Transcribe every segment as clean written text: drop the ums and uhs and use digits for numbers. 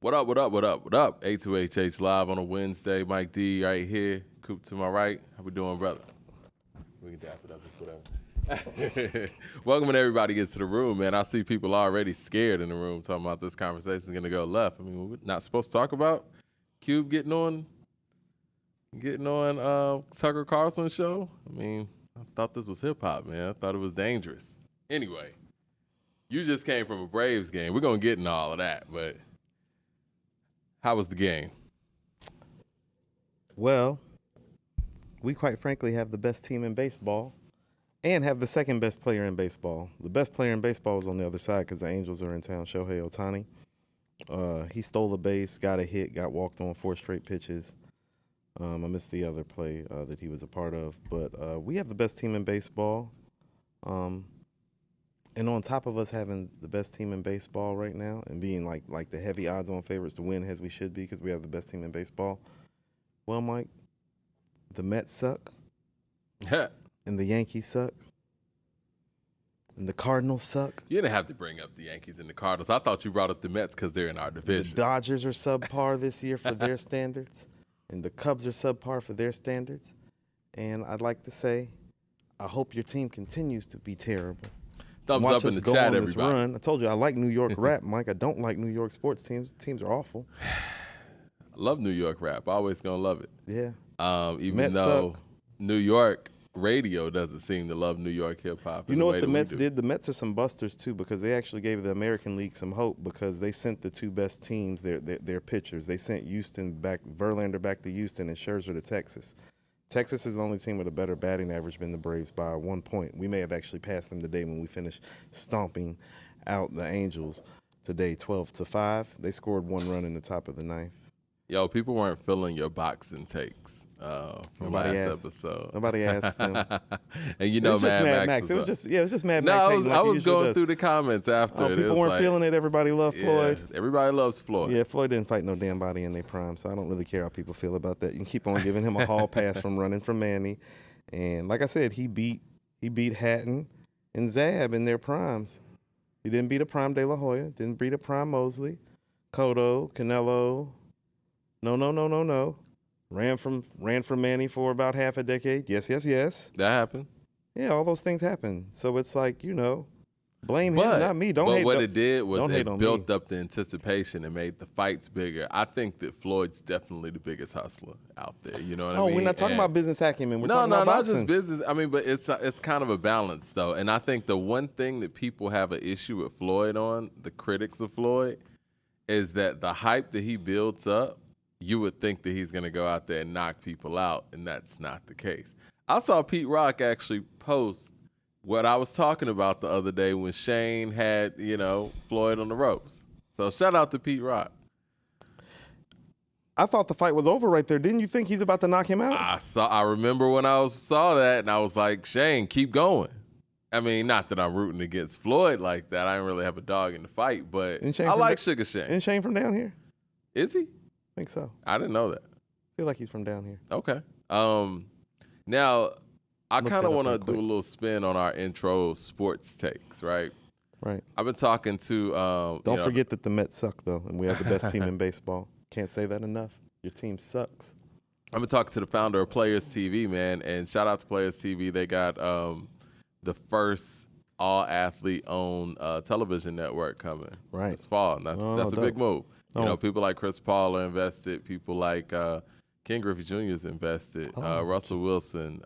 What up, what up, what up, what up? A2HH live on a Wednesday. Mike D right here. Coop to my right. How we doing, brother? We can dap it up, just whatever. Welcome when everybody gets to the room, man. I see people already scared in the room talking about this conversation is going to go left. I mean, we're not supposed to talk about Cube getting on Tucker Carlson's show. I mean, I thought this was hip-hop, man. I thought it was dangerous. Anyway, you just came from a Braves game. We're going to get into all of that, but how was the game? Well, we quite frankly have the best team in baseball and have the second best player in baseball. The best player in baseball was on the other side because the Angels are in town, Shohei Ohtani. He stole a base, got a hit, got walked on 4 straight pitches. I missed the other play that he was a part of. But we have the best team in baseball. And on top of us having the best team in baseball right now and being like the heavy odds-on favorites to win as we should be because we have the best team in baseball, well, Mike, the Mets suck, and the Yankees suck, and the Cardinals suck. You didn't have to bring up the Yankees and the Cardinals. I thought you brought up the Mets because they're in our division. The Dodgers are subpar this year for their standards, and the Cubs are subpar for their standards. And I'd like to say, I hope your team continues to be terrible. Thumbs up in the chat, everybody. Run. I told you I like New York rap, Mike. I don't like New York sports teams. Teams are awful. I love New York rap. Always gonna love it. Yeah. Even Mets though suck. New York radio doesn't seem to love New York hip hop. You know what the Mets did? The Mets are some busters too because they actually gave the American League some hope because they sent the 2 best teams, their pitchers. They sent Verlander back to Houston and Scherzer to Texas. Texas is the only team with a better batting average than the Braves by 1 point. We may have actually passed them today when we finished stomping out the Angels today, 12-5. They scored 1 run in the top of the 9th. Yo, people weren't feeling your boxing takes from last episode. Nobody asked them. And you know, it was just Mad Max. It was just Mad Max. I was going through the comments after. People weren't feeling it. Everybody loved Floyd. Everybody loves Floyd. Yeah, Floyd didn't fight no damn body in their prime, so I don't really care how people feel about that. You can keep on giving him a hall pass from running from Manny, and like I said, he beat Hatton and Zab in their primes. He didn't beat a prime De La Hoya. Didn't beat a prime Mosley, Cotto, Canelo. No. Ran from Manny for about half a decade. Yes. That happened. Yeah, all those things happen. So it's like, blame him, not me. Don't hate. But what it did was it built me. up the anticipation and made the fights bigger. I think that Floyd's definitely the biggest hustler out there. You know what I mean? We're not talking about business acumen. We're talking about not boxing. just business. I mean, but it's kind of a balance though. And I think the one thing that people have an issue with Floyd on, the critics of Floyd, is that the hype that he builds up, you would think that he's going to go out there and knock people out, and that's not the case. I saw Pete Rock actually post what I was talking about the other day when Shane had, Floyd on the ropes. So shout out to Pete Rock. I thought the fight was over right there. Didn't you think he's about to knock him out? I remember when I saw that, and I was like, Shane, keep going. I mean, not that I'm rooting against Floyd like that. I didn't really have a dog in the fight, but I like Sugar Shane. Isn't Shane from down here? Is he? I think so. I didn't know that. I feel like he's from down here. Okay. Now, I kind of want to do a little spin on our intro sports takes, right? Right. I've been talking to... Don't forget that the Mets suck, though, and we have the best team in baseball. Can't say that enough. Your team sucks. I've been talking to the founder of Players TV, man, and shout out to Players TV. They got the first all-athlete-owned television network coming this fall, and that's a big move. People like Chris Paul are invested. People like Ken Griffey Jr. is invested. Russell Wilson,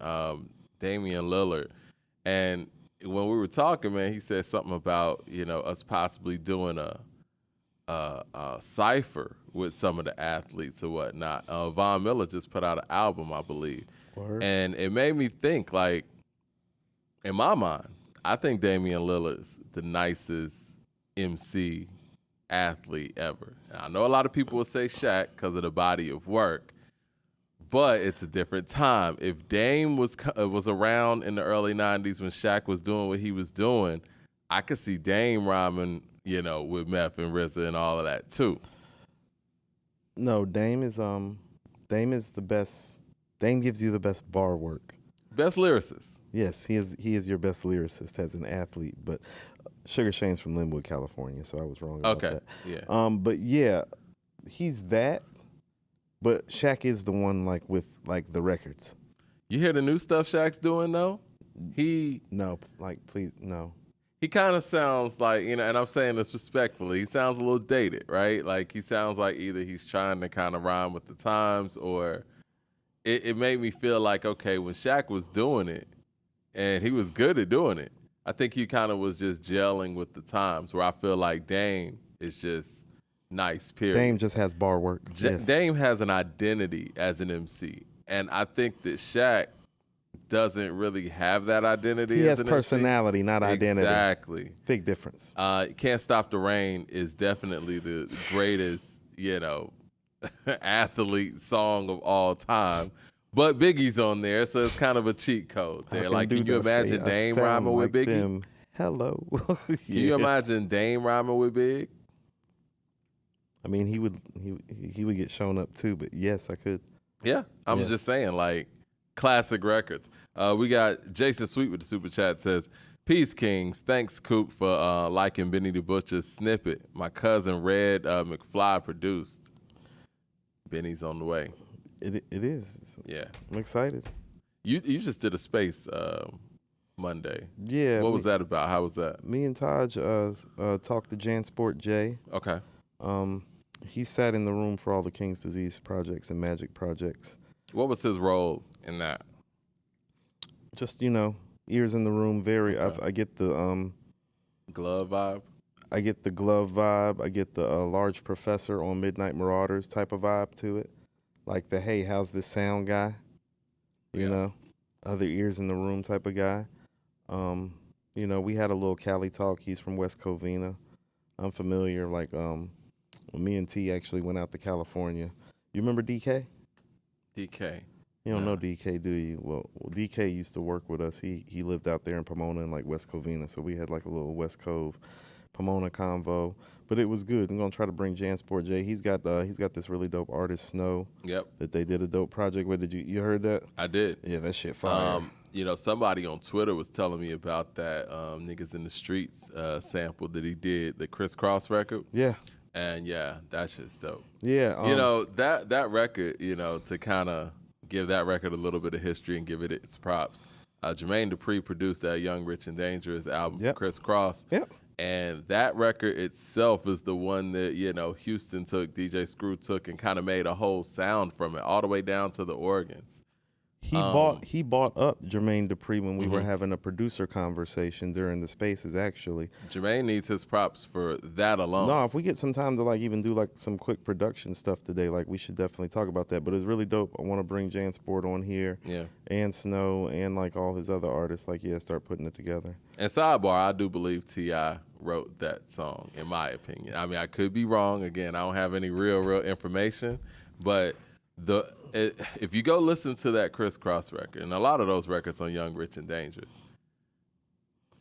Damian Lillard. And when we were talking, man, he said something about, us possibly doing a cipher with some of the athletes or whatnot. Von Miller just put out an album, I believe. Word. And it made me think, like, in my mind, I think Damian Lillard's the nicest MC athlete ever. And I know a lot of people will say Shaq because of the body of work, but it's a different time. If Dame was around in the early 90s when Shaq was doing what he was doing, I could see Dame rhyming, with Meth and RZA and all of that too. No, Dame is the best. Dame gives you the best bar work. Best lyricist. Yes, he is your best lyricist as an athlete, but Sugar Shane's from Linwood, California, so I was wrong about that. Yeah. But yeah, he's that, but Shaq is the one like with like the records. You hear the new stuff Shaq's doing though? No, like please no. He kind of sounds like, you know, and I'm saying this respectfully, he sounds a little dated, right? Like he sounds like either he's trying to kind of rhyme with the times, or it made me feel like, okay, when Shaq was doing it, and he was good at doing it, I think he kind of was just gelling with the times, where I feel like Dame is just nice, period. Dame just has bar work. Yes. Dame has an identity as an MC, and I think that Shaq doesn't really have that identity. He as has an personality, MC. not identity. Exactly. Big difference. Can't Stop the Rain is definitely the greatest, you know, athlete song of all time. But Biggie's on there, so it's kind of a cheat code there. Like, can you imagine Dame rhyming with Biggie? Them. Hello. Can you imagine Dame rhyming with Big? I mean, he would get shown up too, but yes, I could. Yeah, I'm just saying, like, classic records. We got Jason Sweet with the super chat, says, "Peace, Kings. Thanks, Coop, for liking Benny the Butcher's snippet. My cousin Red McFly produced. Benny's on the way." It is. Yeah, I'm excited. You just did a space Monday. Yeah. What was that about? How was that? Me and Taj talked to Jansport Jay. Okay. He sat in the room for all the King's Disease projects and Magic projects. What was his role in that? Just, you know, ears in the room. Very. Okay. I get the glove vibe. I get the glove vibe. I get the large professor on Midnight Marauders type of vibe to it. Like the, hey, how's this sound guy? You know, other ears in the room type of guy. You know, we had a little Cali talk. He's from West Covina. I'm familiar. Like, when me and T actually went out to California. You remember DK? DK. You don't know DK, do you? Well, DK used to work with us. He lived out there in Pomona and like West Covina, so we had like a little West Cove Pomona convo. But it was good. I'm gonna try to bring Jansport Jay. He's got this really dope artist Snow. Yep. That they did a dope project with. Did you heard that? I did. Yeah, that shit fire. You know, somebody on Twitter was telling me about that Niggas in the Streets sample that he did, the Criss Cross record. Yeah. And yeah, that's just dope. Yeah. You know, that record, you know, to kind of give that record a little bit of history and give it its props. Jermaine Dupri produced that Young, Rich, and Dangerous album, Criss Cross. Yep. And that record itself is the one that, you know, Houston took, DJ Screw took, and kind of made a whole sound from it, all the way down to the organs. He bought up Jermaine Dupri when we were having a producer conversation during the Spaces, actually. Jermaine needs his props for that alone. No, if we get some time to like even do like some quick production stuff today, like we should definitely talk about that. But it's really dope. I want to bring Jansport on here. Yeah. And Snow and like all his other artists, like, start putting it together. And sidebar, I do believe T.I. wrote that song, in my opinion. I mean, I could be wrong. Again, I don't have any real information, but if you go listen to that Criss Cross record, and a lot of those records on Young, Rich, and Dangerous,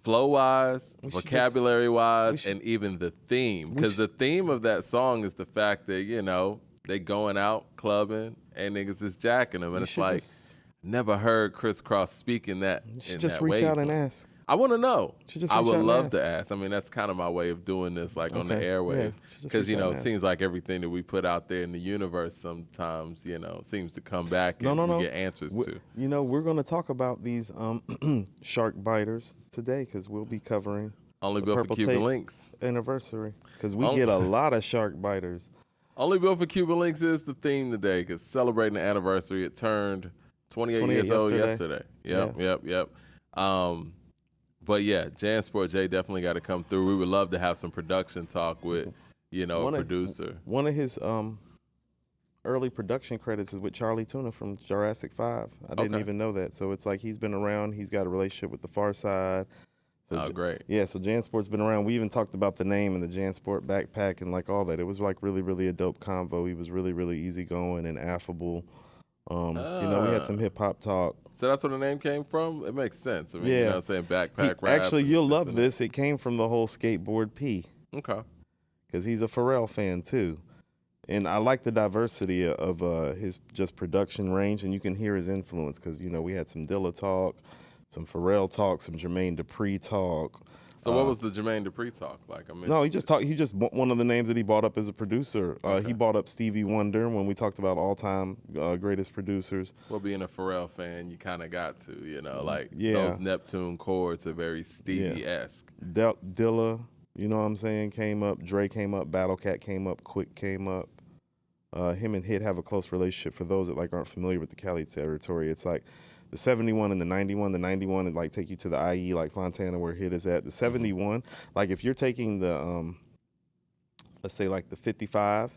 flow-wise, vocabulary-wise, and even the theme, because the theme of that song is the fact that, you know, they going out clubbing and niggas is jacking them, and it's like, never heard Criss Cross speaking that. You should just reach out and ask. I want to know. I would love to ask. I mean, that's kind of my way of doing this, like on the airwaves, because you know, it seems like everything that we put out there in the universe sometimes, you know, seems to come back and we get answers to. You know, we're going to talk about these shark biters today because we'll be covering Only Built for Cuban Links anniversary, because we get a lot of shark biters. Only Built for Cuban Links is the theme today, because celebrating the anniversary, it turned 28 years old yesterday. Yep. But yeah, Jansport Jay definitely got to come through. We would love to have some production talk with, you know, a producer. One of his early production credits is with Charlie Tuna from Jurassic 5. I didn't even know that. So it's like he's been around. He's got a relationship with the Far Side. So great. Yeah, so Jansport's been around. We even talked about the name and the Jansport backpack and like all that. It was like really, really a dope convo. He was really, really easygoing and affable. You know, we had some hip hop talk. So that's where the name came from? It makes sense. I mean, you know what I'm saying? Backpack rap. Actually, you'll love this. It came from the whole skateboard P. Okay. Because he's a Pharrell fan too. And I like the diversity of his just production range, and you can hear his influence because, you know, we had some Dilla talk, some Pharrell talk, some Jermaine Dupri talk. So what was the Jermaine Dupri talk like? No, he just one of the names that he brought up as a producer. He brought up Stevie Wonder when we talked about all-time greatest producers. Well, being a Pharrell fan, you kind of got to, those Neptune chords are very Stevie-esque. Dilla, you know what I'm saying, came up. Dre came up. Battle Cat came up. Quick came up. Him and Hit have a close relationship. For those that aren't familiar with the Cali territory, it's like the 71 and the 91. The 91 would take you to the IE, like Fontana, where Hit is at. The 71, if you're taking the, let's say the 55,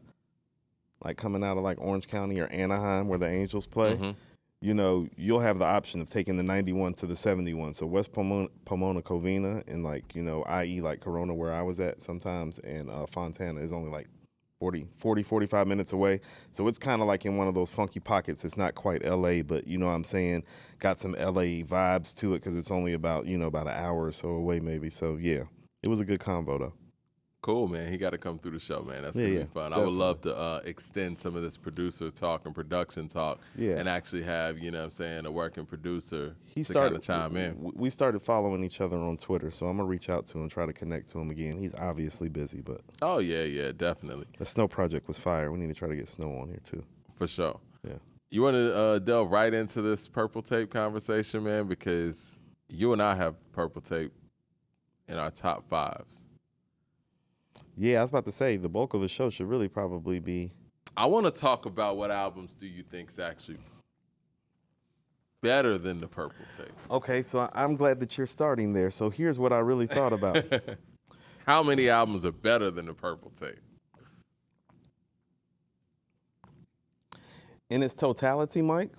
coming out of Orange County or Anaheim, where the Angels play, you'll have the option of taking the 91 to the 71. So West Pomona, Covina, and IE, Corona, where I was at sometimes, and Fontana is only 45 minutes away. So it's kind of in one of those funky pockets. It's not quite LA, but you know what I'm saying, got some LA vibes to it because it's only about an hour or so away maybe. So yeah, it was a good convo though. Cool, man. He got to come through the show, man. That's going to be fun. Definitely. I would love to extend some of this producer talk and production talk and actually have, a working producer to kind of chime in. We started following each other on Twitter, so I'm going to reach out to him, try to connect to him again. He's obviously busy, but... Oh, yeah, definitely. The Snow Project was fire. We need to try to get Snow on here, too. For sure. Yeah. You want to delve right into this Purple Tape conversation, man, because you and I have Purple Tape in our top 5s. Yeah, I was about to say, the bulk of the show should really probably be... I want to talk about what albums do you think is actually better than the Purple Tape. Okay, so I'm glad that you're starting there. So here's what I really thought about. How many albums are better than the Purple Tape? In its totality, Mike,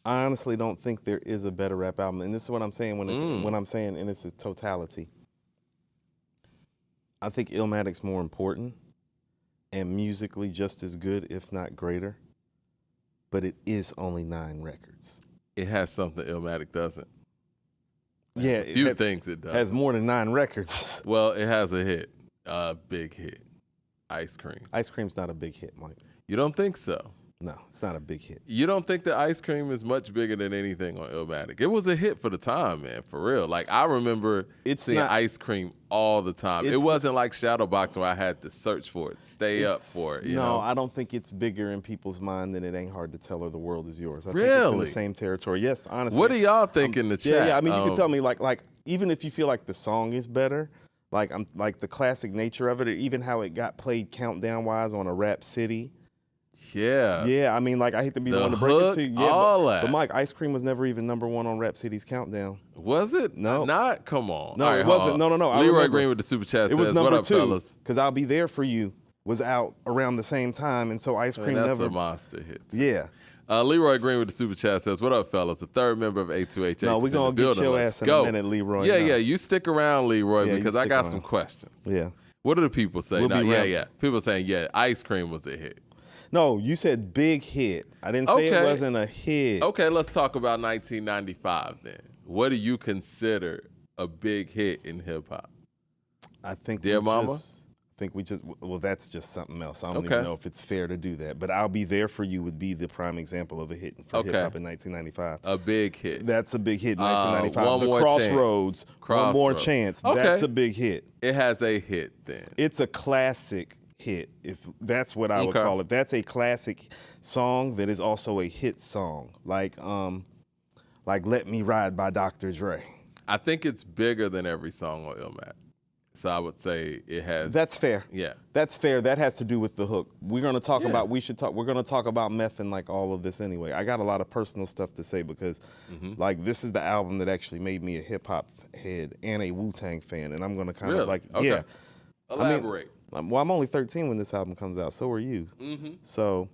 I honestly don't think there is a better rap album. And this is what I'm saying when I'm saying in its totality. I think Illmatic's more important and musically just as good, if not greater. But it is only 9 records. It has something Illmatic doesn't. Yeah, a few things it does. Has more than 9 records. Well, it has a hit, a big hit, Ice Cream. Ice Cream's not a big hit, Mike. You don't think so? No, it's not a big hit. You don't think that Ice Cream is much bigger than anything on Illmatic? It was a hit for the time, man, for real. I remember seeing Ice Cream all the time. It wasn't like Shadowboxing where I had to search for it, stay up for it. You know? I don't think it's bigger in people's mind than It Ain't Hard to Tell Her the World Is Yours. I really? think it's in the same territory. Yes, honestly. What do y'all think in the chat? Yeah, I mean, you can tell me, even if you feel like the song is better, the classic nature of it, or even how it got played countdown-wise on a Rap City. Yeah. Yeah, I mean, I hate to be the one to break it to you. Yeah, all that. But Mike, Ice Cream was never even number 1 on Rap City's countdown. Was it? No. Not? Come on. No, it wasn't. No. Leroy Green with the Super Chat says, what up, 2, fellas? Because I'll Be There For You was out around the same time, and so Ice Cream that's never... a monster hit. Yeah. Leroy Green with the Super Chat says, what up, fellas? The third member of A2HH. No, we're going to get your ass in a minute, Leroy. Yeah, you stick around, Leroy, because I got some questions. Yeah. What do the people say? People saying, Ice Cream was a hit. No, you said big hit. I didn't say it wasn't a hit. Okay, let's talk about 1995 then. What do you consider a big hit in hip-hop? I think Dear Mama? Well, that's just something else. I don't even know if it's fair to do that. But I'll Be There For You would be the prime example of a hit for hip-hop in 1995. A big hit. That's a big hit in 1995. Crossroads. One More Chance. That's a big hit. It has a hit then. It's a classic hit, if that's what I would call it. That's a classic song that is also a hit song. Like Let Me Ride by Dr. Dre. I think it's bigger than every song on Illmatic. So I would say it has. That's fair. Yeah. That's fair. That has to do with the hook. We're going to talk about, we're going to talk about meth and all of this anyway. I got a lot of personal stuff to say because this is the album that actually made me a hip hop head and a Wu-Tang fan. And I'm going to kind of Elaborate. I'm only 13 when this album comes out. So are you. So,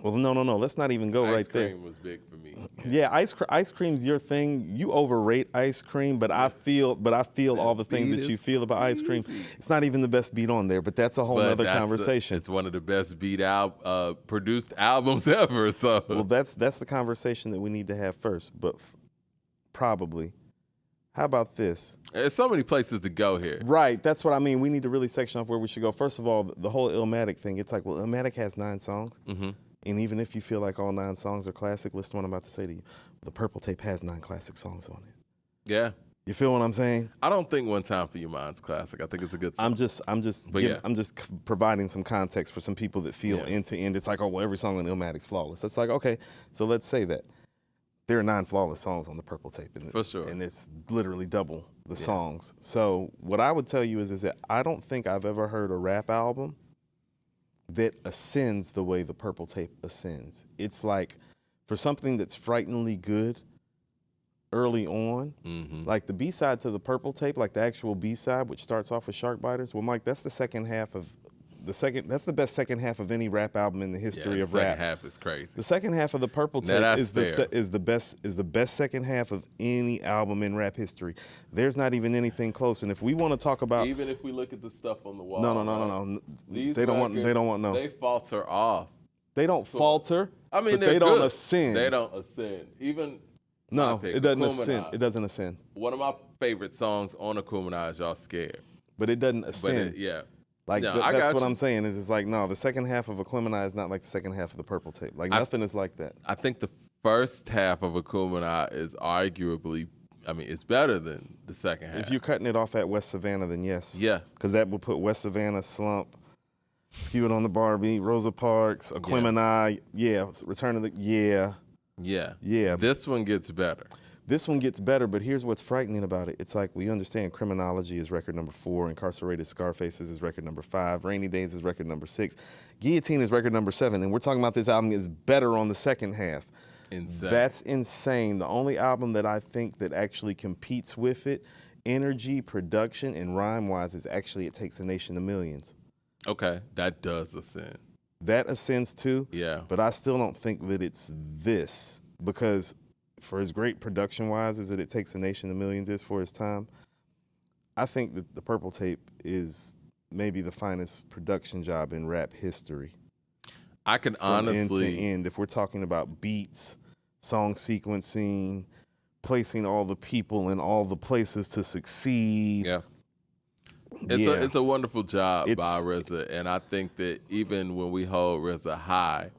no. Let's not even go right there. Ice Cream was big for me. Yeah, Ice Cream's your thing. You overrate Ice Cream, but I feel all the things that you feel about Ice Cream. It's not even the best beat on there, but that's a whole other conversation. It's one of the best produced albums ever. So, well, that's the conversation that we need to have first. But probably. How about this? There's so many places to go here. Right, that's what I mean. We need to really section off where we should go. First of all, the whole Illmatic thing, it's like, well, Illmatic has 9 songs. And even if you feel like all 9 songs are classic, listen to what I'm about to say to you. The Purple Tape has 9 classic songs on it. Yeah. You feel what I'm saying? I don't think One Time for Your Mind's classic. I think it's a good song. I'm just providing some context for some people that feel end to end. It's like, oh, well, every song on Illmatic's flawless. It's like, okay, so let's say that there are 9 flawless songs on the Purple Tape, and for sure, and it's literally double the songs. So what I would tell you is that I don't think I've ever heard a rap album that ascends the way the Purple Tape ascends. It's like for something that's frighteningly good early on, like the B-side to the Purple Tape, like the actual B-side, which starts off with Shark Biters. Well, Mike, that's the second half of that's the best second half of any rap album in the history of rap. The second half is crazy. The second half of the Purple Tape is the best second half of any album in rap history. There's not even anything close. And if we want to talk about, even if we look at the stuff on the wall, no. They don't want no. They falter off. They don't falter. I mean, but they don't ascend. They don't ascend. Even no, it doesn't ascend. It doesn't ascend. One of my favorite songs on Akumina is "Y'all Scared," but it doesn't ascend. Like that's what I'm saying. Is it's like no, the second half of Aquemini is not like the second half of the Purple Tape. Like nothing is like that. I think the first half of Akumina is arguably, I mean, it's better than the second half. If you're cutting it off at West Savannah, then yes. Yeah. Because that would put West Savannah, Slump, Skewed on the Barbie, Rosa Parks, Aquemini, Return of the, Yeah. This one gets better. This one gets better, but here's what's frightening about it. It's like we understand Criminology is record number 4, Incarcerated Scarfaces is record number 5, Rainy Days is record number 6, Guillotine is record number 7, and we're talking about this album is better on the second half. Insane. That's insane. The only album that I think that actually competes with it, energy, production, and rhyme-wise, is actually It Takes a Nation to Millions. Okay, that does ascend. That ascends too. Yeah. But I still don't think that it's this, because for as great production-wise as It Takes a Nation to Millions is for its time, I think that the Purple Tape is maybe the finest production job in rap history. I can honestly, end to end, if we're talking about beats, song sequencing, placing all the people in all the places to succeed. Yeah. It's a wonderful job by RZA, and I think that even when we hold RZA high,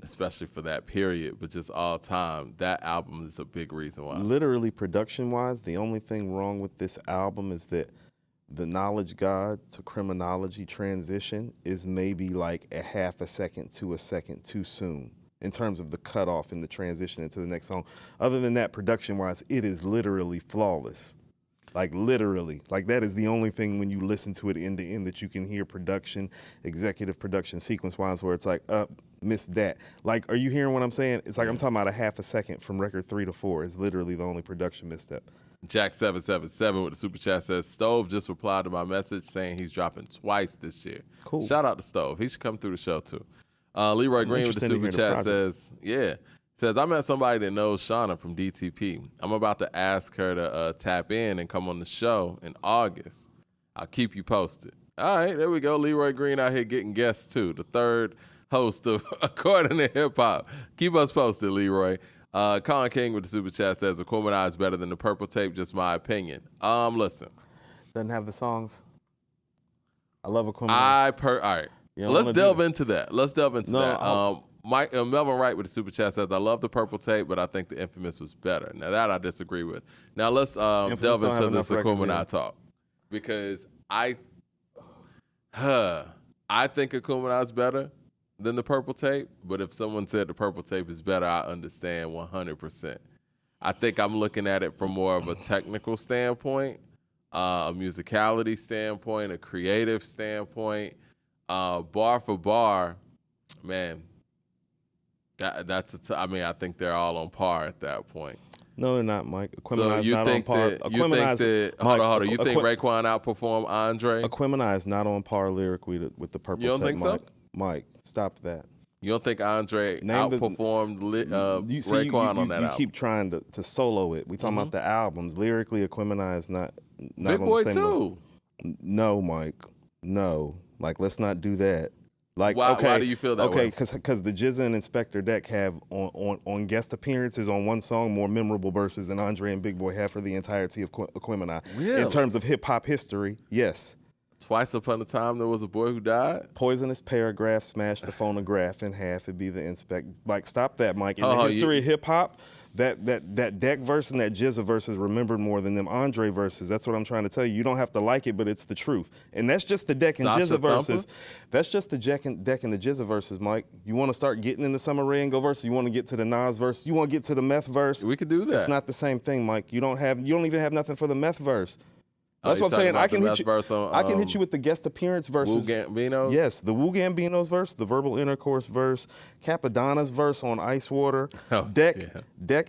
especially for that period, but just all time, that album is a big reason why. Literally, production-wise, the only thing wrong with this album is that the Knowledge God to Criminology transition is maybe like a half a second to a second too soon in terms of the cutoff and the transition into the next song. Other than that, production-wise, it is literally flawless. Like literally, like that is the only thing when you listen to it end to end that you can hear production, executive production, sequence-wise, where it's like, missed that. Like, are you hearing what I'm saying? It's like I'm talking about a half a second from record 3 to 4 is literally the only production misstep. Jack777 with the super chat says, Stove just replied to my message saying he's dropping twice this year. Cool. Shout out to Stove. He should come through the show too. Leroy Green with the super chat says, I met somebody that knows Shauna from DTP. I'm about to ask her to tap in and come on the show in August. I'll keep you posted. All right, there we go. Leroy Green out here getting guests too. The third host of According to Hip Hop. Keep us posted, Leroy. Colin King with the super chat says, Aquemini is better than the Purple Tape, just my opinion. Listen. Doesn't have the songs. I love Aquemini. All right. Let's delve into that. Melvin Wright with the super chat says, I love the Purple Tape, but I think the Infamous was better. Now that I disagree with. Now let's delve into this Aquemini talk. Because I think Aquemini is better than the Purple Tape, but if someone said the Purple Tape is better, I understand 100%. I think I'm looking at it from more of a technical standpoint, a musicality standpoint, a creative standpoint, bar for bar, man. I think they're all on par at that point. No, they're not, Mike. So you think that hold on. You think Raekwon outperformed Andre? Aquemini is not on par lyrically with the Purple Tape. You don't think so? Mike, stop that. You don't think Andre outperformed Raekwon on that album? You keep trying to solo it. We talking about the albums. Lyrically, Aquemini is not Big on Boy the same too. level. No, Mike. No. Like, let's not do that. Like, why do you feel that way? Because the Jizza and Inspector Deck have on guest appearances on one song more memorable verses than Andre and Big Boy have for the entirety of Aquemini. Really? In terms of hip hop history, yes. Twice upon a time there was a boy who died. Poisonous Paragraph smashed the phonograph in half. It'd be the Like, stop that, Mike. In the history of hip hop, That Deck verse and that Jizza verse is remembered more than them Andre verses. That's what I'm trying to tell you. You don't have to like it, but it's the truth. And that's just the Deck and Jizza verses. That's just the Deck and the Jizza verses, Mike. You want to start getting into some Ray and Go verse? You want to get to the Nas verse? You want to get to the Meth verse? We could do that. It's not the same thing, Mike. You don't even have nothing for the Meth verse. That's what I'm saying. I can hit you. I can hit you with the guest appearance verses. Wu Gambino's? Yes, the Wu Gambino's verse, the verbal intercourse verse, Capadonna's verse on Ice Water, Deck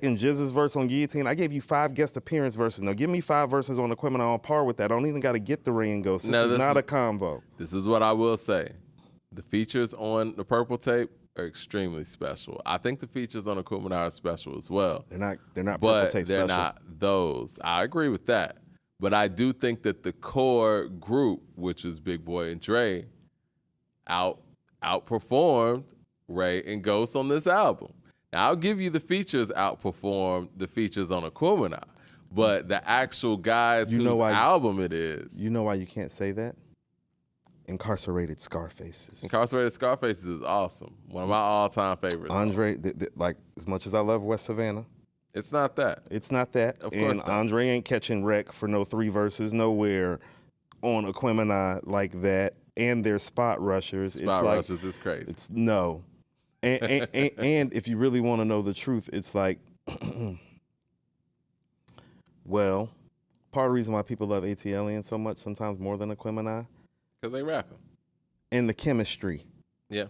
and Jizza's verse on Guillotine. I gave you 5 guest appearance verses. Now give me 5 verses on Equipment on par with that. I don't even got to get the Ray and Ghost. This is not a combo. This is what I will say. The features on the Purple Tape are extremely special. I think the features on Equipment are special as well. They're not but Purple Tape they're special. not those. I agree with that. But I do think that the core group, which was Big Boy and Dre, outperformed Ray and Ghost on this album. Now, I'll give you the features outperformed the features on Aquemini, but the actual guys whose album it is. You know why you can't say that? Incarcerated Scarfaces. Incarcerated Scarfaces is awesome. One of my all-time favorites. Andre, like, as much as I love West Savannah, it's not that. It's not that. Of course not. Andre ain't catching wreck for no 3 verses nowhere on Aquemini like that. And their spot rushers. Spot rushers is crazy. It's no. And if you really want to know the truth, it's like, well, part of the reason why people love ATLian so much, sometimes more than Aquemini. Because they rapping. And the chemistry. Yeah.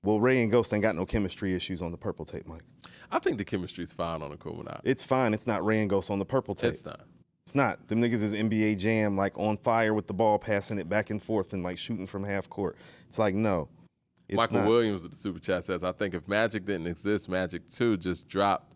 Well, Ray and Ghost ain't got no chemistry issues on the Purple Tape, Mike. I think the chemistry's fine on Aquemini. It's fine. It's not Ray and Ghost on the Purple Tape. It's not. It's not. Them niggas is NBA Jam, like on fire with the ball, passing it back and forth and like shooting from half court. It's like, no. Michael Williams with the Super Chat says, I think if Magic didn't exist, Magic 2 just dropped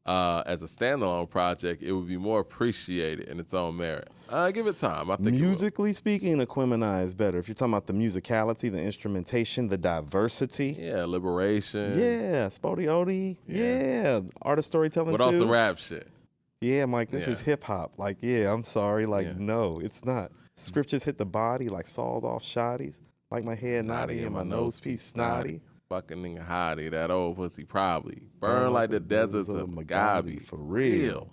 as a standalone project, it would be more appreciated in its own merit. Give it time. I think musically speaking, Aquemini is better. If you're talking about the musicality, the instrumentation, the diversity. Yeah, Liberation. Yeah, Spody Odie. Yeah, artist storytelling with too. All some rap shit. Yeah, Mike, this is hip hop. Like, yeah, I'm sorry. Like, no, it's not. Scriptures hit the body like sawed off shotties. Like my head naughty and my nose piece snotty. Fucking nigga hottie, that old pussy probably. Burn like the deserts of Mugabe. For real.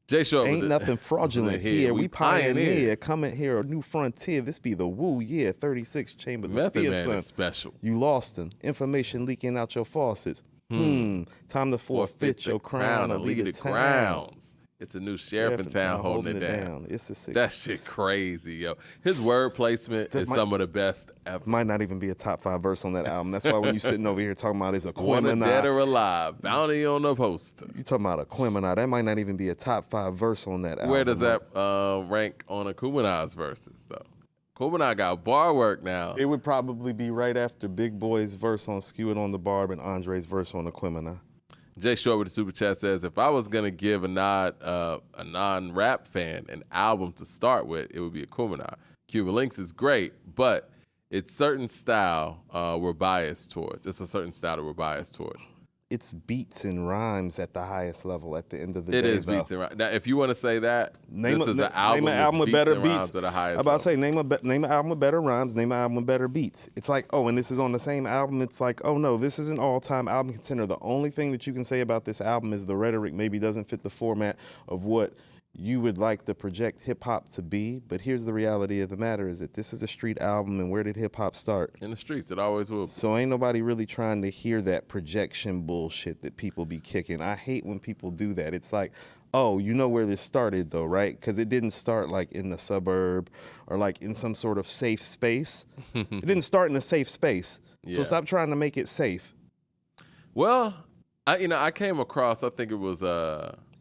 Jay Short ain't nothing fraudulent here. We pioneer. Coming here, a new frontier. This be the woo, 36 chambers of fear, son. Is special. You lost them. Information leaking out your faucets. Time to forfeit your crown and lead the crowns. It's a new sheriff in town holding it down. It's the six. That shit crazy, yo. His word placement is some of the best ever. Might not even be a top 5 verse on that album. That's why when you sitting over here talking about his Aquemini. Wanted dead or alive, bounty on the poster. You talking about Aquemini. That might not even be a top 5 verse on that album. Where does that rank on Aquemini's verses, though? Aquemini got bar work now. It would probably be right after Big Boy's verse on Skew It on the Barb and Andre's verse on Aquemini. Jay Short with the Super Chat says, if I was going to give a non-rap fan an album to start with, it would be Aquemini. Cuban Links is great, but it's certain style we're biased towards. It's a certain style that we're biased towards. It's beats and rhymes at the highest level at the end of the day. It is beats and rhymes. Now, if you want to say that, this is an album name an album with better and beats. Rhymes at the highest I'm about to say, level. name an album with better rhymes, name an album with better beats. It's like, oh, and this is on the same album. It's like, oh, no, this is an all-time album contender. The only thing that you can say about this album is the rhetoric maybe doesn't fit the format of what you would like to project hip-hop to be, but here's the reality of the matter is that this is a street album, and where did hip-hop start? In the streets, it always will. So ain't nobody really trying to hear that projection bullshit that people be kicking. I hate when people do that. It's like, oh, you know where this started though, right? Because it didn't start like in the suburb or like in some sort of safe space. It didn't start in a safe space. Yeah. So stop trying to make it safe. Well, I came across, I think it was...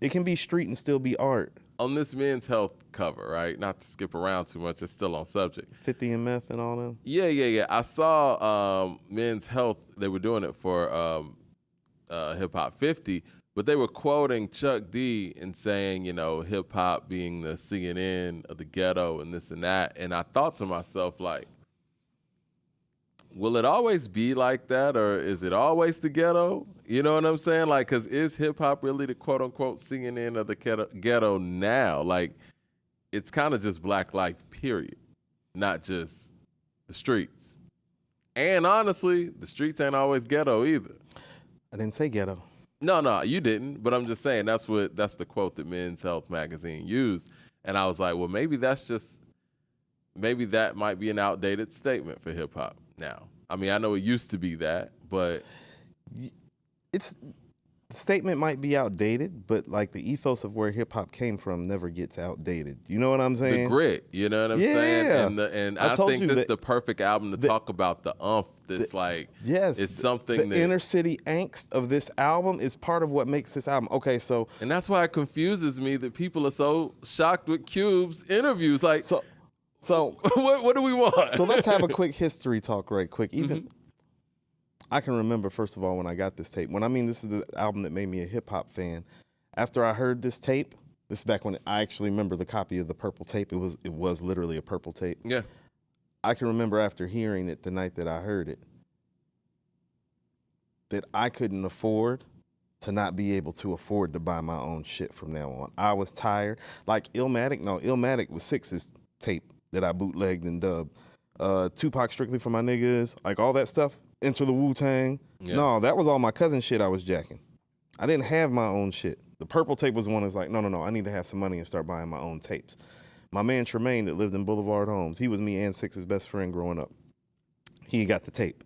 It can be street and still be art. On this Men's Health cover, right? Not to skip around too much, it's still on subject. 50 and meth and all them? Yeah. I saw Men's Health, they were doing it for Hip Hop 50, but they were quoting Chuck D and saying, hip hop being the CNN of the ghetto and this and that. And I thought to myself, like, will it always be like that, or is it always the ghetto? You know what I'm saying? Like, because is hip-hop really the quote-unquote CNN of the ghetto now? Like, it's kind of just black life, period, not just the streets. And honestly, the streets ain't always ghetto either. I didn't say ghetto. No, you didn't. But I'm just saying that's the quote that Men's Health magazine used, and I was like, well, maybe that might be an outdated statement for hip hop now. I mean, I know it used to be that, but the statement might be outdated, but like the ethos of where hip hop came from never gets outdated. You know what I'm saying? The grit, you know what I'm saying? And I think this is the perfect album to talk about the that's it's something the inner city angst of this album is part of what makes this album. Okay, so and that's why it confuses me that people are so shocked with Cube's interviews. Like, so what do we want? So let's have a quick history talk, right quick. Even I can remember, first of all, when I got this tape. This is the album that made me a hip-hop fan. After I heard this tape, this is back when I actually remember the copy of the purple tape. It was literally a purple tape. Yeah. I can remember after hearing it the night that I heard it, that I couldn't afford to not be able to afford to buy my own shit from now on. I was tired. Like Illmatic was Six's tape that I bootlegged and dubbed. Tupac Strictly for My Niggas, like all that stuff. Enter the Wu-Tang. Yeah. No, that was all my cousin shit I was jacking. I didn't have my own shit. The purple tape was one that's like, no, I need to have some money and start buying my own tapes. My man Tremaine that lived in Boulevard Homes, he was me and Six's best friend growing up. He got the tape.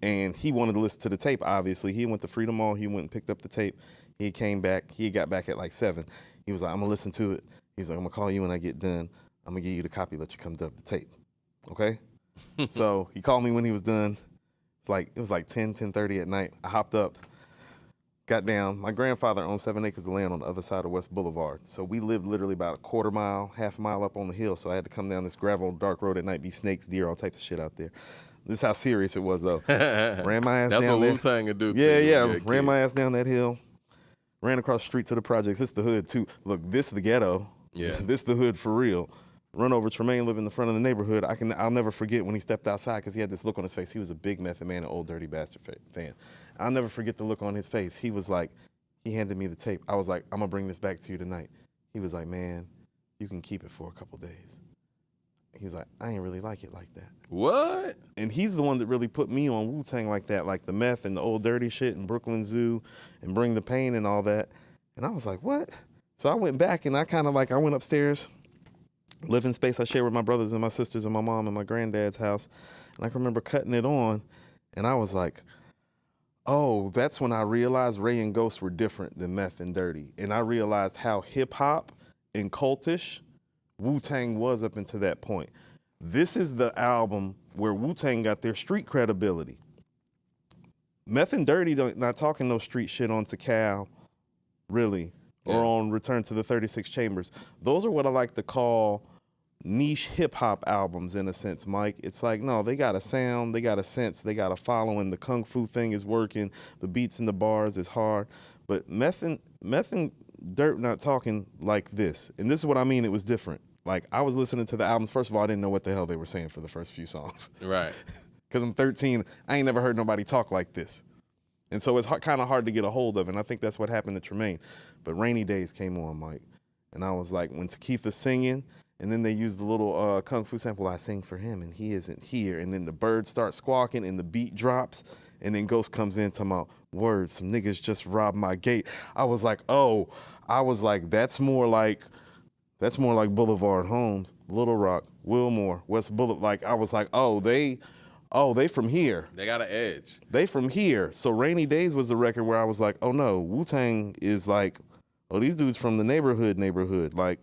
And he wanted to listen to the tape, obviously. He went to Freedom Mall, he went and picked up the tape. He came back, he got back at like 7. He was like, I'm gonna listen to it. He's like, I'm gonna call you when I get done. I'm gonna give you the copy, let you come dub the tape. Okay? So he called me when he was done. It was like 10:30 at night. I hopped up, got down. My grandfather owned 7 acres of land on the other side of West Boulevard. So we lived literally about a quarter mile, half a mile up on the hill. So I had to come down this gravel, dark road at night, be snakes, deer, all types of shit out there. This is how serious it was, though. Ran my ass down there. That's what Wu-Tang would do. Yeah. Ran my ass down that hill. Ran across the street to the projects. This is the hood, too. Look, this is the ghetto. Yeah. This is the hood for real. Run over Tremaine, live in the front of the neighborhood. I'll never forget when he stepped outside because he had this look on his face. He was a big Method Man and Old Dirty Bastard fan. I'll never forget the look on his face. He was like, he handed me the tape. I was like, I'm gonna bring this back to you tonight. He was like, man, you can keep it for a couple days. He's like, I ain't really like it like that. What? And he's the one that really put me on Wu-Tang like that, like the meth and the Old Dirty shit and Brooklyn Zoo and Bring the Pain and all that. And I was like, what? So I went back and I went upstairs, living space I shared with my brothers and my sisters and my mom and my granddad's house. And I can remember cutting it on and I was like, oh, that's when I realized Ray and Ghost were different than Meth and Dirty. And I realized how hip hop and cultish Wu-Tang was up until that point. This is the album where Wu-Tang got their street credibility. Meth and Dirty not talking no street shit on Tikal, really, or on Return to the 36 Chambers. Those are what I like to call niche hip-hop albums in a sense, Mike. It's like, no, they got a sound, they got a sense, they got a following, the kung fu thing is working, the beats and the bars is hard. But Meth and Dirt not talking like this. And this is what I mean, it was different. Like, I was listening to the albums. First of all, I didn't know what the hell they were saying for the first few songs. Right. Because I'm 13, I ain't never heard nobody talk like this. And so it's kind of hard to get a hold of, and I think that's what happened to Tremaine. But Rainy Days came on, Mike. And I was like, when Keitha's singing, and then they used the little kung fu sample, I sing for him, and he isn't here. And then the birds start squawking, and the beat drops, and then Ghost comes in talking about, words, some niggas just robbed my gate. I was like, oh, that's more like Boulevard Homes, Little Rock, Wilmore, West Boulevard. Like, I was like, oh, they from here. They got an edge. They from here. So Rainy Days was the record where I was like, oh no, Wu-Tang is like, oh, these dudes from the neighborhood. Like,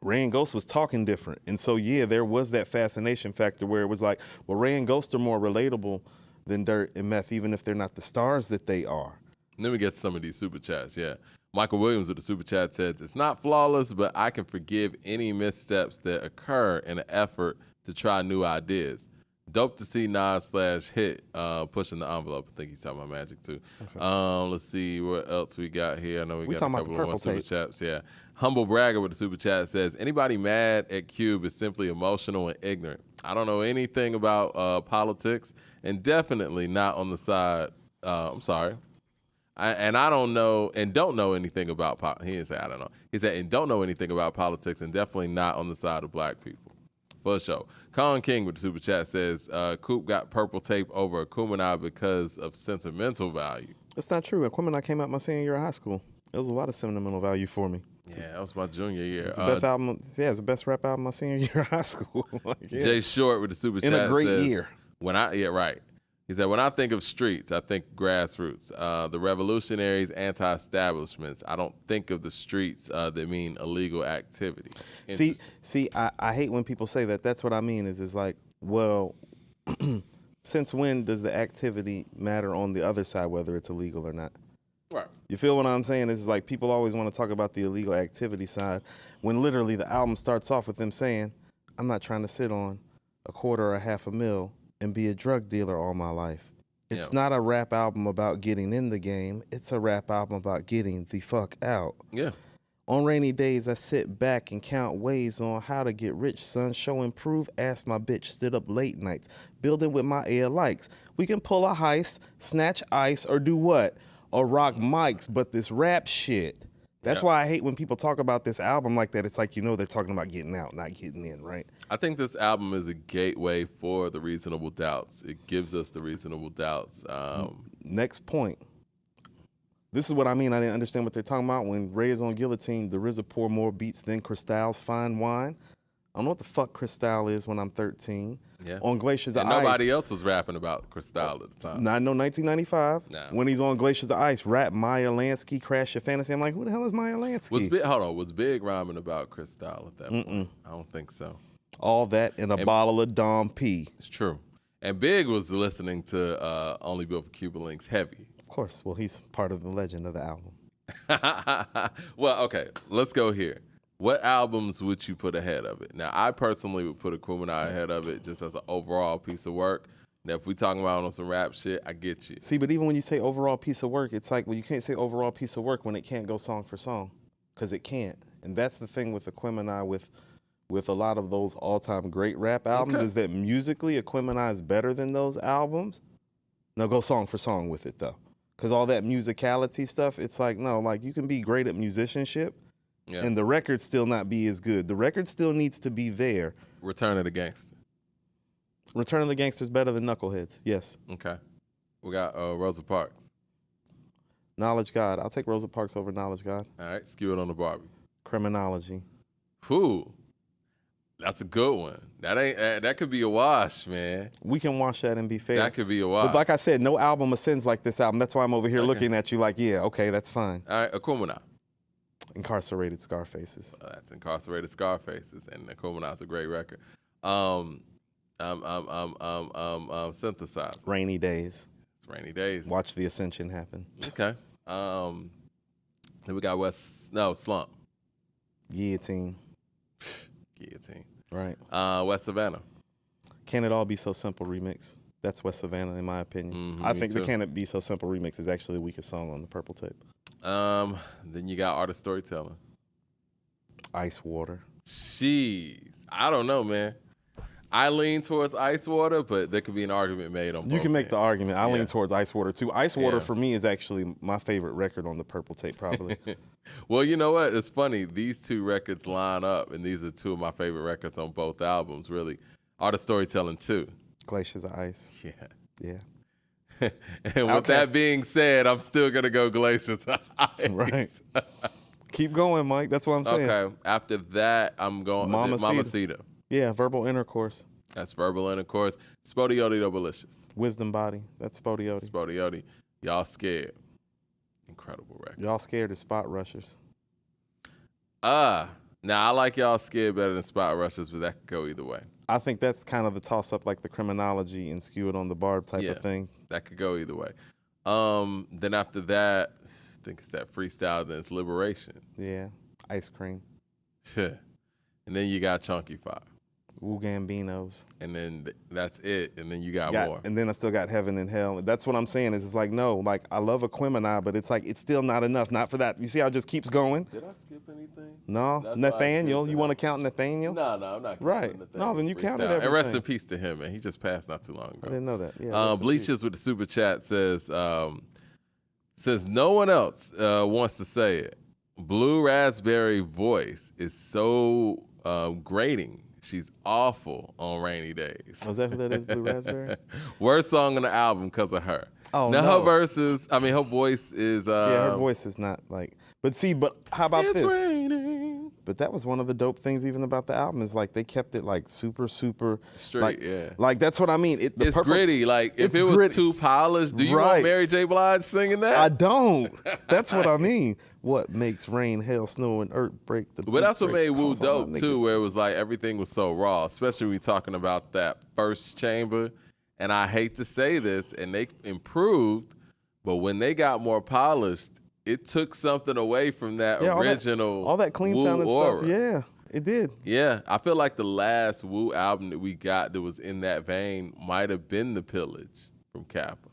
Ray and Ghost was talking different. And so, yeah, there was that fascination factor where it was like, well, Ray and Ghost are more relatable than Dirt and Meth, even if they're not the stars that they are. And then we get to some of these super chats, yeah. Michael Williams with the super chat says, it's not flawless, but I can forgive any missteps that occur in an effort to try new ideas. Dope to see Nas/Hit pushing the envelope. I think he's talking about Magic too. Okay. Let's see what else we got here. I know we got a couple of more super chats. Yeah. Humble Bragger with the super chat says, anybody mad at Cube is simply emotional and ignorant. I don't know anything about politics and definitely not on the side. I'm sorry. I don't know and don't know anything about he didn't say I don't know. He said and don't know anything about politics and definitely not on the side of black people. For sure. Colin King with the super chat says, Coop got purple tape over Kumina because of sentimental value. It's not true. Aquemini came out my senior year of high school. There was a lot of sentimental value for me. Yeah, that was my junior year. It's the best album. Yeah, it's the best rap album my senior year of high school. Jay Short with the super chat in a great says, year. He said, when I think of streets, I think grassroots. The revolutionaries, anti-establishments. I don't think of the streets that mean illegal activity. See, I hate when people say that. That's what I mean is like, well, since when does the activity matter on the other side, whether it's illegal or not? Right. You feel what I'm saying? It's like people always want to talk about the illegal activity side when literally the album starts off with them saying, I'm not trying to sit on a quarter or a half a mil and be a drug dealer all my life. It's not a rap album about getting in the game. It's a rap album about getting the fuck out. Yeah. On rainy days, I sit back and count ways on how to get rich, son. Show and prove, ask my bitch, stood up late nights, building with my air likes. We can pull a heist, snatch ice, or do what? Or rock mics, but this rap shit. That's why I hate when people talk about this album like that. It's like, they're talking about getting out, not getting in, right? I think this album is a gateway for the reasonable doubts. It gives us the reasonable doubts. Next point. This is what I mean. I didn't understand what they're talking about. When Ray is on Guillotine, the RZA pour more beats than Cristal's fine wine. I don't know what the fuck Cristal is when I'm 13. Yeah. On Glaciers of Ice. Nobody else was rapping about Cristal at the time. I know 1995. Nah. When he's on Glaciers of Ice, rap Meyer Lansky, Crash Your Fantasy. I'm like, who the hell is Meyer Lansky? Was Big rhyming about Cristal at that point? I don't think so. All that in a bottle of Dom P. It's true. And Big was listening to Only Built for Cuban Links heavy. Of course. Well, he's part of the legend of the album. Well, okay, let's go here. What albums would you put ahead of it? Now, I personally would put Aquemini ahead of it just as an overall piece of work. Now, if we talking about on some rap shit, I get you. See, but even when you say overall piece of work, it's like, well, you can't say overall piece of work when it can't go song for song, because it can't. And that's the thing with Aquemini, with a lot of those all-time great rap albums, is that musically, Aquemini is better than those albums. Now, go song for song with it, though. Because all that musicality stuff, it's like, no, like, you can be great at musicianship, and the record still not be as good. The record still needs to be there. Return of the Gangster. Return of the Gangster is better than Knuckleheads, yes. Okay. We got Rosa Parks. Knowledge God. I'll take Rosa Parks over Knowledge God. All right, Skew It on the Barbie. Criminology. Whew. That's a good one. That could be a wash, man. We can wash that and be fair. That could be a wash. But like I said, no album ascends like this album. That's why I'm over here looking at you like, yeah, okay, that's fine. All right, Aquemini. Incarcerated Scarfaces. That's Incarcerated Scarfaces, and Aquemini's a great record. Synthesizer. Rainy Days. It's Rainy Days. Watch the ascension happen. Okay. Then we got Slump. Guillotine. Guillotine. Right. West Savannah. Can It All Be So Simple remix. That's West Savannah, in my opinion. I think the Can It Be So Simple remix is actually the weakest song on the Purple Tape. Then you got Art of Storytelling. Ice Water. Jeez. I don't know, man. I lean towards Ice Water, but there could be an argument made on both. You can make the argument. I lean towards Ice Water, too. Ice Water, for me, is actually my favorite record on the Purple Tape, probably. Well, you know what? It's funny. These two records line up, and these are two of my favorite records on both albums, really. Art of Storytelling, too. Glaciers of Ice. Yeah. Yeah. And with that being said, I'm still going to go Glaciers of Ice. Right. Keep going, Mike. That's what I'm saying. Okay. After that, I'm going Mamacita. Yeah, Verbal Intercourse. That's Verbal Intercourse. Spodioti Delicious. Wisdom Body. That's Spodioti. Spodioti. Y'all Scared. Incredible record. Y'all Scared is Spot Rushers. Now I like Y'all Scared better than Spot Rushers, but that could go either way. I think that's kind of the toss-up, like the Criminology and Skew It on the Barb type of thing. That could go either way. Then after that, I think it's that Freestyle, then it's Liberation. Yeah. Ice Cream. And then you got Chunky Fire. Wu Gambinos. And then that's it. And then you got more. And then I still got Heaven and Hell. That's what I'm saying is it's like, no, like I love Aquemini, but it's like it's still not enough. Not for that. You see how it just keeps going? Did I skip anything? No. That's Nathaniel. You want to count Nathaniel? No, I'm not counting right. Nathaniel. No, then you counted everything. And rest in peace to him, man. He just passed not too long ago. I didn't know that. Yeah. Bleaches with the super chat says, since no one else wants to say it, Blue Raspberry voice is so grating. She's awful on rainy days. Was that who that is, Blue Raspberry? Worst song on the album because of her. Oh, now no. her voice is. Yeah, her voice is not like. But see, but how about it's this? Raining. But that was one of the dope things even about the album is like they kept it like super straight. Like, yeah. Like that's what I mean. It's gritty. Like if it was gritty. too polished, do you want Mary J. Blige singing that? I don't. That's what I mean. What makes rain, hail, snow, and earth break the. But that's what made Wu dope too, where it was like everything was so raw, especially when we talking about that first chamber. And I hate to say this, and they improved, but when they got more polished, it took something away from that original all that clean Wu sounding aura. stuff. Yeah, it did. Yeah, I feel like the last Wu album that we got that was in that vein might have been The Pillage from Kappa.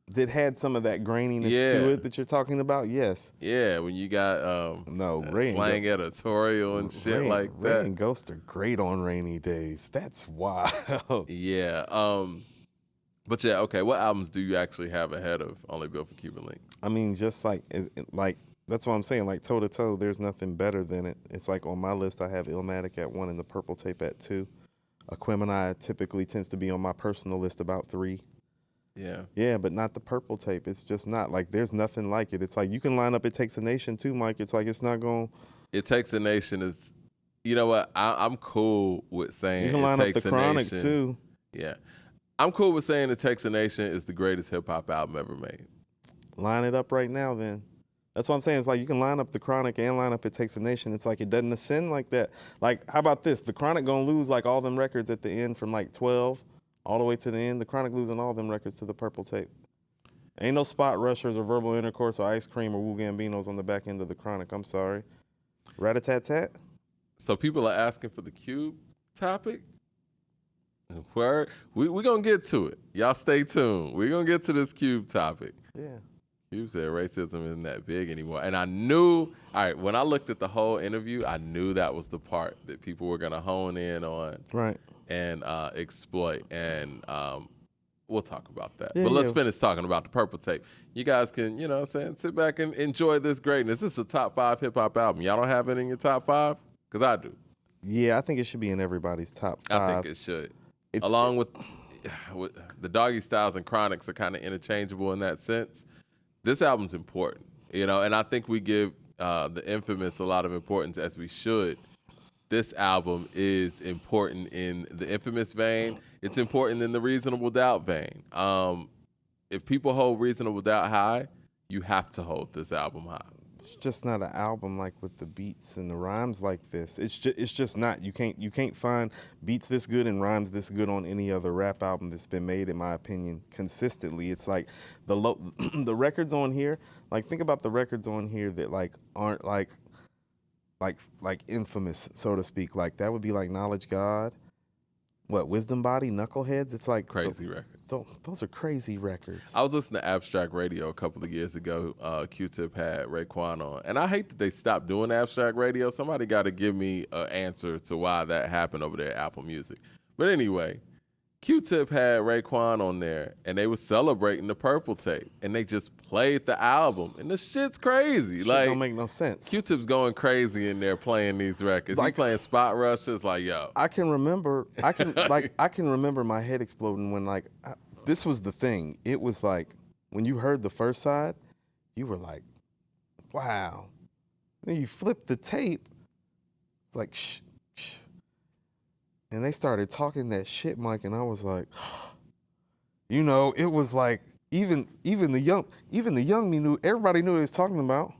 That had some of that graininess to it that you're talking about. Yes. Yeah, when you got slang editorial and shit like that. Rain and Ghost are great on rainy days. That's wild. Yeah. But yeah, okay. What albums do you actually have ahead of Only Built for Cuban Links? I mean, just like that's what I'm saying. Like toe to toe, there's nothing better than it. It's like on my list, I have Illmatic at 1 and The Purple Tape at 2. Aquemini typically tends to be on my personal list about 3. Yeah. Yeah, but not The Purple Tape. It's just not like there's nothing like it. It's like you can line up It Takes a Nation too, Mike. It's like it's not going. It Takes a Nation is, you know what? I'm cool with saying you can line It up Takes The a Chronic Nation. too. Yeah. I'm cool with saying It Takes a Nation is the greatest hip hop album ever made. Line it up right now, then. That's what I'm saying. It's like you can line up The Chronic and line up It Takes a Nation. It's like it doesn't ascend like that. Like, how about this? The Chronic gonna lose like all them records at the end from like 12 all the way to the end. The Chronic losing all them records to The Purple Tape. Ain't no Spot Rushers or Verbal Intercourse or Ice Cream or Wu Gambinos on the back end of The Chronic. I'm sorry. Rat-a-tat-tat. So people are asking for the Cube topic. Where we're going to get to it. Y'all stay tuned. We're going to get to this Cube topic. Yeah. Cube said racism isn't that big anymore. And I knew, all right, when I looked at the whole interview, I knew that was the part that people were going to hone in on and exploit. And we'll talk about that. But let's finish talking about The Purple Tape. You guys can, you know what I'm saying, sit back and enjoy this greatness. This is the top 5 hip-hop album. Y'all don't have it in your top 5? Because I do. Yeah, I think it should be in everybody's top 5. I think it should. Along with the Doggy Styles and Chronics are kind of interchangeable in that sense. This album's important, you know, and I think we give the Infamous a lot of importance, as we should. This album is important in the Infamous vein. It's important in the Reasonable Doubt vein. If people hold Reasonable Doubt high, you have to hold this album high. It's just not an album like with the beats and the rhymes like this. It's just not. You can't find beats this good and rhymes this good on any other rap album that's been made, in my opinion, consistently. It's like the records on here. Like, think about the records on here that like aren't like infamous, so to speak. Like that would be like Knowledge God, Wisdom Body, Knuckleheads. It's like crazy records. Those are crazy records. I was listening to Abstract Radio a couple of years ago. Q-Tip had Raekwon on. And I hate that they stopped doing Abstract Radio. Somebody got to give me an answer to why that happened over there at Apple Music. But anyway, Q-Tip had Raekwon on there, and they were celebrating The Purple Tape. And they just played the album. And the shit's crazy. Shit like, don't make no sense. Q-Tip's going crazy in there playing these records. Like, he's playing Spot Rushers. Like, yo. I can remember my head exploding when this was the thing. It was like when you heard the first side, you were like, wow. Then you flip the tape. It's like shh. And they started talking that shit, Mike, and I was like, you know, it was like even the young me knew, everybody knew what he was talking about.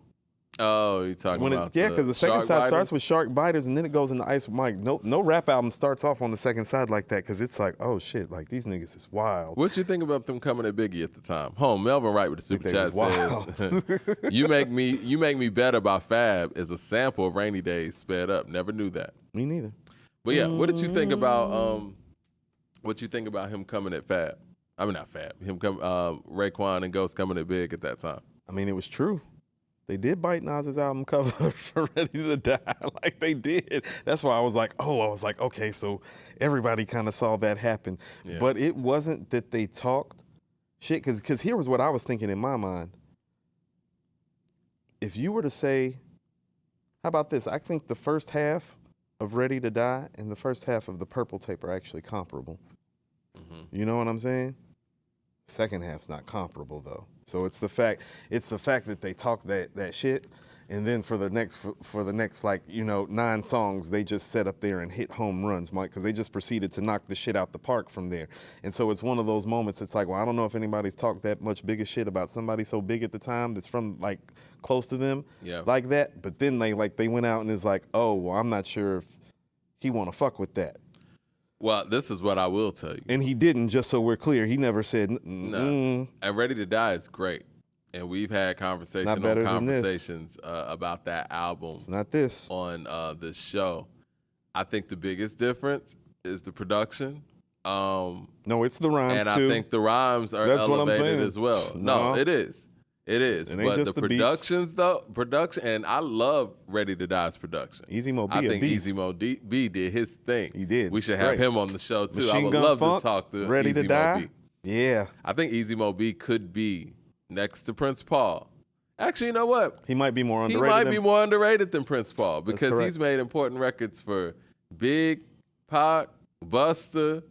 Oh, you're talking about because the second side starts with Shark Biters and then it goes into Ice with Mike. No rap album starts off on the second side like that because it's like, oh shit, like these niggas is wild. What you think about them coming at Biggie at the time? Melvin Wright with the super chat says, you make me better by Fab is a sample of Rainy Days sped up. Never knew that. Me neither. But yeah, what did you think about him coming at Fab? I mean, not Fab. Him Raekwon and Ghost coming at Big at that time. I mean, it was true. They did bite Nas's album cover for Ready to Die, like they did. That's why I was like, okay, so everybody kind of saw that happen. Yeah. But it wasn't that they talked shit, because here was what I was thinking in my mind. If you were to say, how about this? I think the first half of Ready to Die and the first half of The Purple Tape are actually comparable. Mm-hmm. You know what I'm saying? Second half's not comparable though. So it's the fact that they talk that shit, and then for the next like 9 songs they just set up there and hit home runs, Mike, because they just proceeded to knock the shit out the park from there. And so it's one of those moments. It's like, well, I don't know if anybody's talked that much bigger shit about somebody so big at the time that's from like close to them, like that. But then they went out and it's like, oh, well, I'm not sure if he want to fuck with that. Well, this is what I will tell you. And he didn't, just so we're clear. He never said, no. And Ready to Die is great. And we've had conversations about that album. It's not this. On this show. I think the biggest difference is the production. No, it's the rhymes, and too. I think the rhymes are elevated as well. No, it is. It is. But the production, and I love Ready to Die's production. Easy Mo B, I think Easy Mo B did his thing. He did. We should have him on the show, too. Machine I would Gun love Funk, to talk to Ready Easy to Die. Mo B. Yeah. I think Easy Mo B could be next to Prince Paul. Actually, you know what? He might be more underrated. He might be more underrated than Prince Paul because he's made important records for Big, Pac, Busta.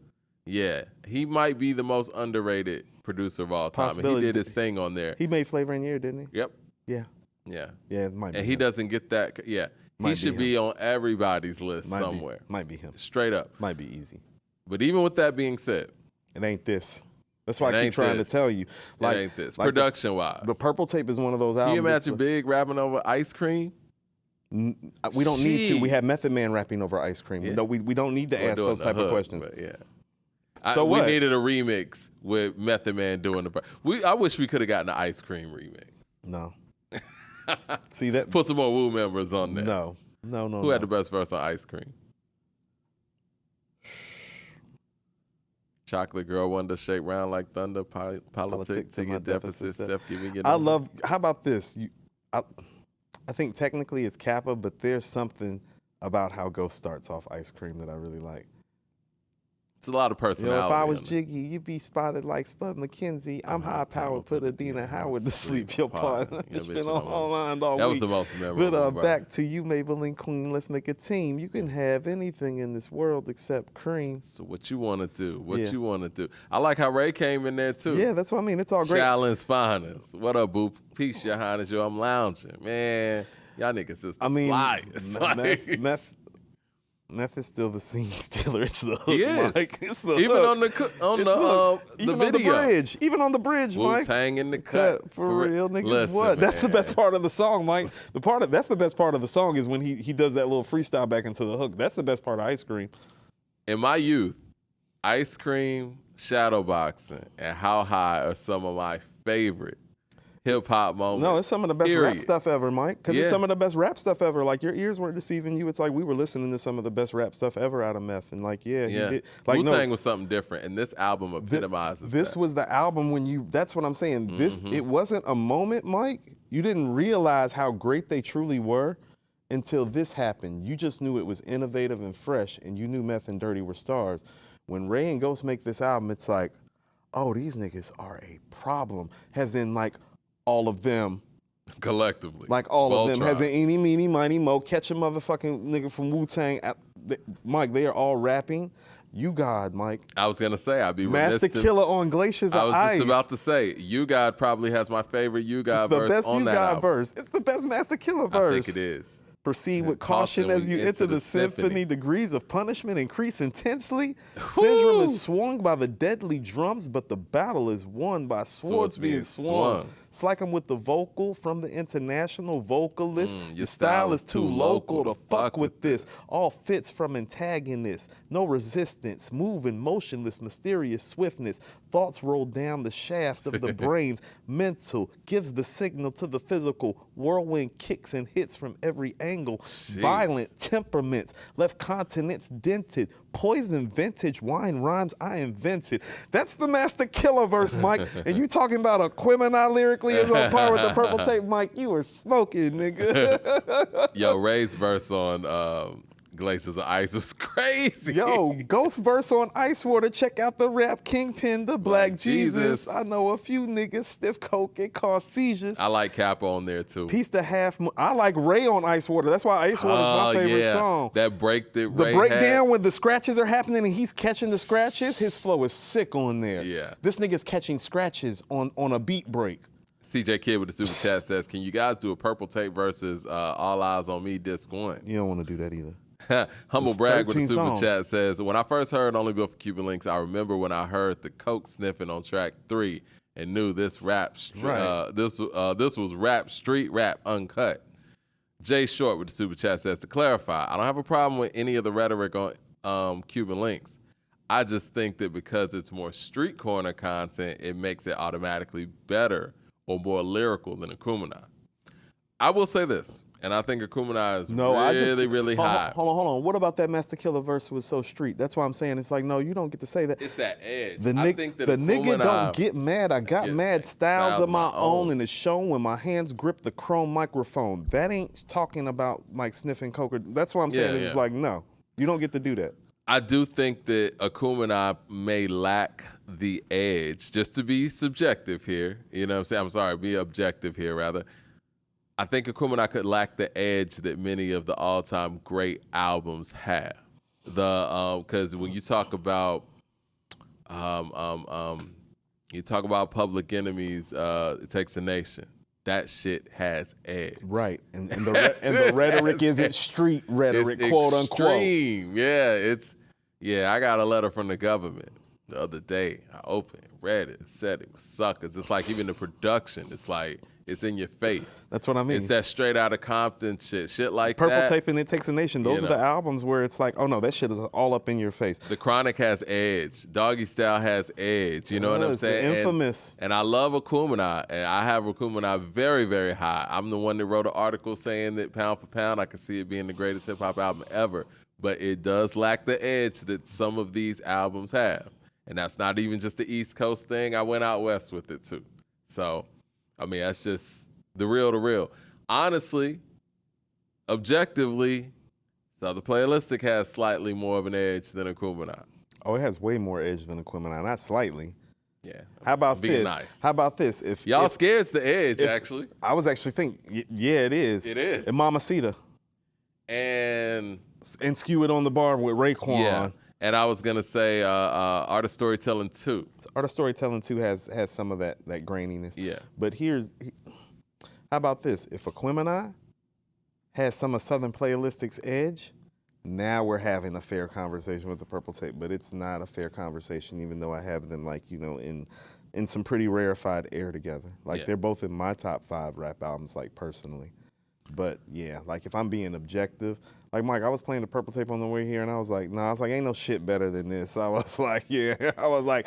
Yeah, he might be the most underrated producer of all time. And he did his thing on there. He made Flavor in Year, didn't he? Yep. Yeah. Yeah. Yeah, it might be. And he doesn't get that. Yeah. He should be on everybody's list somewhere. Might be him. Straight up. Might be Easy. But even with that being said, it ain't this. That's why I keep trying to tell you. Like, it ain't this. Production-wise. The Purple Tape is one of those albums. Can you imagine Big rapping over Ice Cream? We don't need to. We have Method Man rapping over Ice Cream. Yeah. No, we don't need to ask those type of questions. So we needed a remix with Method Man doing the. I wish we could have gotten an Ice Cream remix. No. See that? Put some more Wu members on there. No. Who had the best verse on Ice Cream? Chocolate Girl, Wonder, Shake Round Like Thunder, Politics to your deficit, Steph, giving it. I love. How about this? I think technically it's Kappa, but there's something about how Ghost starts off Ice Cream that I really like. It's a lot of personality. If I was Jiggy, you'd be spotted like Spud McKenzie. I'm high powered, put Adina Howard to sleep. Your partner. It's been online all week. That was the most memorable. But back to you, Maybelline Queen. Let's make a team. You can have anything in this world except cream. So what you want to do? What you want to do? I like how Ray came in there too. Yeah, that's what I mean. It's all great. Shallon's finest. What up, boo? Peace, your highness. Yo, I'm lounging, man. Y'all niggas is liars. Meth is still the scene stealer. It's the hook, he is. Mike. It's the even hook. on the video. Even on the bridge, Mike. Wu-Tang in the cut. For real, niggas. Listen, what? That's the best part of the song, Mike. That's the best part of the song is when he does that little freestyle back into the hook. That's the best part of Ice Cream. In my youth, Ice Cream, Shadowboxing, and How High are some of my favorite hip-hop moments. No, it's some of the best rap stuff ever, Mike. Because it's some of the best rap stuff ever. Like, your ears weren't deceiving you. It's like we were listening to some of the best rap stuff ever out of Meth. And like, he did. Like, Wu-Tang was something different, and this album epitomizes This was the album when that's what I'm saying. It wasn't a moment, Mike. You didn't realize how great they truly were until this happened. You just knew it was innovative and fresh, and you knew Meth and Dirty were stars. When Ray and Ghost make this album, it's like, oh, these niggas are a problem. As in, like, all of them. Collectively. Like all of them. Has an eeny, meeny, miny, mo. Catch a motherfucking nigga from Wu-Tang. Mike, they are all rapping. You God, Mike. I was going to say, I'd be Master Killer on Glaciers of Ice. I was just about to say, You God probably has my favorite You God verse on that album. It's the best You God verse. It's the best Master Killer verse. I think it is. Proceed with caution as you enter the symphony. Degrees of punishment increase intensely. Syndrome is swung by the deadly drums, but the battle is won by swords being swung. It's like I'm with the vocal from the international vocalist. Your style is too local to fuck with this. All fits from antagonists. No resistance. Moving, motionless, mysterious swiftness. Thoughts roll down the shaft of the brains. Mental gives the signal to the physical. Whirlwind kicks and hits from every angle. Jeez. Violent temperaments. Left continents dented. Poison vintage wine rhymes I invented. That's the Master Killer verse, Mike. And you talking about a Quimini lyrically is on par with the Purple Tape, Mike. You were smoking, nigga. Yo, Ray's verse on Glaciers of Ice was crazy. Yo, Ghost verse on Ice Water. Check out the rap Kingpin, the Black Jesus. I know a few niggas stiff coke and cause seizures. I like Capo on there too. Piece to Half. I like Ray on Ice Water. That's why Ice Water is my favorite song. That break that the Ray breakdown had. when the scratches are happening and he's catching the scratches. His flow is sick on there. Yeah. This nigga's catching scratches on a beat break. CJ Kidd with the super chat says, "Can you guys do a Purple Tape versus All Eyes on Me disc 1?" You don't want to do that either. Humble Brag with the super songs. chat says, "When I first heard Only Built for Cuban Links, I remember when I heard the coke sniffing on track 3 and knew this this was rap, street rap, uncut." Jay Short with the super chat says, "To clarify, I don't have a problem with any of the rhetoric on Cuban Links. I just think that because it's more street corner content, it makes it automatically better or more lyrical than Akumina." I will say this. And I think Akumina is really high. Hold on. What about that Master Killer verse was so street? That's why I'm saying it's like, no, you don't get to say that. It's that edge. The nigga don't get mad. I got mad styles of my own, and it's shown when my hands grip the chrome microphone. That ain't talking about like sniffing coke. That's why I'm saying it's like, no, you don't get to do that. I do think that Akumina may lack the edge, just to be subjective here. You know what I'm saying? I'm sorry, be objective here, rather. I think Akumina could lack the edge that many of the all-time great albums have. Because when you talk about Public Enemy's "It Takes a Nation," that shit has edge. Right, and the rhetoric isn't street rhetoric, it's quote extreme. unquote. I got a letter from the government the other day. I opened it, read it, said it was suckers. It's like even the production, it's like it's in your face. That's what I mean. It's that straight out of Compton shit like Purple that. Tape and It Takes a Nation. Those are the albums where it's like, oh no, that shit is all up in your face. The Chronic has edge. Doggy Style has edge. You know what I'm saying? The infamous. And I love Akumina, and I have Akumina very, very high. I'm the one that wrote an article saying that pound for pound, I can see it being the greatest hip hop album ever. But it does lack the edge that some of these albums have. And that's not even just the East Coast thing. I went out west with it too. So, I mean, that's just the real. Honestly, objectively, Southern Playalistic has slightly more of an edge than Akumina. Oh, it has way more edge than Akumina, not slightly. Yeah. How about this? Nice. How about this? If y'all scared it's the edge, actually. I was actually thinking, yeah, it is. It is. And Mamacita. And Skew It on the Bar with Raekwon. Yeah. And I was gonna say Art of Storytelling 2. Art of Storytelling 2 has some of that graininess. Yeah. But how about this? If Akumina has some of Southern Playalistic's edge, now we're having a fair conversation with the Purple Tape. But it's not a fair conversation, even though I have them in some pretty rarefied air together. They're both in my top 5 rap albums, personally. But yeah, if I'm being objective, Mike, I was playing the Purple Tape on the way here, and I was like, ain't no shit better than this. I was like, yeah. I was like,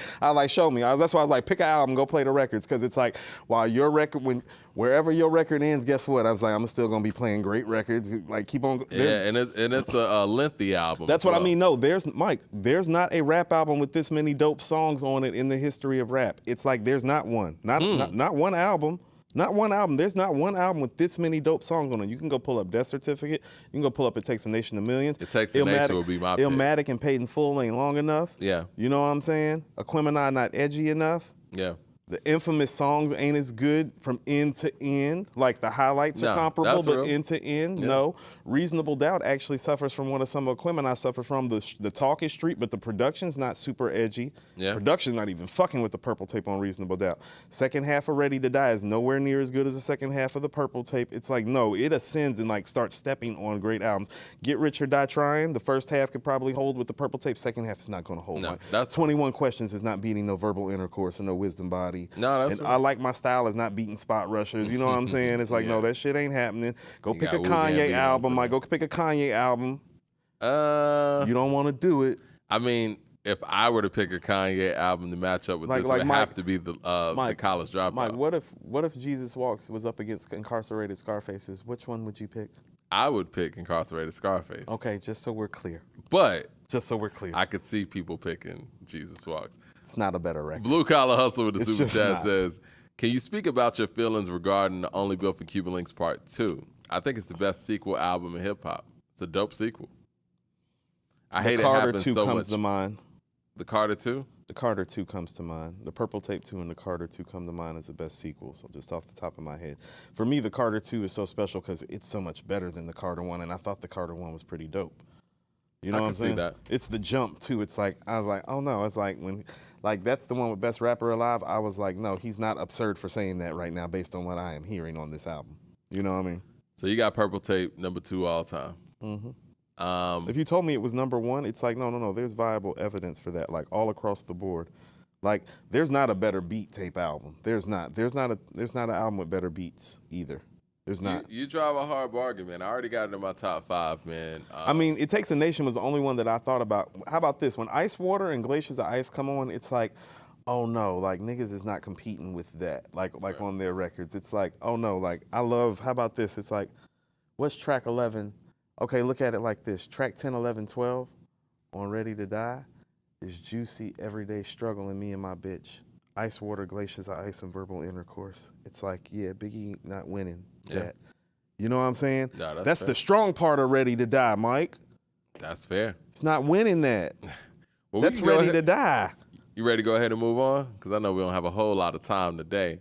show me. That's why I was like, pick an album, go play the records, because it's like, while your record, wherever your record ends, guess what? I was like, I'm still gonna be playing great records. Keep on. Yeah, and it's a lengthy album. That's what I mean. No, there's not a rap album with this many dope songs on it in the history of rap. It's like there's not one, not one album. Not one album. There's not one album with this many dope songs on it. You can go pull up Death Certificate. You can go pull up It Takes a Nation of Millions. It Takes a Nation will be my pick. Illmatic and Paid in Full ain't long enough. Yeah. You know what I'm saying? Aquemini not edgy enough. Yeah. The infamous songs ain't as good from end to end. The highlights are comparable, but end to end, no. Reasonable Doubt actually suffers from what some of Aquemini suffer from. The talk is street, but the production's not super edgy. Yeah. Production's not even fucking with the Purple Tape on Reasonable Doubt. Second half of Ready to Die is nowhere near as good as the second half of the Purple Tape. It's no, it ascends and starts stepping on great albums. Get Rich or Die Trying, the first half could probably hold with the Purple Tape. Second half is not going to hold. No, that's 21 Questions is not beating no Verbal Intercourse or no Wisdom Body. No, that's I Like My Style is not beating Spot Rushers. You know what I'm saying? It's no, that shit ain't happening. Go pick a Kanye album, Mike. Go pick a Kanye album. You don't want to do it. I mean, if I were to pick a Kanye album to match up with this, it would have to be the College Dropout. Mike, what if Jesus Walks was up against Incarcerated Scarfaces? Which one would you pick? I would pick Incarcerated Scarface. Okay, just so we're clear. But just so we're clear, I could see people picking Jesus Walks. It's not a better record. Blue Collar Hustle with the super chat says, "Can you speak about your feelings regarding the Only Built for Cuban Links Part 2? I think it's the best sequel album in hip hop. It's a dope sequel." I hate it happens so much. The Carter 2 comes to mind. The Carter 2? The Carter 2 comes to mind. The Purple Tape 2 and the Carter 2 come to mind as the best sequels, so just off the top of my head. For me, the Carter 2 is so special because it's so much better than the Carter 1, and I thought the Carter 1 was pretty dope. You know what I'm saying? I can see that. It's the jump, too. It's like, I was like, oh, no. It's like when, like, that's the one with Best Rapper Alive. I was like, no, he's not absurd for saying that right now based on what I am hearing on this album. You know what I mean? So you got Purple Tape, number 2 all time. Mm-hmm. If you told me it was number 1, it's like, no. There's viable evidence for that, like, all across the board. Like, there's not a better beat tape album. There's not an album with better beats either. There's not. You drive a hard bargain, man. I already got it in my top 5, man. I mean, It Takes a Nation was the only one that I thought about. How about this? When Ice Water and Glaciers of Ice come on, it's like, oh no, like niggas is not competing with that. Like right. On their records. It's like, oh no, like I love, how about this? It's like, what's track 11? Okay, look at it like this. Track 10, 11, 12 on Ready to Die is Juicy, Everyday Struggle, and Me and My Bitch. Ice Water, Glaciers of Ice, and Verbal Intercourse. It's like, yeah, Biggie not winning that. You know what I'm saying? No, that's the strong part of Ready to Die, Mike. That's fair. It's not winning that. Well, that's Ready to Die. You ready to go ahead and move on? Because I know we don't have a whole lot of time today.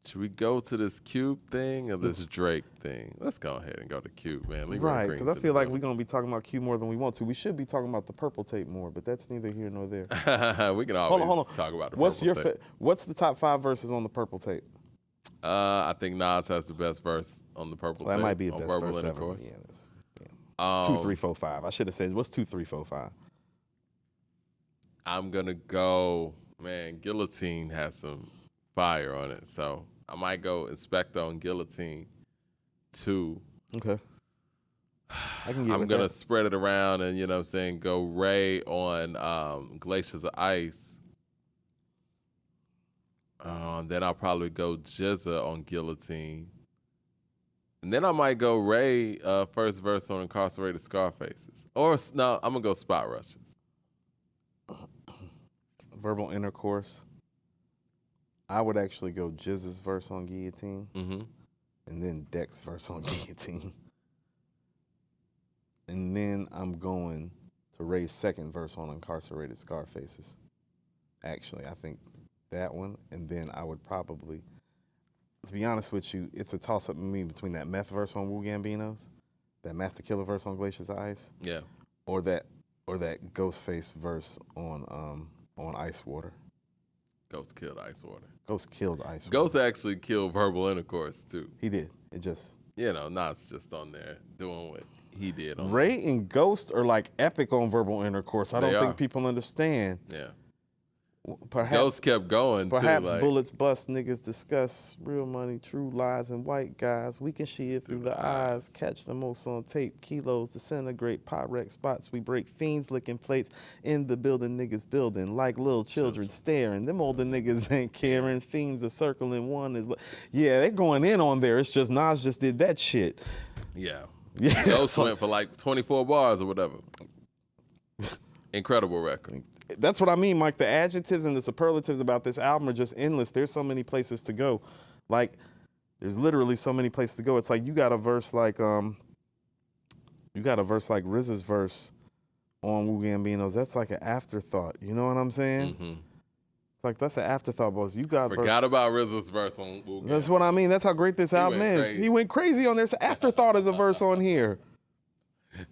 Should we go to this Cube thing or this Drake thing? Let's go ahead and go to Cube, man. Right, because I feel like we're going to be talking about Cube more than we want to. We should be talking about the Purple Tape more, but that's neither here nor there. We can always talk about the Purple Tape. What's the top 5 verses on the Purple Tape? I think Nas has the best verse on the Purple Tape. That might be the best verse ever. Yeah, 2, 3, 4, 5. I should have said, what's 2, 3, 4, 5? I'm going to go, man, Guillotine has some fire on it, so I might go Inspector on Guillotine 2. Okay. I'm going to spread it around and, you know what I'm saying, go Ray on Glaciers of Ice. Then I'll probably go Jizza on Guillotine. And then I might go Ray first verse on Incarcerated Scarfaces. Or, no, I'm going to go Spot Rushes. Verbal Intercourse. I would actually go Jizza's verse on Guillotine, and then Deck's verse on Guillotine. And then I'm going to Ray's second verse on Incarcerated Scarfaces. Actually, I think that one, and then I would probably, to be honest with you, it's a toss-up with me between that Meth verse on Wu Gambino's, that Master Killer verse on Glaciers of Ice, or that Ghostface verse on Ice Water. Ghost killed Ice Water. Ghost killed Ice Water. Ghost actually killed Verbal Intercourse, too. He did. It just... You know, Nas just on there doing what he did. Ray and Ghost are like epic on Verbal Intercourse. I don't think people understand. Yeah. Perhaps Ghost kept going, perhaps too. Bullets bust, niggas discuss real money, true lies, and white guys. We can see it through the eyes. Catch the most on tape. Kilos disintegrate. Pyrex spots. We break fiends licking plates. In the building, niggas building. Like little children staring. Them older niggas ain't caring. Fiends are circling. One is yeah, they're going in on there. It's just Nas just did that shit. Yeah. Ghost went for like 24 bars or whatever. Incredible record. That's what I mean, Mike. The adjectives and the superlatives about this album are just endless. There's so many places to go. Like, there's literally so many places to go. It's like you got a verse like RZA's verse on Wu Gambino's. That's like an afterthought. You know what I'm saying? It's like that's an afterthought, boss. You got forgot about RZA's verse on Wu Gambino. That's what I mean. That's how great this album is. Crazy. He went crazy on there. So afterthought is a verse on here.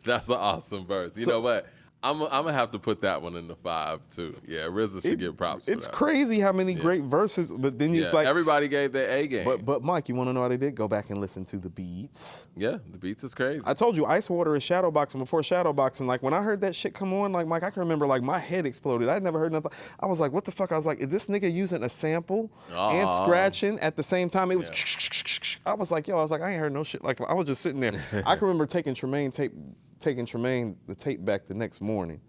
That's an awesome verse. You know what? I'm gonna have to put that one in the 5 too. Yeah, RZA should get props for that. It's crazy how many great verses, but then it's like everybody gave their A game. But Mike, you want to know how they did? Go back and listen to the beats. Yeah, the beats is crazy. I told you, Ice Water is shadowboxing before shadowboxing. Like when I heard that shit come on, like Mike, I can remember like my head exploded. I'd never heard nothing. I was like, what the fuck? I was like, is this nigga using a sample and scratching at the same time? It was. I was like, I ain't heard no shit. Like I was just sitting there. I can remember taking Tremaine the tape back the next morning.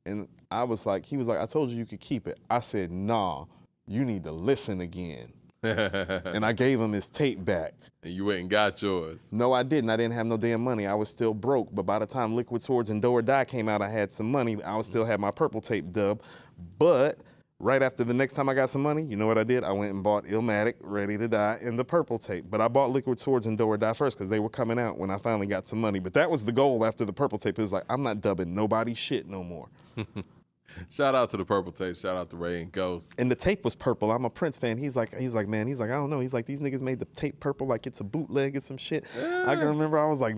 And I was like, he was like, I told you could keep it. I said, nah, you need to listen again. And I gave him his tape back. And you went and got yours. No, I didn't. I didn't have no damn money. I was still broke. But by the time Liquid Swords and Do or Die came out, I had some money. I would still have my Purple Tape dub. But right after the next time I got some money, you know what I did? I went and bought Illmatic, Ready to Die, and the Purple tape. But I bought Liquid Swords and Do or Die first because they were coming out when I finally got some money. But that was the goal after the Purple tape. It was like, I'm not dubbing nobody's shit no more. Shout out to the Purple tape. Shout out to Ray and Ghost. And the tape was purple. I'm a Prince fan. He's like, man, I don't know. He's like, these niggas made the tape purple like it's a bootleg or some shit. Yeah. I can remember I was like,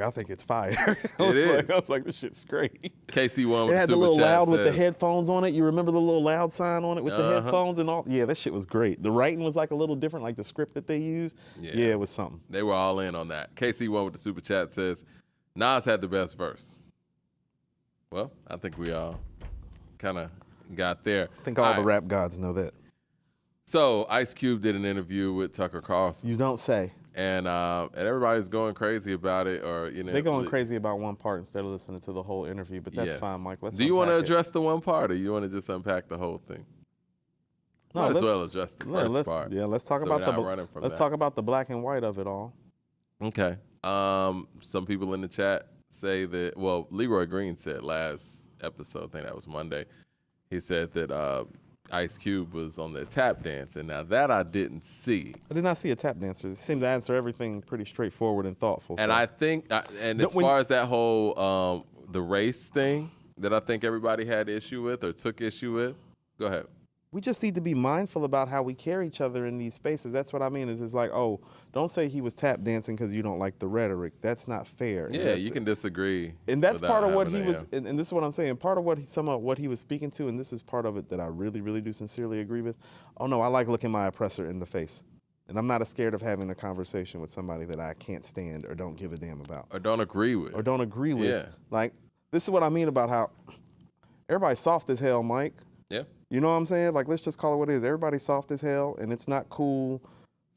I think it's fire. I was like, this shit's great. KC1 with it had the little loud with the headphones on it. You remember the little loud sign on it with the headphones and all? Yeah, that shit was great. The writing was like a little different, like the script that they used. Yeah, it was something. They were all in on that. KC1 with the super chat says, Nas had the best verse. Well, I think we all kind of got there. I think all the rap gods know that. So Ice Cube did an interview with Tucker Carlson. You don't say. And everybody's going crazy about it, or they're going crazy about one part instead of listening to the whole interview. But that's fine, Mike. Do you want to address the one part, or you want to just unpack the whole thing? No, might as well address the first part. Yeah, let's talk about talk about the black and white of it all. Okay. Some people in the chat say that. Well, Leroy Green said last episode, I think that was Monday, he said that Ice Cube was on the tap dance, and now that I didn't see. I did not see a tap dancer. It seemed to answer everything pretty straightforward and thoughtful. And so. I think, as far as that whole the race thing that I think everybody had issue with or took issue with, go ahead. We just need to be mindful about how we carry each other in these spaces. That's what I mean. Is it's like, oh, don't say he was tap dancing because you don't like the rhetoric. That's not fair. Yeah, you can disagree. And that's part of what he was. And this is what I'm saying. Part of what he was speaking to, and this is part of it that I really, really do sincerely agree with. Oh no, I like looking my oppressor in the face, and I'm not scared of having a conversation with somebody that I can't stand or don't give a damn about or don't agree with. Yeah. Like this is what I mean about how everybody's soft as hell, Mike. Yeah. You know what I'm saying? Like, let's just call it what it is. Everybody's soft as hell, and it's not cool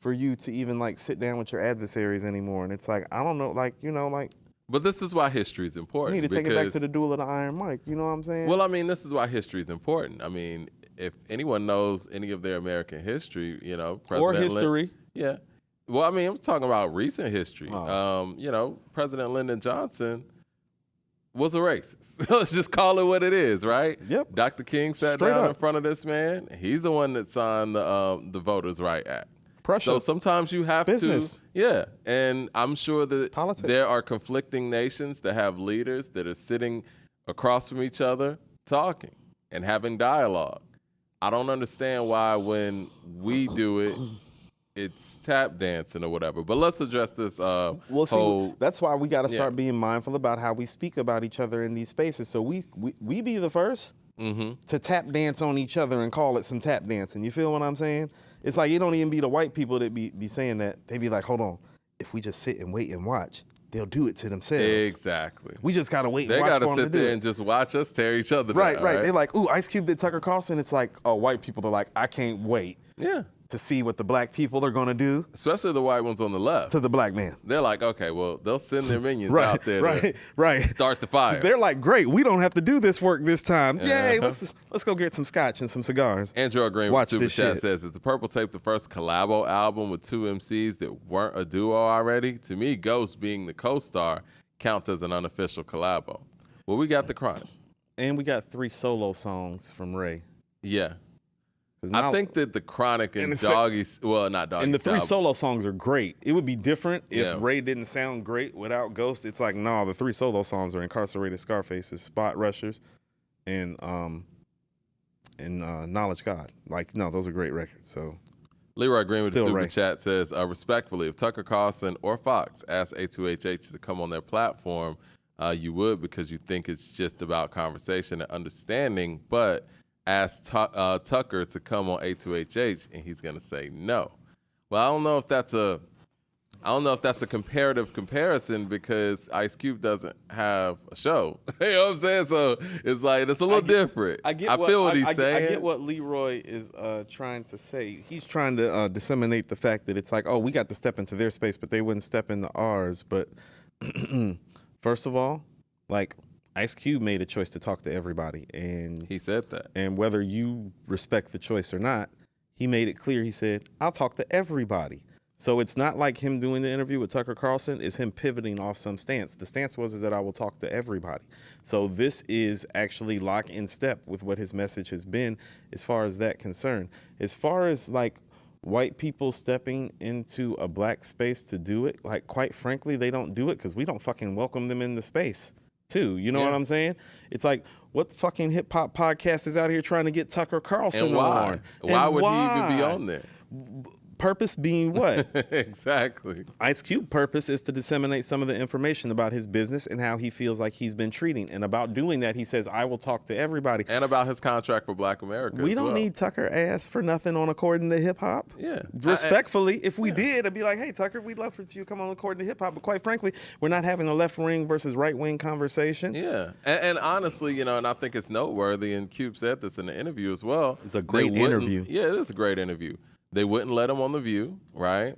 for you to even, like, sit down with your adversaries anymore. And it's like, I don't know, like, like. But this is why history is important. You need to take it back to the duel of the Iron Mike. You know what I'm saying? Well, I mean, this is why history is important. I mean, if anyone knows any of their American history, President or history. Yeah. Well, I mean, I'm talking about recent history. Oh. President Lyndon Johnson was a racist. Let's just call it what it is, right? Yep. Dr. King sat down in front of this man. He's the one that signed the Voters' Right Act. Pressure. So sometimes you have Business. to. Yeah. And I'm sure that Politics. There are conflicting nations that have leaders that are sitting across from each other talking and having dialogue. I don't understand why when we do it, it's tap dancing or whatever. But let's address this that's why we got to start being mindful about how we speak about each other in these spaces. So we be the first to tap dance on each other and call it some tap dancing. You feel what I'm saying? It's like it don't even be the white people that be saying that. They be like, hold on, if we just sit and wait and watch, they'll do it to themselves. Exactly. We just got to wait and watch for them to do it. They got to sit there and just watch us tear each other down. Right. They're like, ooh, Ice Cube did Tucker Carlson. It's like, oh, white people are like, I can't wait. Yeah. To see what the black people are going to do. Especially the white ones on the left. To the black man. They're like, okay, well, they'll send their minions out there to start the fire. They're like, great, we don't have to do this work this time. Yay, let's go get some scotch and some cigars. Andrew Green with Super Chat says, is the Purple Tape the first collabo album with two MCs that weren't a duo already? To me, Ghost being the co-star counts as an unofficial collabo. Well, we got the Chronic. And we got 3 solo songs from Ray. Yeah. I think that the Chronic and Doggy, not Doggy. And the 3 solo songs are great. It would be different if Ray didn't sound great without Ghost. It's like, no, the 3 solo songs are Incarcerated Scarfaces, Spot Rushers, and Knowledge God. Like, no, those are great records. So Leroy Green with the Super Chat says, respectfully, if Tucker Carlson or Fox asked A2HH to come on their platform, you would because you think it's just about conversation and understanding, but ask Tucker to come on A2HH, and he's going to say no. Well, I don't know if that's a comparative comparison because Ice Cube doesn't have a show. You know what I'm saying? So it's like it's a little different. I feel what he's saying. I get what Leroy is trying to say. He's trying to disseminate the fact that it's like, oh, we got to step into their space, but they wouldn't step into ours. But first of all, like, Ice Cube made a choice to talk to everybody, and he said that. And whether you respect the choice or not, he made it clear. He said, "I'll talk to everybody." So it's not like him doing the interview with Tucker Carlson, it's him pivoting off some stance. The stance was that I will talk to everybody. So this is actually lock in step with what his message has been as far as that concern. As far as like white people stepping into a black space to do it, like quite frankly, they don't do it because we don't fucking welcome them in the space too. You know what I'm saying? It's like, what fucking hip hop podcast is out here trying to get Tucker Carlson and why? on? Why would he even be on there? Purpose being what? Exactly. Ice Cube purpose is to disseminate some of the information about his business and how he feels like he's been treating. And about doing that, he says, I will talk to everybody. And about his contract for Black America. We don't need Tucker ass for nothing on According to Hip Hop. Yeah. Respectfully, if we did, I'd be like, hey, Tucker, we'd love for you to come on According to Hip Hop. But quite frankly, we're not having a left wing versus right wing conversation. Yeah. And honestly, you know, and I think it's noteworthy, and Cube said this in the interview as well. It's a great interview. Yeah, it is a great interview. They wouldn't let him on The View, right?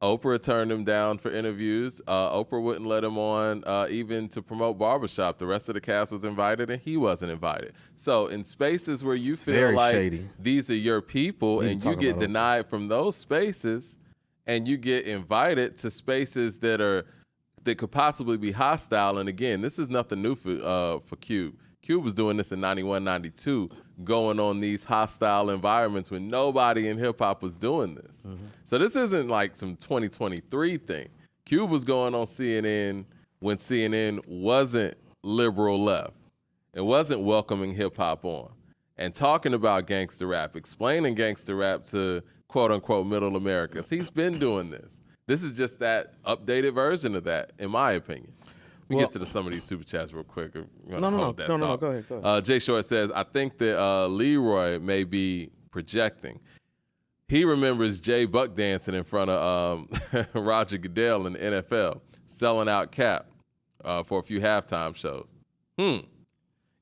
Oprah turned him down for interviews. Oprah wouldn't let him on even to promote Barbershop. The rest of the cast was invited and he wasn't invited. So in spaces where you feel like these are your people and you get denied from those spaces and you get invited to spaces that could possibly be hostile. And again, this is nothing new for Cube. Cube was doing this in 91, 92, going on these hostile environments when nobody in hip-hop was doing this. Mm-hmm. So this isn't like some 2023 thing. Cube was going on CNN when CNN wasn't liberal left. It wasn't welcoming hip-hop on and talking about gangster rap, explaining gangster rap to quote-unquote middle Americans. He's been doing this. This is just that updated version of that, in my opinion. We get to some of these super chats real quick. No, go ahead. Jay Short says, I think that Leroy may be projecting. He remembers Jay Buck dancing in front of Roger Goodell in the NFL, selling out Cap for a few halftime shows.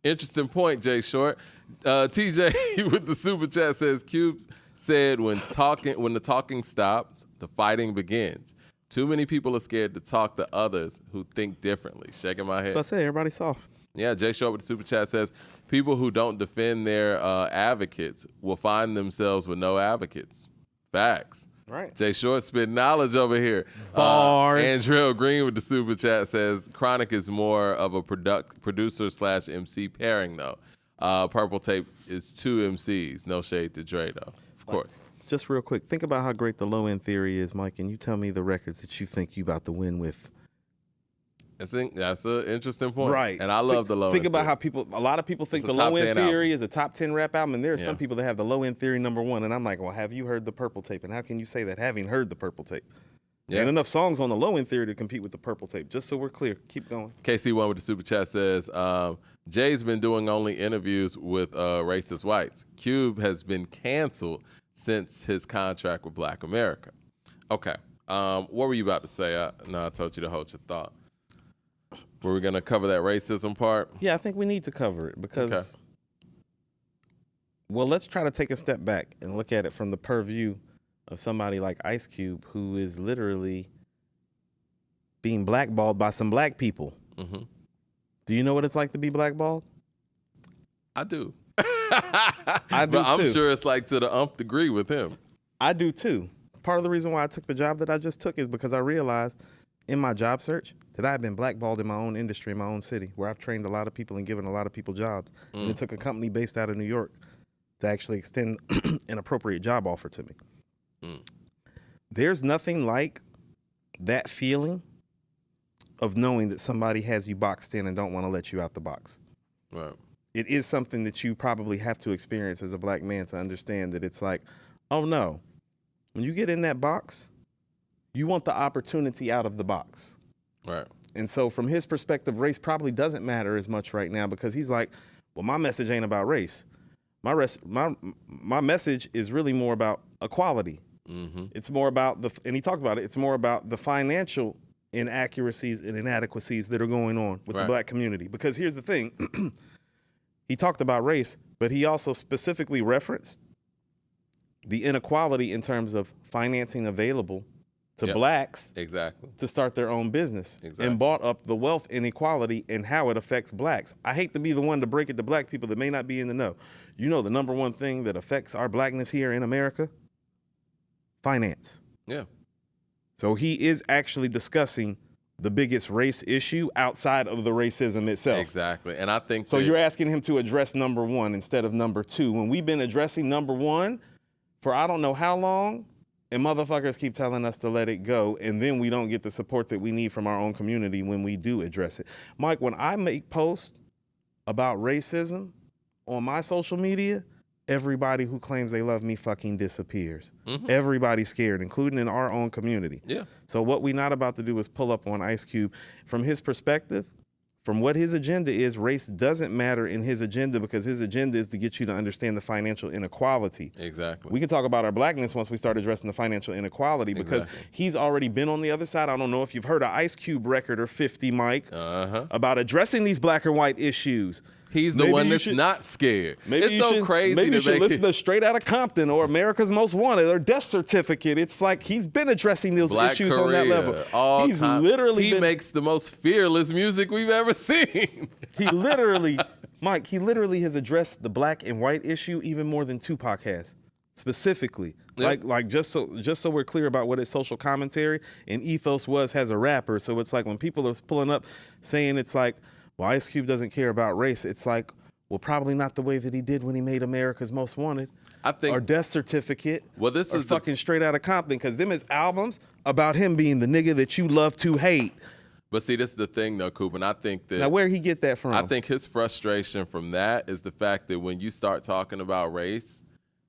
Interesting point, Jay Short. TJ with the super chat says, Cube said when the talking stops, the fighting begins. Too many people are scared to talk to others who think differently. Shaking my head. So I say everybody's soft. Yeah, Jay Short with the super chat says, people who don't defend their advocates will find themselves with no advocates. Facts. Right. Jay Short spit knowledge over here. Bars. Andrell Green with the super chat says, Chronic is more of a producer/MC pairing, though. Purple Tape is 2 MCs. No shade to Dre, though. Of course. Just real quick, think about how great the low end theory is, Mike, and you tell me the records that you think you about to win with. That's an interesting point. Right. And I love the low end. Think about how a lot of people think the low end theory is a top 10 rap album, and there are some people that have the low end theory #1. And I'm like, well, have you heard the Purple Tape? And how can you say that having heard the Purple Tape? Yeah. Ain't enough songs on the low end theory to compete with the Purple Tape. Just so we're clear. Keep going. KC1 with the super chat says, Jay's been doing only interviews with racist whites. Cube has been canceled since his contract with Black America. Okay. What were you about to say? I told you to hold your thought. Were we going to cover that racism part? Yeah, I think we need to cover it because, well, let's try to take a step back and look at it from the purview of somebody like Ice Cube, who is literally being blackballed by some black people. Mm-hmm. Do you know what it's like to be blackballed? I do. I do but I'm too. sure it's like to the nth degree with him. I do too. Part of the reason why I took the job that I just took is because I realized in my job search that I had been blackballed in my own industry, in my own city, where I've trained a lot of people and given a lot of people jobs. And it took a company based out of New York to actually extend an appropriate job offer to me. There's nothing like that feeling of knowing that somebody has you boxed in and don't want to let you out the box. Right. It is something that you probably have to experience as a black man to understand that it's like, oh no, when you get in that box, you want the opportunity out of the box. Right. And so from his perspective, race probably doesn't matter as much right now because he's like, well, my message ain't about race. My message is really more about equality. Mm-hmm. It's more about and he talked about it, it's more about the financial inaccuracies and inadequacies that are going on with the black community. Because here's the thing. He talked about race, but he also specifically referenced the inequality in terms of financing available to blacks to start their own business and brought up the wealth inequality and how it affects blacks. I hate to be the one to break it to black people that may not be in the know. You know the #1 thing that affects our blackness here in America? Finance. Yeah. So he is actually discussing the biggest race issue outside of the racism itself. Exactly. And I think so you're asking him to address number one instead of number two. When we've been addressing number one for I don't know how long, and motherfuckers keep telling us to let it go, and then we don't get the support that we need from our own community when we do address it. Mike, when I make posts about racism on my social media, everybody who claims they love me fucking disappears. Everybody's scared, including in our own community. Yeah. So what we're not about to do is pull up on Ice Cube. From his perspective, from what his agenda is, race doesn't matter in his agenda because his agenda is to get you to understand the financial inequality. Exactly. We can talk about our blackness once we start addressing the financial inequality because he's already been on the other side. I don't know if you've heard an Ice Cube record or 50, Mike, about addressing these black and white issues. He's the one that's not scared. Maybe it's so crazy. Maybe you should listen to Straight Outta Compton or America's Most Wanted or Death Certificate. It's like he's been addressing those issues on that level. He's literally he makes the most fearless music we've ever seen. He literally, Mike, he literally has addressed the black and white issue even more than Tupac has, specifically. Yep. Like just so we're clear about what his social commentary and ethos was as a rapper. So it's like when people are pulling up saying it's like, well, Ice Cube doesn't care about race. It's like, well, probably not the way that he did when he made America's Most Wanted. I think, or Death Certificate. Well, this or is fucking Straight Outta Compton, because them is albums about him being the nigga that you love to hate. But see, this is the thing, though, Coop, and I think that... Now, where'd he get that from? I think his frustration from that is the fact that when you start talking about race,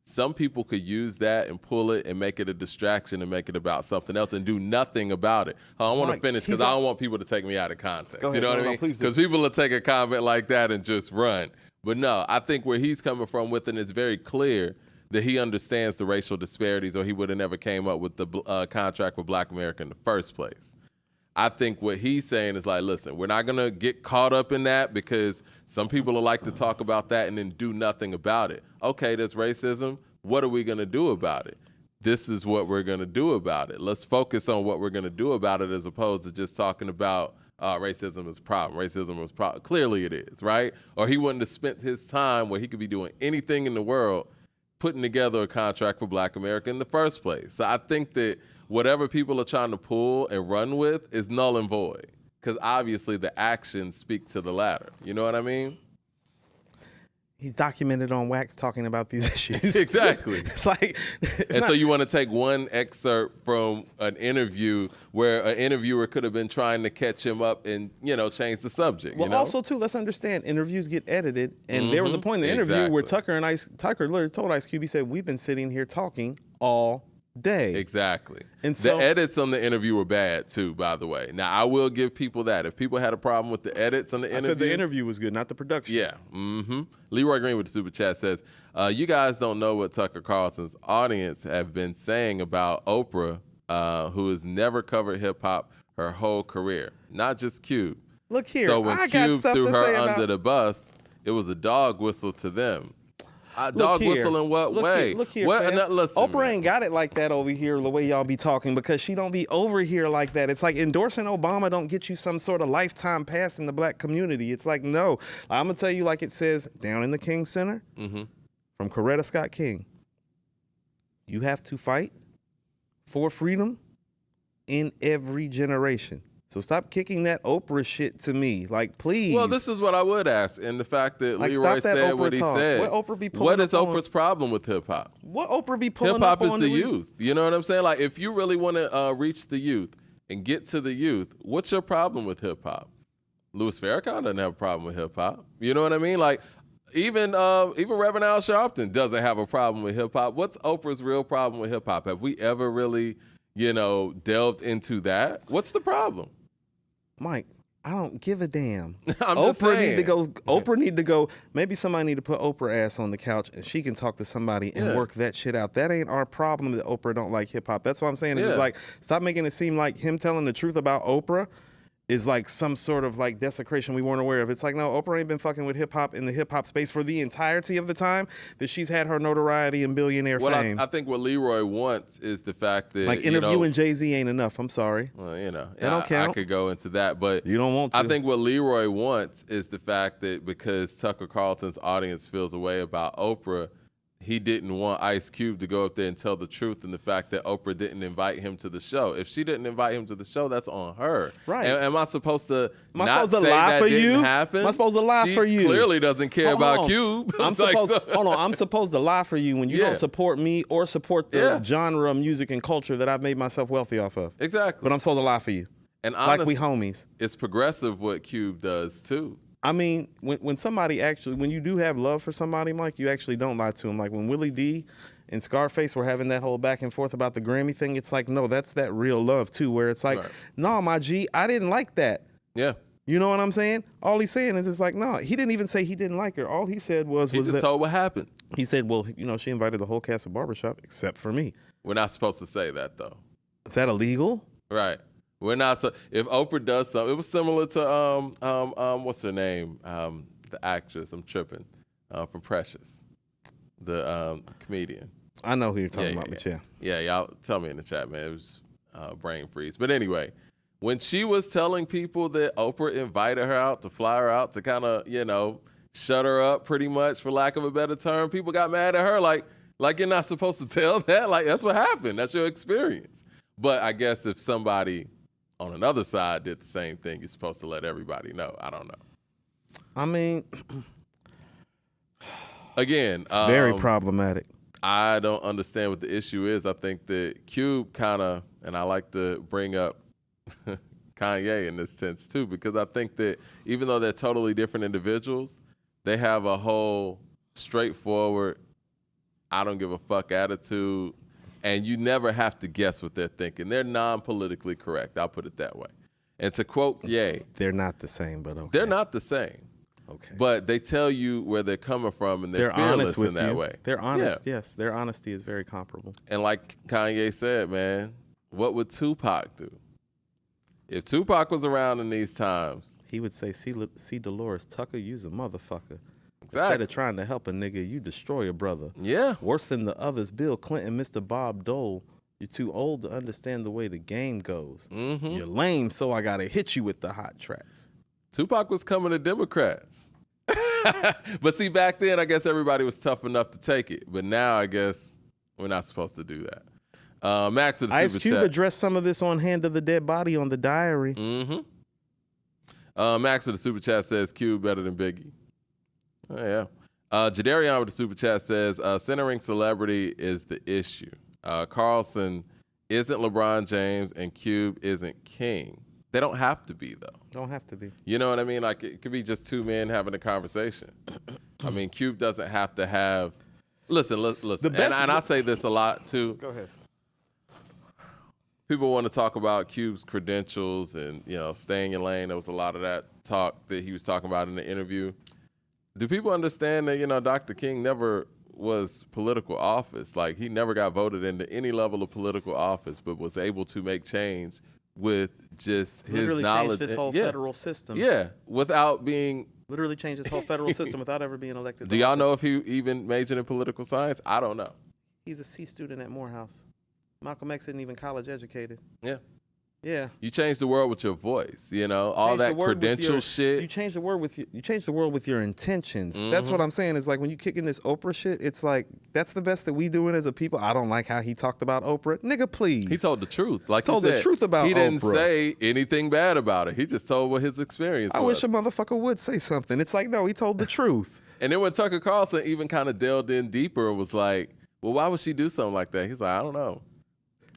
some people could use that and pull it and make it a distraction and make it about something else and do nothing about it. I want to finish because I don't want people to take me out of context. Go ahead, you know what I mean? Because people will take a comment like that and just run. But no, I think where he's coming from with it is very clear that he understands the racial disparities or he would have never came up with the contract with Black America in the first place. I think what he's saying is like, listen, we're not going to get caught up in that because some people will like to talk about that and then do nothing about it. Okay, there's racism. What are we going to do about it? This is what we're going to do about it. Let's focus on what we're going to do about it as opposed to just talking about racism is a problem. Racism is a problem. Clearly it is, right? Or he wouldn't have spent his time where he could be doing anything in the world putting together a contract for Black America in the first place. So I think that whatever people are trying to pull and run with is null and void because obviously the actions speak to the latter. You know what I mean? He's documented on wax talking about these issues. Exactly. It's like, so you want to take one excerpt from an interview where an interviewer could have been trying to catch him up and, you know, change the subject. Well, you know? also, too, let's understand, interviews get edited. And there was a point in the interview where Tucker literally told Ice Cube, he said, we've been sitting here talking all day. Exactly. And so, the edits on the interview were bad too, by the way. Now I will give people that. If people had a problem with the edits on the interview, I said the interview was good, not the production. Yeah. Leroy Green with the super chat says, you guys don't know what Tucker Carlson's audience have been saying about Oprah, who has never covered hip hop her whole career. Not just Cube. Look here. So when Cube threw her under the bus, it was a dog whistle to them. Dog whistle in what way? Look here, listen, Oprah ain't got it like that over here the way y'all be talking because she don't be over here like that. It's like endorsing Obama don't get you some sort of lifetime pass in the black community. It's like, no. I'm going to tell you like it says down in the King Center from Coretta Scott King. You have to fight for freedom in every generation. So stop kicking that Oprah shit to me. Like, please. Well, this is what I would ask. And the fact that Leroy said what he said. What Oprah be pulling What is Oprah's problem with hip-hop? What Oprah be pulling up on? Hip-hop is the youth. You know what I'm saying? Like, if you really want to reach the youth and get to the youth, what's your problem with hip-hop? Louis Farrakhan doesn't have a problem with hip-hop. You know what I mean? Like, even Reverend Al Sharpton doesn't have a problem with hip-hop. What's Oprah's real problem with hip-hop? Have we ever really, delved into that? What's the problem? Mike, I don't give a damn. Oprah need to go. Oprah need to go. Maybe somebody need to put Oprah ass on the couch and she can talk to somebody and work that shit out. That ain't our problem that Oprah don't like hip hop. That's what I'm saying. It's like, stop making it seem like him telling the truth about Oprah is like some sort of like desecration we weren't aware of. It's like, no, Oprah ain't been fucking with hip hop in the hip hop space for the entirety of the time that she's had her notoriety and billionaire fame. I think what Leroy wants is the fact that like interviewing Jay-Z ain't enough. I'm sorry. Well, that don't count. I could go into that, but you don't want to. I think what Leroy wants is the fact that because Tucker Carlson's audience feels a way about Oprah, he didn't want Ice Cube to go up there and tell the truth, and the fact that Oprah didn't invite him to the show. If she didn't invite him to the show, that's on her. Right. Am I supposed to lie for you? Happen? Am I supposed to lie for you? She clearly doesn't care about Cube. I'm supposed to lie for you when you don't support me or support the genre of music and culture that I've made myself wealthy off of. Exactly. But I'm supposed to lie for you. And honest, like we homies. It's progressive what Cube does too. I mean, when somebody actually, when you do have love for somebody, Mike, you actually don't lie to him. Like when Willie D and Scarface were having that whole back and forth about the Grammy thing, it's like, no, that's that real love too, where it's like, no, my G, I didn't like that. Yeah. You know what I'm saying? All he's saying is it's like, no, he didn't even say he didn't like her. All he said was he just told what happened. He said, well, you know, she invited the whole cast of Barbershop except for me. We're not supposed to say that though. Is that illegal? Right. We're not. So if Oprah does something, it was similar to what's her name? The actress. I'm tripping. From Precious, the comedian. I know who you're talking about, but yeah, y'all tell me in the chat, man. It was brain freeze. But anyway, when she was telling people that Oprah invited her out to fly her out to kind of, you know, shut her up, pretty much, for lack of a better term, people got mad at her, like you're not supposed to tell that. Like that's what happened. That's your experience. But I guess if somebody on another side did the same thing, you're supposed to let everybody know. I don't know. I mean, again, it's very problematic. I don't understand what the issue is. I think that Cube kind of, and I like to bring up Kanye in this sense too, because I think that even though they're totally different individuals, they have a whole straightforward, I don't give a fuck attitude. And you never have to guess what they're thinking. They're non-politically correct. I'll put it that way. And to quote Ye, they're not the same, but okay. They're not the same. Okay. But they tell you where they're coming from, and they're fearless in that way. They're honest, yes. Their honesty is very comparable. And like Kanye said, man, what would Tupac do? If Tupac was around in these times, he would say, see Dolores Tucker, you's a motherfucker. Exactly. Instead of trying to help a nigga, you destroy a brother. Yeah. Worse than the others, Bill Clinton, Mr. Bob Dole. You're too old to understand the way the game goes. Mm-hmm. You're lame, so I gotta hit you with the hot tracks. Tupac was coming to Democrats. But see, back then, I guess everybody was tough enough to take it. But now, I guess we're not supposed to do that. Max with the Ice super Cube chat. addressed some of this on Hand of the Dead Body on the Diary. Mm-hmm. Max with the super chat says Cube better than Biggie. Oh, yeah. Jadarian with the super chat says centering celebrity is the issue. Carlson isn't LeBron James and Cube isn't King. They don't have to be, though. Don't have to be. You know what I mean? Like, it could be just two men having a conversation. I mean, Cube doesn't have to have... Listen. And I say this a lot, too. Go ahead. People want to talk about Cube's credentials and, you know, staying in lane. There was a lot of that talk that he was talking about in the interview. Do people understand that, you know, Dr. King never was political office? Like, he never got voted into any level of political office, but was able to make change with just his literally knowledge. Changed this whole federal system. Yeah, without being... Literally changed his whole federal system without ever being elected. Do y'all know if he even majored in political science? I don't know. He's a C student at Morehouse. Malcolm X isn't even college educated. Yeah. Yeah. You change the world with your voice, you know, all that credential shit. You change the world with your intentions. Mm-hmm. That's what I'm saying. Is like when you kick in this Oprah shit, it's like that's the best that we doing as a people. I don't like how he talked about Oprah. Nigga, please. He told the truth. Like told he said, the truth about Oprah. He didn't say anything bad about it. He just told what his experience was. I wish a motherfucker would say something. It's like, no, he told the truth. And then when Tucker Carlson even kind of delved in deeper and was like, well, why would she do something like that? He's like, I don't know.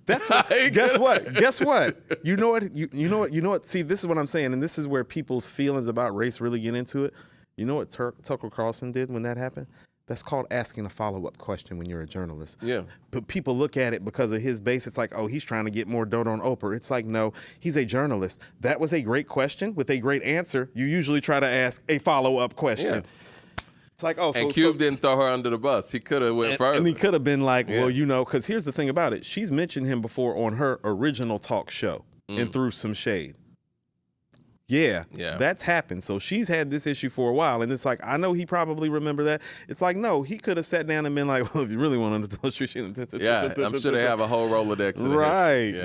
That's what, guess what? You know what? See, this is what I'm saying, and this is where people's feelings about race really get into it. You know what Tucker Carlson did when that happened? That's called asking a follow-up question when you're a journalist. Yeah. But people look at it because of his base. It's like, oh, he's trying to get more dirt on Oprah. It's like, no, he's a journalist. That was a great question with a great answer. You usually try to ask a follow-up question. Yeah. It's like, oh, and Cube didn't throw her under the bus. He could have went further. And he could have been like, well, you know, because here's the thing about it. She's mentioned him before on her original talk show and threw some shade. Yeah, that's happened. So she's had this issue for a while. And it's like, I know he probably remember that. It's like, no, he could have sat down and been like, well, if you really want to tell the truth. Yeah, I'm sure they have a whole Rolodex.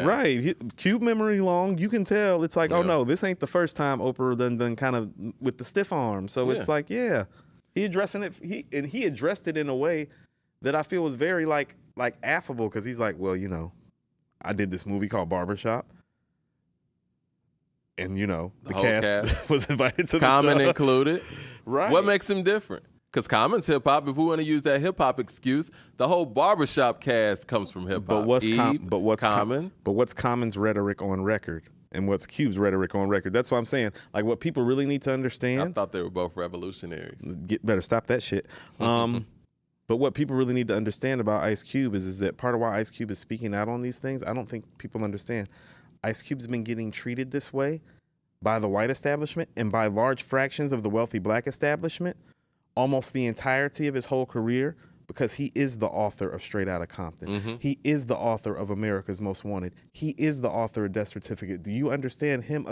Right. Cube memory long. You can tell. It's like, oh, no, this ain't the first time Oprah done kind of with the stiff arm. So it's like, He addressing it. He addressed it in a way that I feel was very like affable, because he's like, well, you know, I did this movie called Barbershop, and you know, the cast was invited to Common the show. included. Right. What makes him different? Because Common's hip hop. If we want to use that hip hop excuse, the whole Barbershop cast comes from hip hop. But what's Common? But what's Common's rhetoric on record, and what's Cube's rhetoric on record? That's what I'm saying. Like, what people really need to understand. I thought they were both revolutionaries. Better stop that shit. But what people really need to understand about Ice Cube is that part of why Ice Cube is speaking out on these things, I don't think people understand. Ice Cube's been getting treated this way by the white establishment and by large fractions of the wealthy black establishment almost the entirety of his whole career, because he is the author of Straight Outta Compton. He is the author of America's Most Wanted. He is the author of Death Certificate. Do you understand him?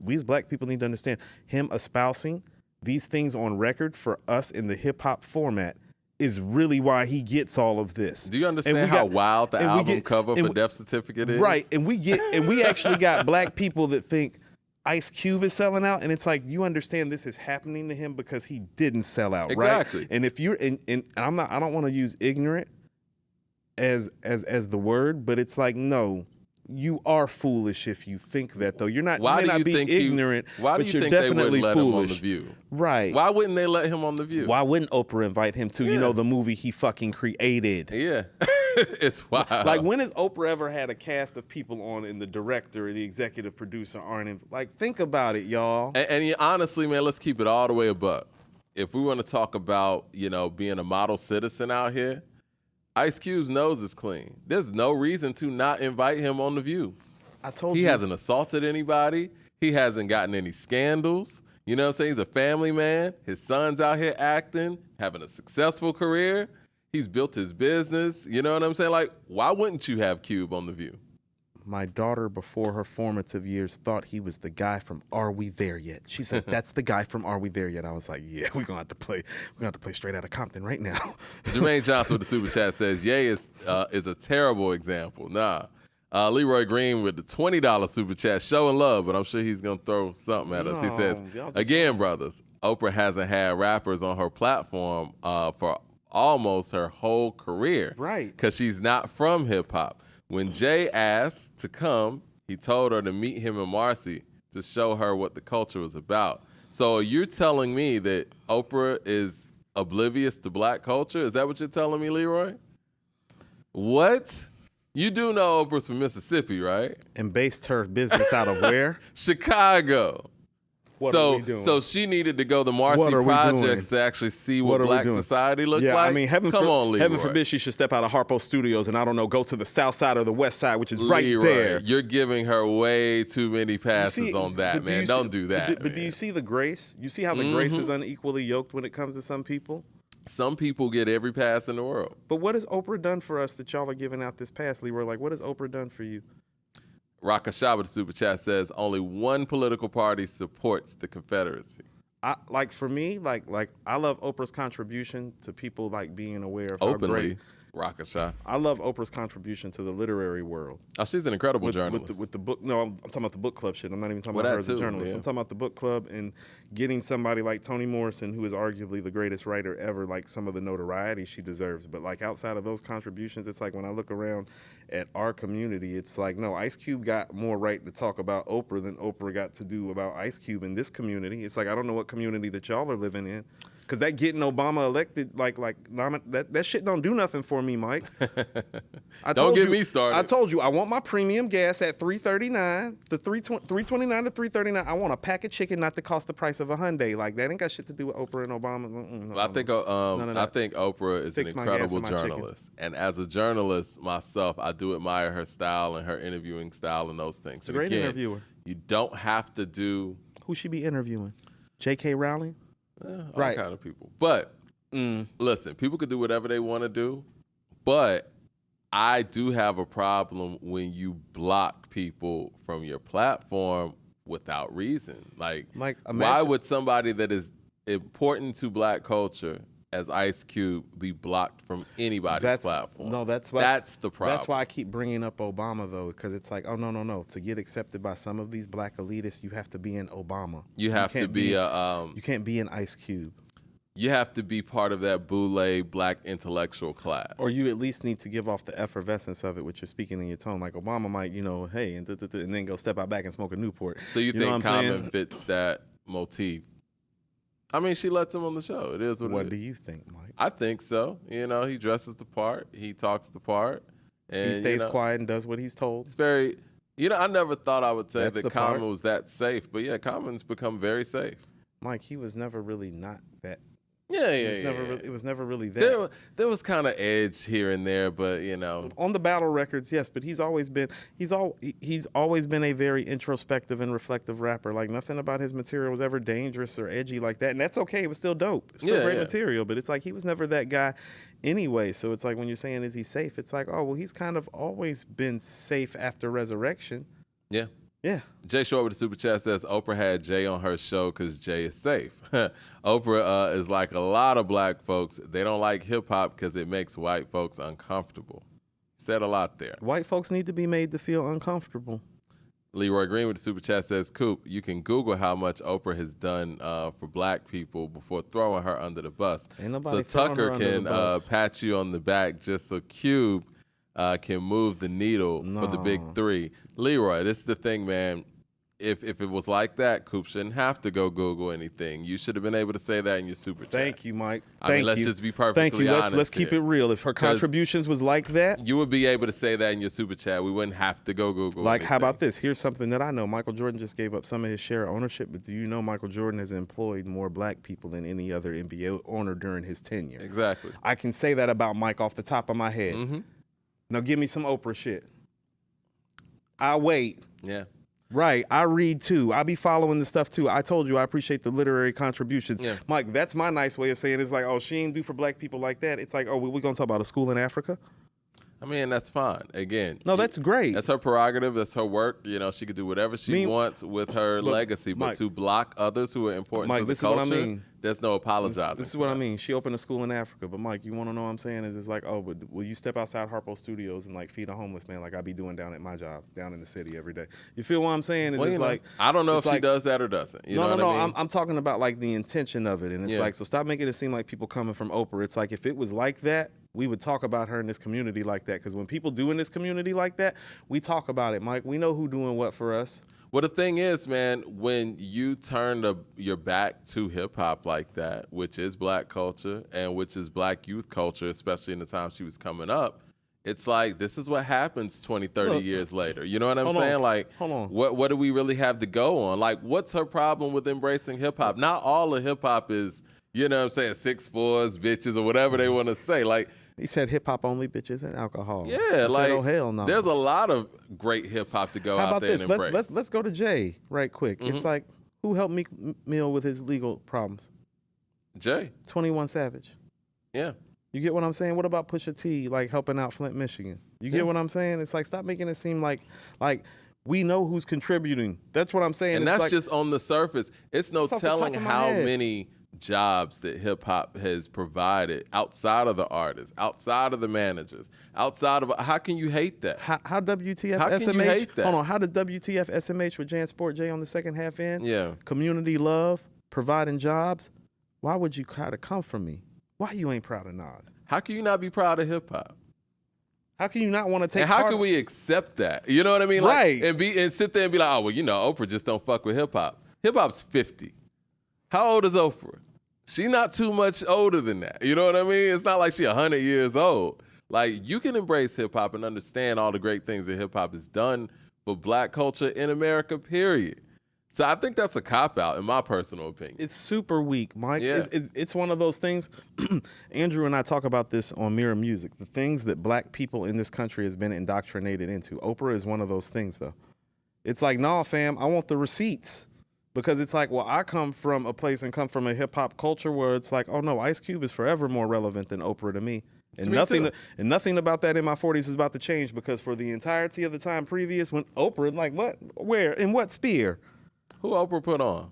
We as black people need to understand him espousing these things on record for us in the hip hop format is really why he gets all of this. Do you understand how wild the album cover for Death Certificate is? Right, and we actually got black people that think Ice Cube is selling out, and it's like, you understand this is happening to him because he didn't sell out, exactly. Right? And if you're and I don't want to use ignorant as the word, but it's like, no, you are foolish if you think that, though. You're not. Why you may not be ignorant, but you're definitely let foolish. Him on The View? Right. Why wouldn't they let him on The View? Why wouldn't Oprah invite him to, you know, the movie he fucking created? Yeah. It's wild. Like, when has Oprah ever had a cast of people on and the director or the executive producer aren't in? Like, think about it, y'all. And honestly, man, let's keep it all the way above. If we want to talk about, you know, being a model citizen out here, Ice Cube's nose is clean. There's no reason to not invite him on The View. I told you. He hasn't assaulted anybody. He hasn't gotten any scandals. You know what I'm saying? He's a family man. His son's out here acting, having a successful career. He's built his business. You know what I'm saying? Like, why wouldn't you have Cube on The View? My daughter, before her formative years, thought he was the guy from Are We There Yet? She said, that's the guy from Are We There Yet? I was like, yeah, we're gonna have to play Straight Outta Compton right now. Jermaine Johnson with the super chat says, Ye is a terrible example. Nah. Leroy Green with the $20 super chat, showing love, but I'm sure he's gonna throw something at us. He says, again, brothers, Oprah hasn't had rappers on her platform for almost her whole career. Right. Because she's not from hip hop. When Jay asked to come, he told her to meet him and Marcy to show her what the culture was about. So you're telling me that Oprah is oblivious to black culture? Is that what you're telling me, Leroy? What? You do know Oprah's from Mississippi, right? And based her business out of where? Chicago. What are we doing? So she needed to go to Marcy Projects to actually see what black society looked like? I mean, heaven Leroy. forbid she should step out of Harpo Studios and, I don't know, go to the south side or the west side, which is right there. You're giving her way too many passes on that, man. Don't do that. But do you see the grace? You see how the grace is unequally yoked when it comes to some people? Some people get every pass in the world. But what has Oprah done for us that y'all are giving out this pass, Leroy? Like, what has Oprah done for you? Raka Shaba, the super chat, says only one political party supports the Confederacy. For me, I love Oprah's contribution to people like being aware of openly. How great. Rakasha. I love Oprah's contribution to the literary world. Oh, she's an incredible journalist. With the book, no, I'm talking about the book club shit. I'm not even talking about her as a journalist. I'm talking about the book club and getting somebody like Toni Morrison, who is arguably the greatest writer ever, like some of the notoriety she deserves. But like outside of those contributions, it's like when I look around at our community, it's like, no, Ice Cube got more right to talk about Oprah than Oprah got to do about Ice Cube in this community. It's like, I don't know what community that y'all are living in. Because that getting Obama elected, that shit don't do nothing for me, Mike. Don't get me started. I told you, I want my premium gas at $3.39, the $3.29 to $3.39. I want a pack of chicken not to cost the price of a Hyundai. Like, that ain't got shit to do with Oprah and Obama. I think Oprah is an incredible journalist. And as a journalist myself, I do admire her style and her interviewing style and those things. She's a great interviewer. You don't have to do... Who she be interviewing? J.K. Rowling? All kind of people. But listen, people could do whatever they want to do, but I do have a problem when you block people from your platform without reason. Like why would somebody that is important to black culture as Ice Cube be blocked from anybody's platform? No, that's the problem. That's why I keep bringing up Obama, though, because it's like, oh, no. To get accepted by some of these black elitists, you have to be an Obama. You have to be you can't be an Ice Cube. you have to be part of that boule black intellectual class. Or you at least need to give off the effervescence of it, which you're speaking in your tone. Like Obama might, hey, and then go step out back and smoke a Newport. So you think Common fits that motif? I mean, she lets him on the show. It is what it is. What do you think, Mike? I think so. He dresses the part. He talks the part. And, he stays quiet and does what he's told. It's very, I never thought I would say that Common was that safe. But, yeah, Common's become very safe. Mike, he was never really not that. It was never really that. There was kind of edge here and there, but on the battle records, yes. But he's always been a very introspective and reflective rapper. Like nothing about his material was ever dangerous or edgy like that, and that's okay. It was still dope, still great material. But it's like he was never that guy anyway. So it's like when you're saying is he safe? It's like he's kind of always been safe after Resurrection. Yeah. Yeah. Jay Short with the super chat says Oprah had Jay on her show because Jay is safe. Oprah is like a lot of black folks. They don't like hip hop because it makes white folks uncomfortable. Said a lot there. White folks need to be made to feel uncomfortable. Leroy Green with the super chat says, Coop, you can Google how much Oprah has done for black people before throwing her under the bus. So Tucker can pat you on the back just so Cube can move the needle for the big three. Leroy, this is the thing, man. If it was like that, Coop shouldn't have to go Google anything. You should have been able to say that in your super chat. Thank you, Mike. Let's just be perfectly honest. Let's keep it real. If her contributions was like that, you would be able to say that in your super chat. We wouldn't have to go Google anything. How about this? Here's something that I know. Michael Jordan just gave up some of his share of ownership, but do you know Michael Jordan has employed more black people than any other NBA owner during his tenure? Exactly. I can say that about Mike off the top of my head. Mm-hmm. Now give me some Oprah shit. I wait. Yeah. Right. I read too. I be following the stuff too. I told you I appreciate the literary contributions. Yeah. Mike, that's my nice way of saying it. It's like, she ain't do for black people like that. It's like, we're going to talk about a school in Africa? I mean, that's fine. Again. No, that's great. That's her prerogative. That's her work. She could do whatever she wants with her legacy. But Mike, to block others who are important to the this culture, is what I mean. There's no apologizing. This is what I mean. She opened a school in Africa. But, Mike, you want to know what I'm saying? It's like, but will you step outside Harpo Studios and, feed a homeless man like I be doing down at my job, down in the city every day? You feel what I'm saying? I don't know if she does that or doesn't. No. I mean? I'm talking about, the intention of it. And it's so stop making it seem like people coming from Oprah. It's like if it was like that, we would talk about her in this community like that. Because when people do in this community like that, we talk about it, Mike. We know who doing what for us. Well, the thing is, man, when you turn your back to hip-hop like that, which is black culture and which is black youth culture, especially in the time she was coming up, it's like this is what happens 20, 30 years later. You know what I'm saying? Hold on. What do we really have to go on? What's her problem with embracing hip-hop? Not all of hip-hop is, 6'4", bitches, or whatever they want to say. He said hip-hop only, bitches, and alcohol. Yeah, oh, hell no. There's a lot of great hip-hop to go out there and embrace. Let's go to Jay right quick. Mm-hmm. It's like, who helped Meek Mill with his legal problems? Jay. 21 Savage. Yeah. You get what I'm saying? What about Pusha T, helping out Flint, Michigan? You get what I'm saying? It's like, stop making it seem like we know who's contributing. That's what I'm saying. And that's just on the surface. It's no telling how many jobs that hip hop has provided outside of the artists, outside of the managers, outside of how can you hate that? How WTF how SMH? Can you hate that? Hold on, how did WTF SMH with Jan Sport J on the second half end? Yeah. Community love, providing jobs. Why would you try to come from me? Why you ain't proud of Nas? How can you not be proud of hip hop? How can you not want to take? And how can we accept that? You know what I mean? Right. And sit there and be like, Oprah just don't fuck with hip hop. Hip hop's 50. How old is Oprah? She not too much older than that. You know what I mean? It's not like she 100 years old. You can embrace hip hop and understand all the great things that hip hop has done for black culture in America, period. So I think that's a cop-out, in my personal opinion. It's super weak, Mike. Yeah. It's one of those things. Andrew and I talk about this on Mirror Music. The things that black people in this country has been indoctrinated into. Oprah is one of those things, though. It's like, nah, fam, I want the receipts. Because it's like, I come from a place and come from a hip-hop culture where it's like, oh, no, Ice Cube is forever more relevant than Oprah to me. And nothing about that in my 40s is about to change because for the entirety of the time previous, when Oprah, what, where, in what sphere? Who Oprah put on?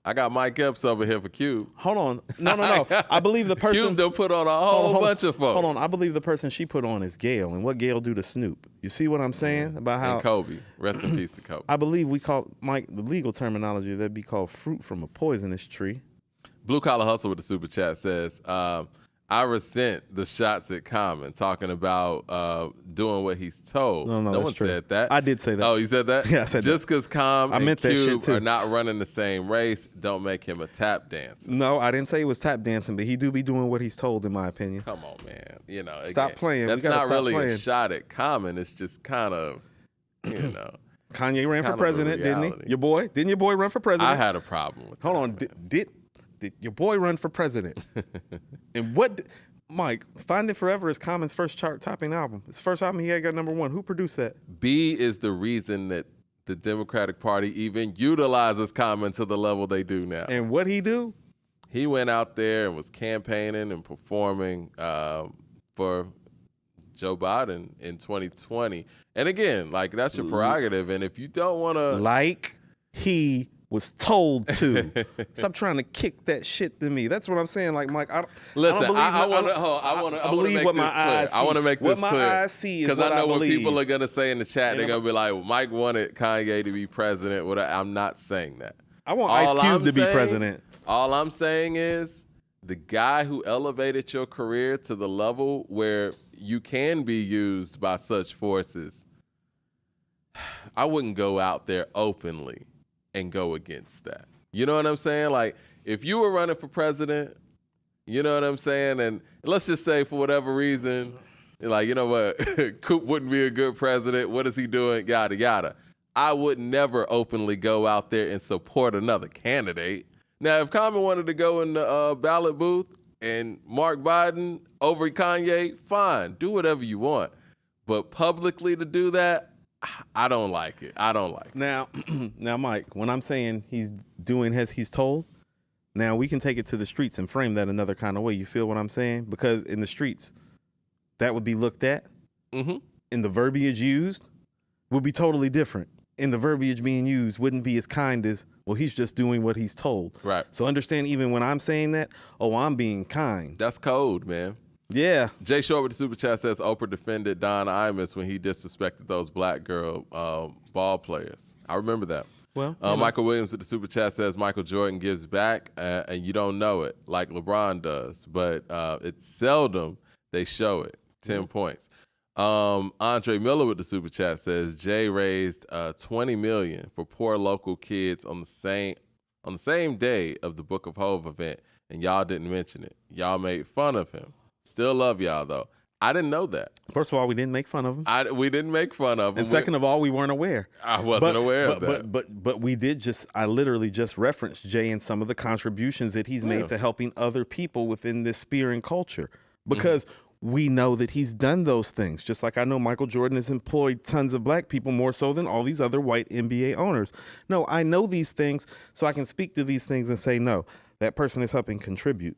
I got Mike Epps over here for Cube. Hold on. No. I believe the person. Cube done put on a whole bunch of folks. Hold on. I believe the person she put on is Gail. And what Gail do to Snoop? You see what I'm saying about how. And Kobe. Rest in peace to Kobe. I believe we call, Mike, the legal terminology, that'd be called fruit from a poisonous tree. Blue Collar Hustle with the super chat says, I resent the shots at Common talking about doing what he's told. No one said that. I did say that. Oh, you said that? Yeah, I said Just because and Cube too. are not running the same race, don't make him a tap dancer. No, I didn't say he was tap dancing, but he do be doing what he's told, in my opinion. Come on, man. You know, stop playing. That's not really a shot at Common. It's just kind of, you know. Kanye ran for president, didn't he? Didn't your boy run for president? I had a problem with that. Hold on. Did your boy run for president? And what, Mike, Finding Forever is Common's first chart-topping album. His first album, he had got #1. Who produced that? B is the reason that the Democratic Party even utilizes Common to the level they do now. And what he do? He went out there and was campaigning and performing for Joe Biden in 2020. And again, like, that's your prerogative. And if you don't want to... Like he was told to. Stop trying to kick that shit to me. That's what I'm saying. Like, Mike, I want to believe what my eyes see. I want to make this clear. What my eyes see is what I believe. Because I know what people are going to say in the chat. They're going to be like, well, Mike wanted Kanye to be president. I'm not saying that. I want Ice Cube to be president. All I'm saying is the guy who elevated your career to the level where you can be used by such forces, I wouldn't go out there openly and go against that. You know what I'm saying? Like, if you were running for president, you know what I'm saying? And let's just say for whatever reason, like, you know what, Coop wouldn't be a good president. What is he doing? Yada, yada. I would never openly go out there and support another candidate. Now, if Common wanted to go in the ballot booth and Mark Biden over Kanye, fine. Do whatever you want. But publicly to do that, I don't like it. I don't like it. Now, Mike, when I'm saying he's doing as he's told, now we can take it to the streets and frame that another kind of way. You feel what I'm saying? Because in the streets, that would be looked at. Mm-hmm. And the verbiage used would be totally different. And the verbiage being used wouldn't be as kind as, well, he's just doing what he's told. Right. So understand, even when I'm saying that, I'm being kind. That's code, man. Yeah. Jay Short with the super chat says Oprah defended Don Imus when he disrespected those black girl ball players. I remember that. Well, Michael Williams with the super chat says Michael Jordan gives back and you don't know it like LeBron does, but it's seldom they show it. 10 points. Andre Miller with the super chat says Jay raised $20 million for poor local kids on the same day of the Book of Hov event, and y'all didn't mention it. Y'all made fun of him. Still love y'all though. I didn't know that. First of all, we didn't make fun of him. We didn't make fun of him. And second of all, we weren't aware. I wasn't aware of that. But we did I literally just referenced Jay and some of the contributions that he's made to helping other people within this sphere and culture. Because we know that he's done those things. Just like I know Michael Jordan has employed tons of black people more so than all these other white NBA owners. No, I know these things, so I can speak to these things and say, no, that person is helping contribute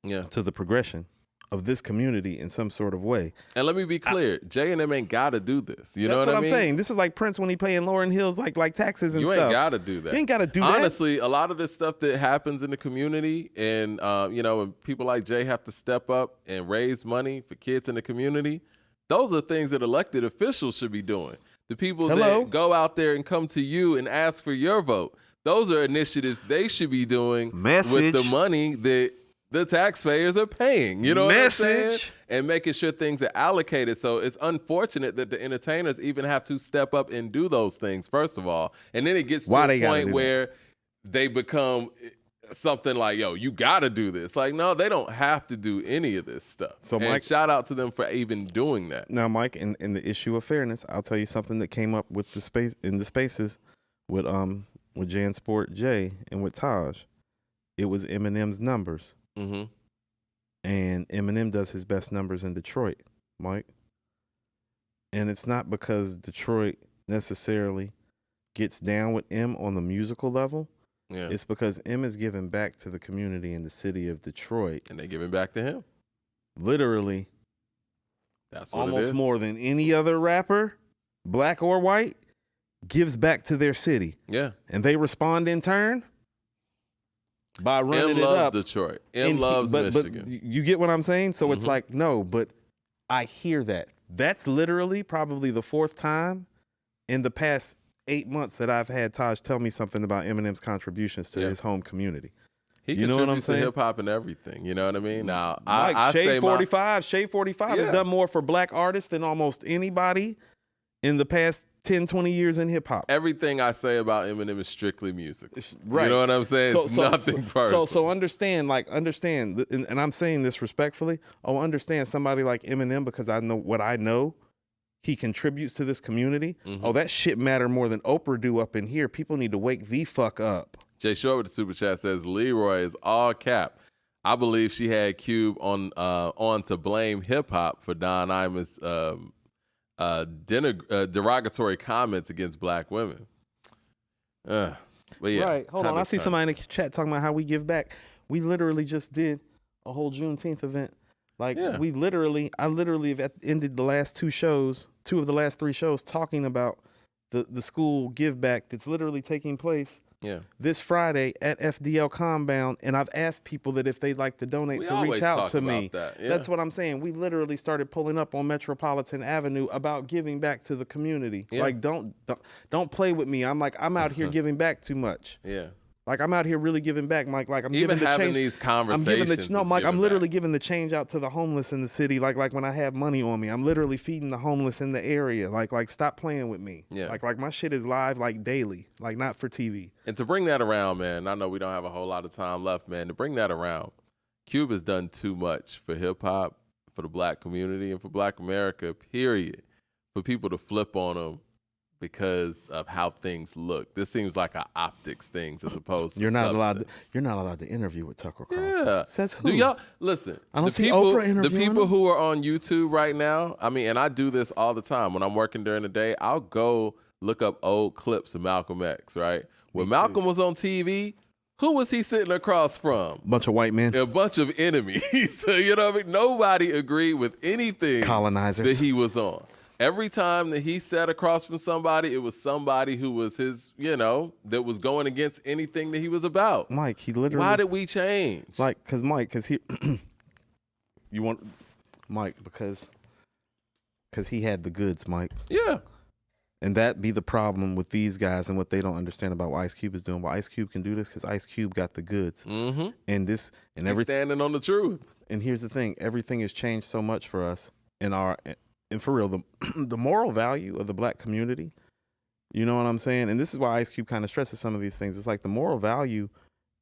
to the progression of this community in some sort of way. And let me be clear, Jay and them ain't got to do this. You know what I mean? That's what I'm saying. This is like Prince when he paying Lauryn Hill's like taxes and stuff. You ain't got to do that. You ain't got to do that. Honestly, a lot of this stuff that happens in the community and, when people like Jay have to step up and raise money for kids in the community, those are things that elected officials should be doing. The people that go out there and come to you and ask for your vote, those are initiatives they should be doing with the money that the taxpayers are paying, you know what I'm saying? And making sure things are allocated. So it's unfortunate that the entertainers even have to step up and do those things, first of all. And then it gets to a point where they become something like, yo, you got to do this. Like, no, they don't have to do any of this stuff. So, Mike, shout out to them for even doing that. Now, Mike, in the issue of fairness, I'll tell you something that came up with the spaces with Jan Sport Jay and with Taj. It was Eminem's numbers. Mm-hmm. And Eminem does his best numbers in Detroit, Mike. And it's not because Detroit necessarily gets down with M on the musical level. Yeah. It's because M is giving back to the community in the city of Detroit. And they're giving back to him. Literally. That's what almost more than any other rapper, black or white, gives back to their city. Yeah. And they respond in turn by running it up. M loves Detroit. M loves Michigan. But you get what I'm saying? So it's like, no, but I hear that. That's literally probably the fourth time in the past 8 months that I've had Taj tell me something about Eminem's contributions to his home community. He contributes to hip hop and everything. You know what I mean? Now, like I Shade say 45 has done more for black artists than almost anybody in the past 10, 20 years in hip hop. Everything I say about Eminem is strictly music. Right. You know what I'm saying? It's nothing personal. So understand, and I'm saying this respectfully. Understand somebody like Eminem, because I know what I know. He contributes to this community. Mm-hmm. That shit matter more than Oprah do up in here. People need to wake the fuck up. Jay Short with the super chat says, Leroy is all cap. I believe she had Cube on to blame hip hop for Don Imus derogatory comments against black women. But yeah, right. Hold on. I see somebody in the chat talking about how we give back. We literally just did a whole Juneteenth event. Like I literally have ended the last two of the last three shows talking about the school give back that's literally taking place this Friday at FDL Compound, and I've asked people that if they'd like to donate to reach out to me. That's what I'm saying. We literally started pulling up on Metropolitan Avenue about giving back to the community. Like don't play with me. I'm out here giving back too much. Yeah. Like I'm out here really giving back, Mike. Like I'm even giving the having change. These conversations. Mike. I'm literally giving the change out to the homeless in the city. Like when I have money on me, I'm literally feeding the homeless in the area. Like stop playing with me. Yeah. Like my shit is live like daily. Like not for TV. And to bring that around, man. I know we don't have a whole lot of time left, man. To bring that around, Cube has done too much for hip hop, for the black community, and for Black America. Period. For people to flip on him because of how things look. This seems like an optics thing as opposed to You're not allowed to interview with Tucker Carlson. Yeah. Says who? Do y'all listen? I don't see Oprah interviewing the people him. who are on YouTube right now, I mean, and I do this all the time when I'm working during the day, I'll go look up old clips of Malcolm X, right? When Malcolm was on TV, who was he sitting across from? Bunch of white men. A bunch of enemies. So, you know what I mean? Nobody agreed with anything colonizers that he was on. Every time that he sat across from somebody, it was somebody who was his, that was going against anything that he was about. Mike, he literally. Why did we change? Like, because he. You want, Mike, because he had the goods, Mike. Yeah. And that be the problem with these guys and what they don't understand about what Ice Cube is doing. Why Ice Cube can do this? Because Ice Cube got the goods. Mm-hmm. And everything standing on the truth. And here's the thing: everything has changed so much for us and for real, the moral value of the black community, you know what I'm saying? And this is why Ice Cube kind of stresses some of these things. It's like the moral value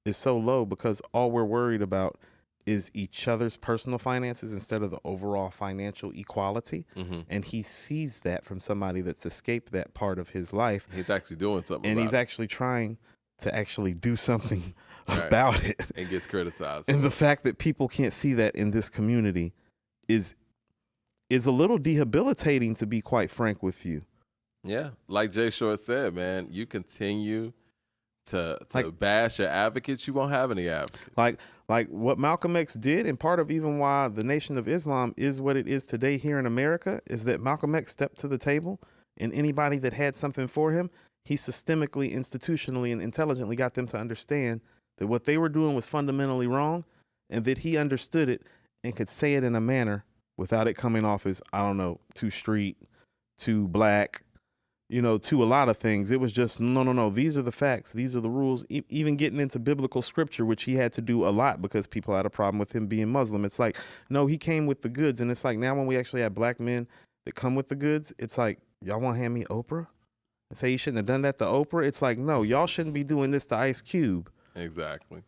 is so low because all we're worried about is each other's personal finances instead of the overall financial equality. Mm-hmm. And he sees that from somebody that's escaped that part of his life. He's actually doing something and about he's it. Actually trying to actually do something about it. And gets criticized. And the fact that people can't see that in this community is a little debilitating, to be quite frank with you. Yeah. Like Jay Short said, man, you continue to bash your advocates, you won't have any advocates. Like what Malcolm X did, and part of even why the Nation of Islam is what it is today here in America, is that Malcolm X stepped to the table, and anybody that had something for him, he systemically, institutionally, and intelligently got them to understand that what they were doing was fundamentally wrong, and that he understood it and could say it in a manner without it coming off as, I don't know, too street, too black, to a lot of things. It was just, no, these are the facts. These are the rules. Even getting into biblical scripture, which he had to do a lot because people had a problem with him being Muslim. It's like, no, he came with the goods. And it's like now when we actually have black men that come with the goods, it's like, y'all want to hand me Oprah? And say you shouldn't have done that to Oprah? It's like, no, y'all shouldn't be doing this to Ice Cube. Exactly.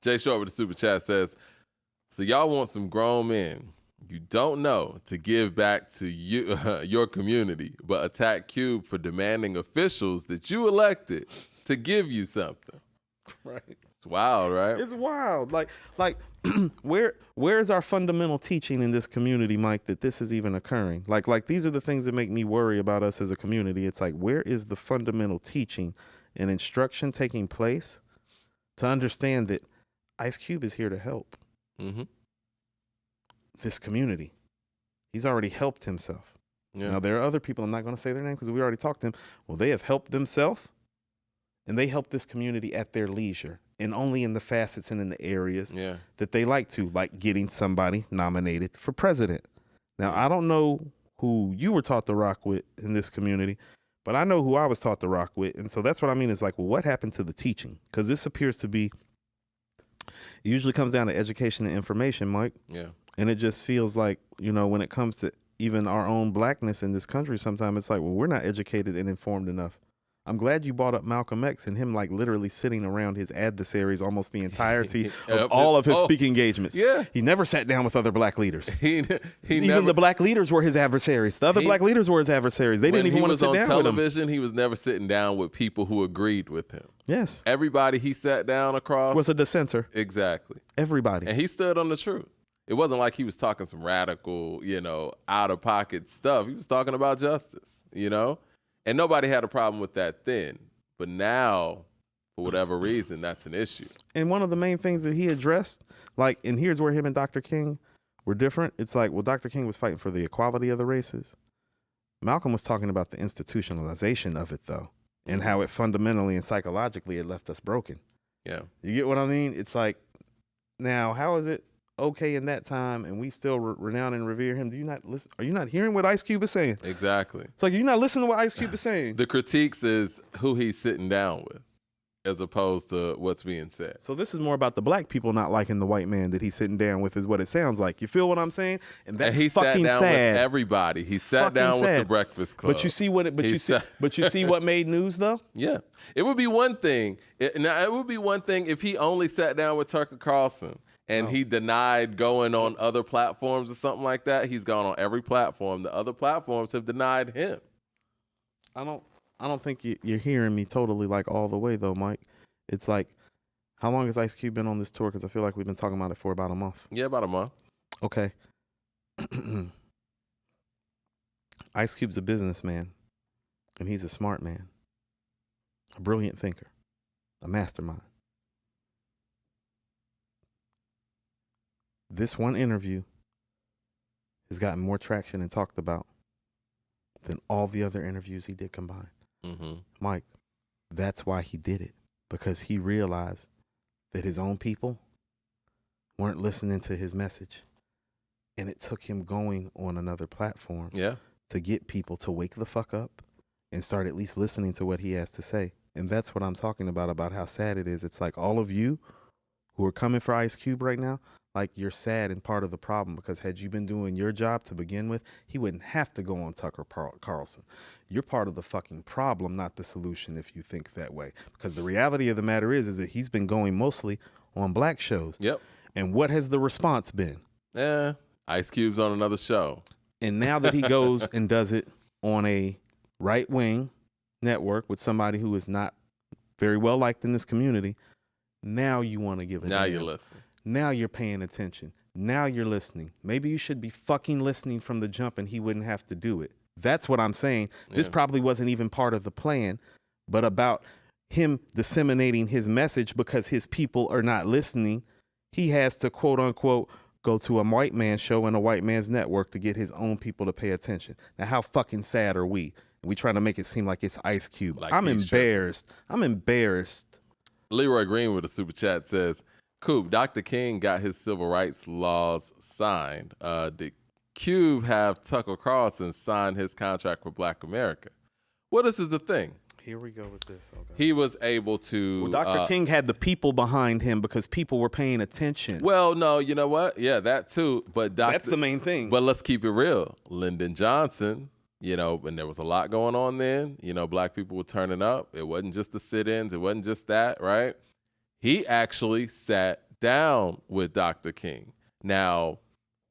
Jay Short with the super chat says, so y'all want some grown men you don't know to give back to you, your community, but attack Cube for demanding officials that you elected to give you something. Right. It's wild, right? It's wild. Like where's our fundamental teaching in this community, Mike, that this is even occurring? Like these are the things that make me worry about us as a community. It's like, where is the fundamental teaching and instruction taking place to understand that Ice Cube is here to help? Mm-hmm. This community. He's already helped himself. Yeah. Now, there are other people, I'm not going to say their name because we already talked to them. Well, they have helped themselves, and they help this community at their leisure, and only in the facets and in the areas that they like to, like getting somebody nominated for president. Now, I don't know who you were taught to rock with in this community, but I know who I was taught to rock with. And so that's what I mean is like, well, what happened to the teaching? Because this appears to be It usually comes down to education and information, Mike. Yeah. And it just feels like, you know, when it comes to even our own blackness in this country, sometimes it's like, well, we're not educated and informed enough. I'm glad you brought up Malcolm X and him like literally sitting around his adversaries almost the entirety of all of his speaking engagements. Yeah. He never sat down with other black leaders. Even the black leaders were his adversaries. The other black leaders were his adversaries. They didn't even want to sit down with him. When he was on television, he was never sitting down with people who agreed with him. Yes. Everybody he sat down across was a dissenter. Exactly. Everybody. And he stood on the truth. It wasn't like he was talking some radical, you know, out-of-pocket stuff. He was talking about justice, you know? And nobody had a problem with that then. But now, for whatever reason, that's an issue. And one of the main things that he addressed, like, and here's where him and Dr. King were different. It's like, well, Dr. King was fighting for the equality of the races. Malcolm was talking about the institutionalization of it, though, and how it fundamentally and psychologically it left us broken. Yeah. You get what I mean? It's like, now, how is it okay in that time and we still renown and revere him? Do you not listen? Are you not hearing what Ice Cube is saying? Exactly. It's like, you're not listening to what Ice Cube is saying. The critiques is who he's sitting down with as opposed to what's being said. So this is more about the black people not liking the white man that he's sitting down with is what it sounds like. You feel what I'm saying? And that's he fucking sat down sad. With everybody. He sat down with the Breakfast Club. But you see what you see what made news though? Yeah. It would be one thing. It would be one thing if he only sat down with Tucker Carlson and he denied going on other platforms or something like that. He's gone on every platform. The other platforms have denied him. I don't think you're hearing me totally like all the way though, Mike. It's like, how long has Ice Cube been on this tour? Because I feel like we've been talking about it for about a month. Yeah, about a month. Okay. Ice Cube's a businessman, and he's a smart man, a brilliant thinker, a mastermind. This one interview has gotten more traction and talked about than all the other interviews he did combined. Mm-hmm. Mike, that's why he did it, because he realized that his own people weren't listening to his message. And it took him going on another platform to get people to wake the fuck up and start at least listening to what he has to say. And that's what I'm talking about how sad it is. It's like all of you who are coming for Ice Cube right now, like you're sad and part of the problem, because had you been doing your job to begin with, he wouldn't have to go on Tucker Carlson. You're part of the fucking problem, not the solution, if you think that way. Because the reality of the matter is that he's been going mostly on black shows. Yep. And what has the response been? Ice Cube's on another show. And now that he goes and does it on a right-wing network with somebody who is not very well liked in this community, now you want to give a Now damn. you're listening. Now you're paying attention. Now you're listening. Maybe you should be fucking listening from the jump and he wouldn't have to do it. That's what I'm saying. This probably wasn't even part of the plan, but about him disseminating his message because his people are not listening, he has to, quote unquote, go to a white man's show and a white man's network to get his own people to pay attention. Now, how fucking sad are we? We trying to make it seem like it's Ice Cube. Like I'm embarrassed. I'm embarrassed. Leroy Green with a super chat says, Cube, Dr. King got his civil rights laws signed. Did Cube have Tucker Carlson sign his contract for Black America? Well, this is the thing. Here we go with this. Okay. He was able to... Well, Dr. King had the people behind him because people were paying attention. Well, no, you know what? Yeah, that too. But that's the main thing. But let's keep it real. Lyndon Johnson, you know, and there was a lot going on then. You know, black people were turning up. It wasn't just the sit-ins. It wasn't just that, right? He actually sat down with Dr. King. Now,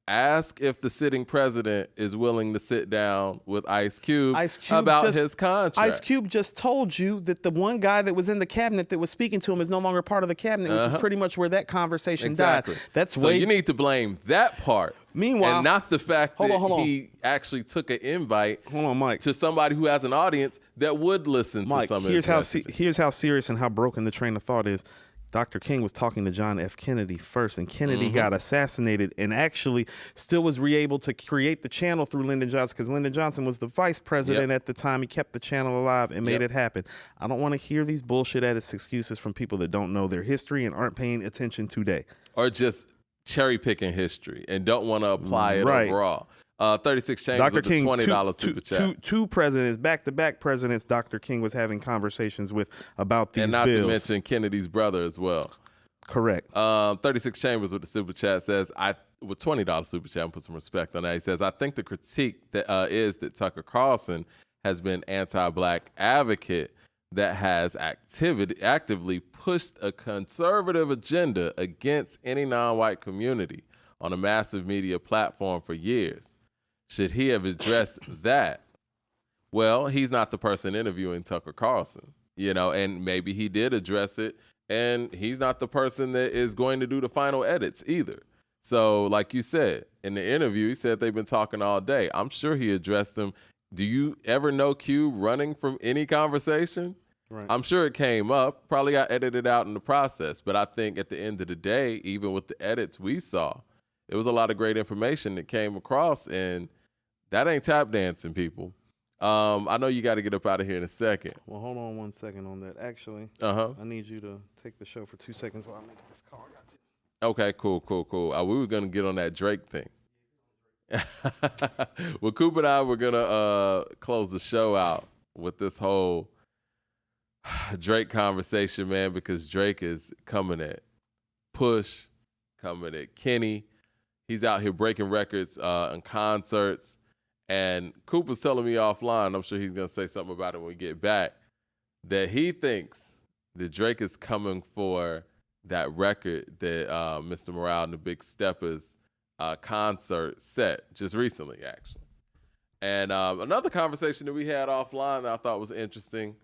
ask if the sitting president is willing to sit down with Ice Cube about his contract. Ice Cube just told you that the one guy that was in the cabinet that was speaking to him is no longer part of the cabinet, which is pretty much where that conversation died. So you need to blame that part. Meanwhile, and not the fact that he actually took an invite to somebody who has an audience that would listen to some of his messages. Here's how serious and how broken the train of thought is. Dr. King was talking to John F. Kennedy first, and Kennedy got assassinated and actually still was able to create the channel through Lyndon Johnson because Lyndon Johnson was the vice president at the time. He kept the channel alive and made it happen. I don't want to hear these bullshit-ass excuses from people that don't know their history and aren't paying attention today. Or just cherry-picking history and don't want to apply it overall. 36 Chambers Dr. King, $20 super chat. Two presidents, back-to-back presidents, Dr. King was having conversations with about these bills. And not to mention Kennedy's brother as well. Correct. 36 Chambers with the super chat says, with $20 super chat, and put some respect on that. He says, I think the critique that is that Tucker Carlson has been anti-black advocate that has actively pushed a conservative agenda against any non-white community on a massive media platform for years. Should he have addressed that? Well, he's not the person interviewing Tucker Carlson, and maybe he did address it, and he's not the person that is going to do the final edits either. So like you said, in the interview, he said they've been talking all day. I'm sure he addressed them. Do you ever know Q running from any conversation? Right. I'm sure it came up, probably got edited out in the process. But I think at the end of the day, even with the edits we saw, it was a lot of great information that came across, and that ain't tap dancing, people. I know you got to get up out of here in a second. Well, hold on 1 second on that. Actually, I need you to take the show for 2 seconds while I make this call. Okay, cool. We were going to get on that Drake thing. Well, Coop and I were going to close the show out with this whole Drake conversation, man, because Drake is coming at Push, coming at Kenny. He's out here breaking records in concerts. And Coop was telling me offline, I'm sure he's going to say something about it when we get back, that he thinks that Drake is coming for that record that Mr. Morale and the Big Steppers concert set just recently, actually. And another conversation that we had offline that I thought was interesting,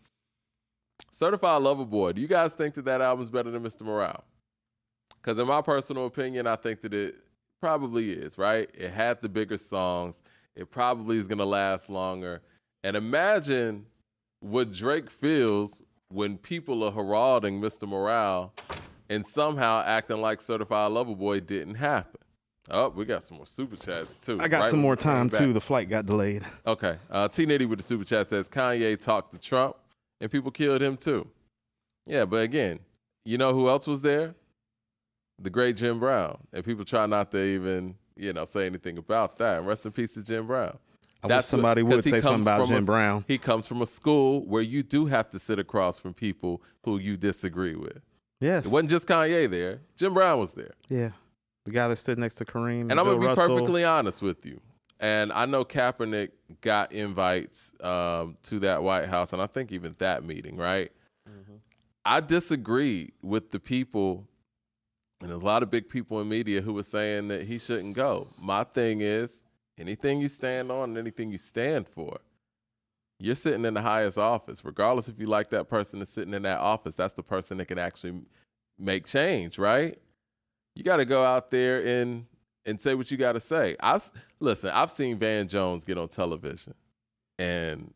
Certified Lover Boy. Do you guys think that album's better than Mr. Morale? Because in my personal opinion, I think that it probably is, right? It had the bigger songs. It probably is going to last longer. And imagine what Drake feels when people are heralding Mr. Morale and somehow acting like Certified Lover Boy didn't happen. Oh, we got some more super chats, too. I got some more time, too. The flight got delayed. Okay. T-Nitty with the super chat says, Kanye talked to Trump, and people killed him, too. Yeah, but again, you know who else was there? The great Jim Brown. And people try not to even, say anything about that. And rest in peace to Jim Brown. I wish somebody would say something about Jim Brown. He comes from a school where you do have to sit across from people who you disagree with. Yes. It wasn't just Kanye there. Jim Brown was there. Yeah. The guy that stood next to Kareem. And I'm going to be perfectly honest with you. And I know Kaepernick got invites to that White House, and I think even that meeting, right? Mm-hmm. I disagreed with the people, and there's a lot of big people in media who were saying that he shouldn't go. My thing is, anything you stand on and anything you stand for, you're sitting in the highest office. Regardless if you like that person that's sitting in that office, that's the person that can actually make change, right? You got to go out there and say what you got to say. Listen, I've seen Van Jones get on television and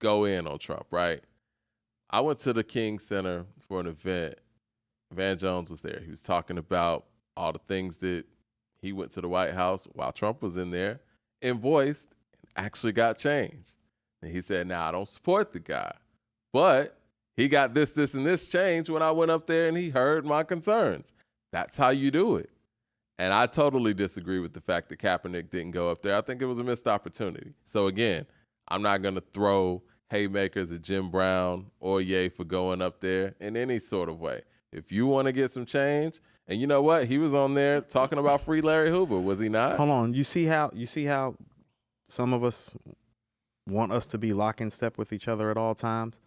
go in on Trump, right? I went to the King Center for an event. Van Jones was there. He was talking about all the things that he went to the White House while Trump was in there and voiced and actually got changed. And he said, now, I don't support the guy, but he got this, and this changed when I went up there and he heard my concerns. That's how you do it. And I totally disagree with the fact that Kaepernick didn't go up there. I think it was a missed opportunity. So again, I'm not going to throw haymakers at Jim Brown or Ye for going up there in any sort of way. If you want to get some change, and you know what? He was on there talking about free Larry Hoover, was he not? Hold on. You see how some of us want us to be lock in step with each other at all times?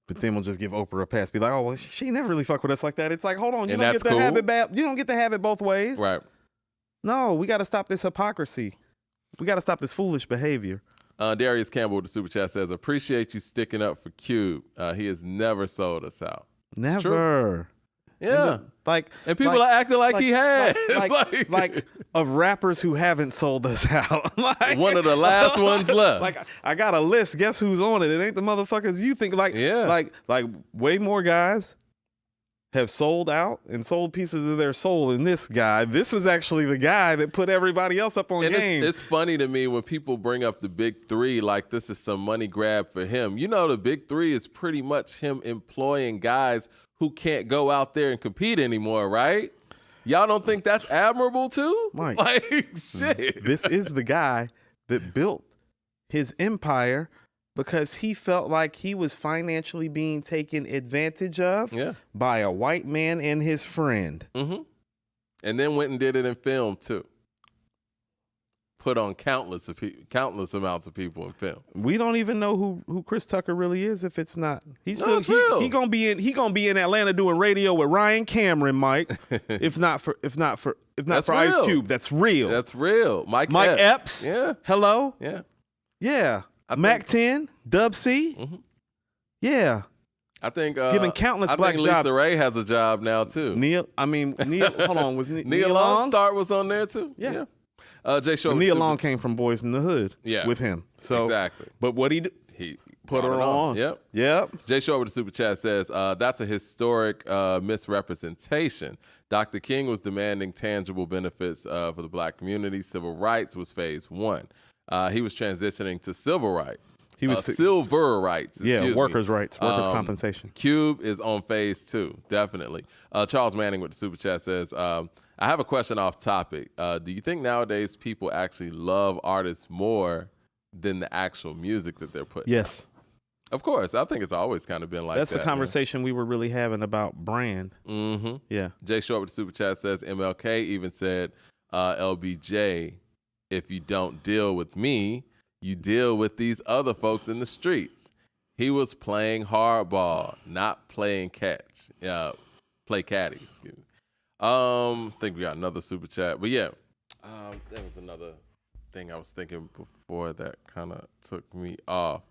But then we'll just give Oprah a pass. Be like, oh, well, she never really fuck with us like that. It's like, hold on, you don't get to have it bad. You don't get to have it both ways. Right. No, we got to stop this hypocrisy. We got to stop this foolish behavior. Darius Campbell with the super chat says, appreciate you sticking up for Cube. He has never sold us out. Never. Yeah. And people are acting like he had. Like of rappers who haven't sold us out. One of the last ones left. Like I got a list. Guess who's on it? It ain't the motherfuckers you think. Like way more guys have sold out and sold pieces of their soul than this guy. This was actually the guy that put everybody else up on game. It's funny to me when people bring up the big three like this is some money grab for him. You know, the big three is pretty much him employing guys who can't go out there and compete anymore, right? Y'all don't think that's admirable too? Mike, like, shit. This is the guy that built his empire because he felt like he was financially being taken advantage of by a white man and his friend. Mm-hmm. And then went and did it in film, too. Put on countless amounts of people in film. We don't even know who Chris Tucker really is if it's not. He's no, still real. He gonna be in Atlanta doing radio with Ryan Cameron, Mike. if not for Ice Cube, that's real. That's real. Mike Epps. Yeah. Hello. Yeah. Yeah. Mac 10, Dub C. Mm-hmm. Yeah. I think giving countless black jobs. Lisa Ray has a job now too. Neil. Hold on. Was Neil Long was on there too? Yeah. Jay Short. Neil Long came from Boys in the Hood. Yeah. With him. So exactly. But what he did? He put her on. Yep. Jay Short with the super chat says that's a historic misrepresentation. Dr. King was demanding tangible benefits for the black community. Civil rights was phase 1. He was transitioning to civil rights. He was silver rights. Workers' rights, workers' compensation. Cube is on phase 2, definitely. Charles Manning with the super chat says, I have a question off topic. Do you think nowadays people actually love artists more than the actual music that they're putting? Yes. Of course. I think it's always kind of been like that. That's the conversation we were really having about brand. Mm-hmm. Yeah. Jay Short with the super chat says, MLK even said, LBJ, if you don't deal with me, you deal with these other folks in the streets. He was playing hardball, not playing catch. Play caddy, excuse me. I think we got another super chat. But yeah, there was another thing I was thinking before that kind of took me off.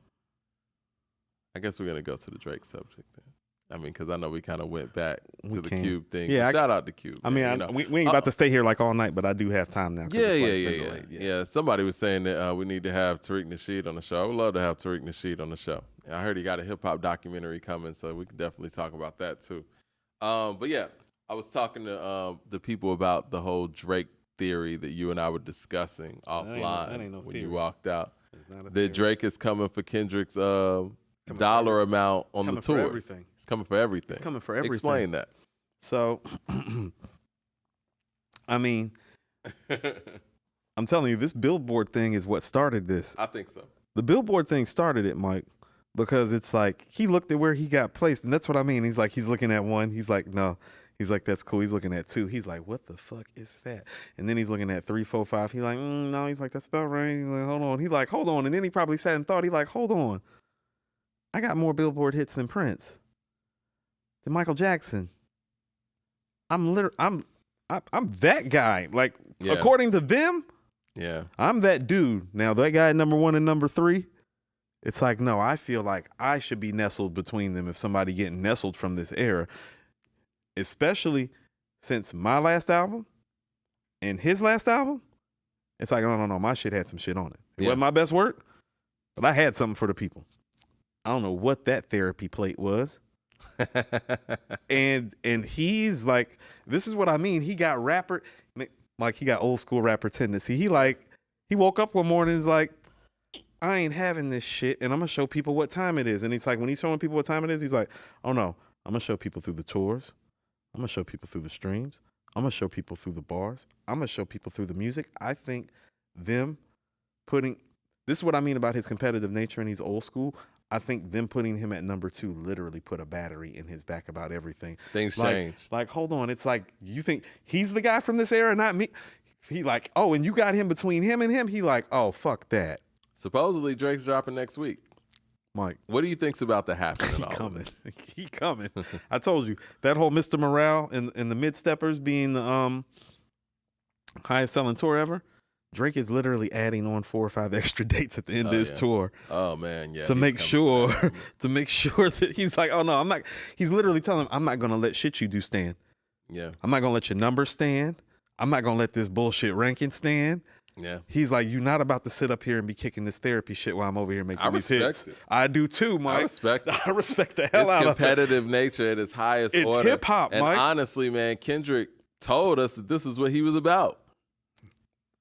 I guess we're going to go to the Drake subject then. I mean, because I know we kind of went back to the Cube thing. Yeah, shout out to Cube. I mean, we ain't about to stay here like all night, but I do have time now. Yeah. Somebody was saying that we need to have Tariq Nasheed on the show. I would love to have Tariq Nasheed on the show. And I heard he got a hip-hop documentary coming, so we can definitely talk about that too. But yeah, I was talking to the people about the whole Drake theory that you and I were discussing offline when you walked out. That Drake is coming for Kendrick's dollar amount on the tours. It's coming for everything. It's coming for everything. Explain that. So, I mean, I'm telling you, this Billboard thing is what started this. I think so. The Billboard thing started it, Mike, because it's like he looked at where he got placed, and that's what I mean. He's like, he's looking at 1. He's like, no. He's like, that's cool. He's looking at 2. He's like, what the fuck is that? And then he's looking at 3, 4, 5. He's like, no. He's like, that's about right. He's like, hold on. He's like, hold on. And then he probably sat and thought. He's like, hold on. I got more Billboard hits than Prince, than Michael Jackson. I'm that guy. Like, according to them, I'm that dude. Now, that guy number 1 and number 3, it's like, no, I feel like I should be nestled between them if somebody getting nestled from this era, especially since my last album and his last album. It's like, no, my shit had some shit on it. It wasn't my best work, but I had something for the people. I don't know what that therapy plate was. and he's like, this is what I mean. He got he got old school rapper tendency. He woke up one morning and is like, I ain't having this shit, and I'm gonna show people what time it is. And he's like, when he's showing people what time it is, he's like, oh no, I'm gonna show people through the tours. I'm gonna show people through the streams. I'm gonna show people through the bars. I'm gonna show people through the music. I think this is what I mean about his competitive nature, and he's old school. I think them putting him at number 2 literally put a battery in his back about everything. Things changed. Like, hold on. It's like, you think he's the guy from this era, not me? He like, oh, and you got him between him and him? He like, oh, fuck that. Supposedly Drake's dropping next week. Mike. What do you think's about to happen in all coming. He coming. I told you, that whole Mr. Morale and the Mid-Steppers being the highest selling tour ever, Drake is literally adding on 4 or 5 extra dates at the end of his tour. Oh man, yeah. To make sure that he's like, oh no, I'm not. He's literally telling him, I'm not gonna let shit you do stand. Yeah. I'm not gonna let your numbers stand. I'm not gonna let this bullshit ranking stand. Yeah. He's like, you're not about to sit up here and be kicking this therapy shit while I'm over here making these hits. I do too, Mike. I respect the hell out of it. It's competitive nature at its highest order. It's hip hop, Mike. And honestly, man, Kendrick told us that this is what he was about.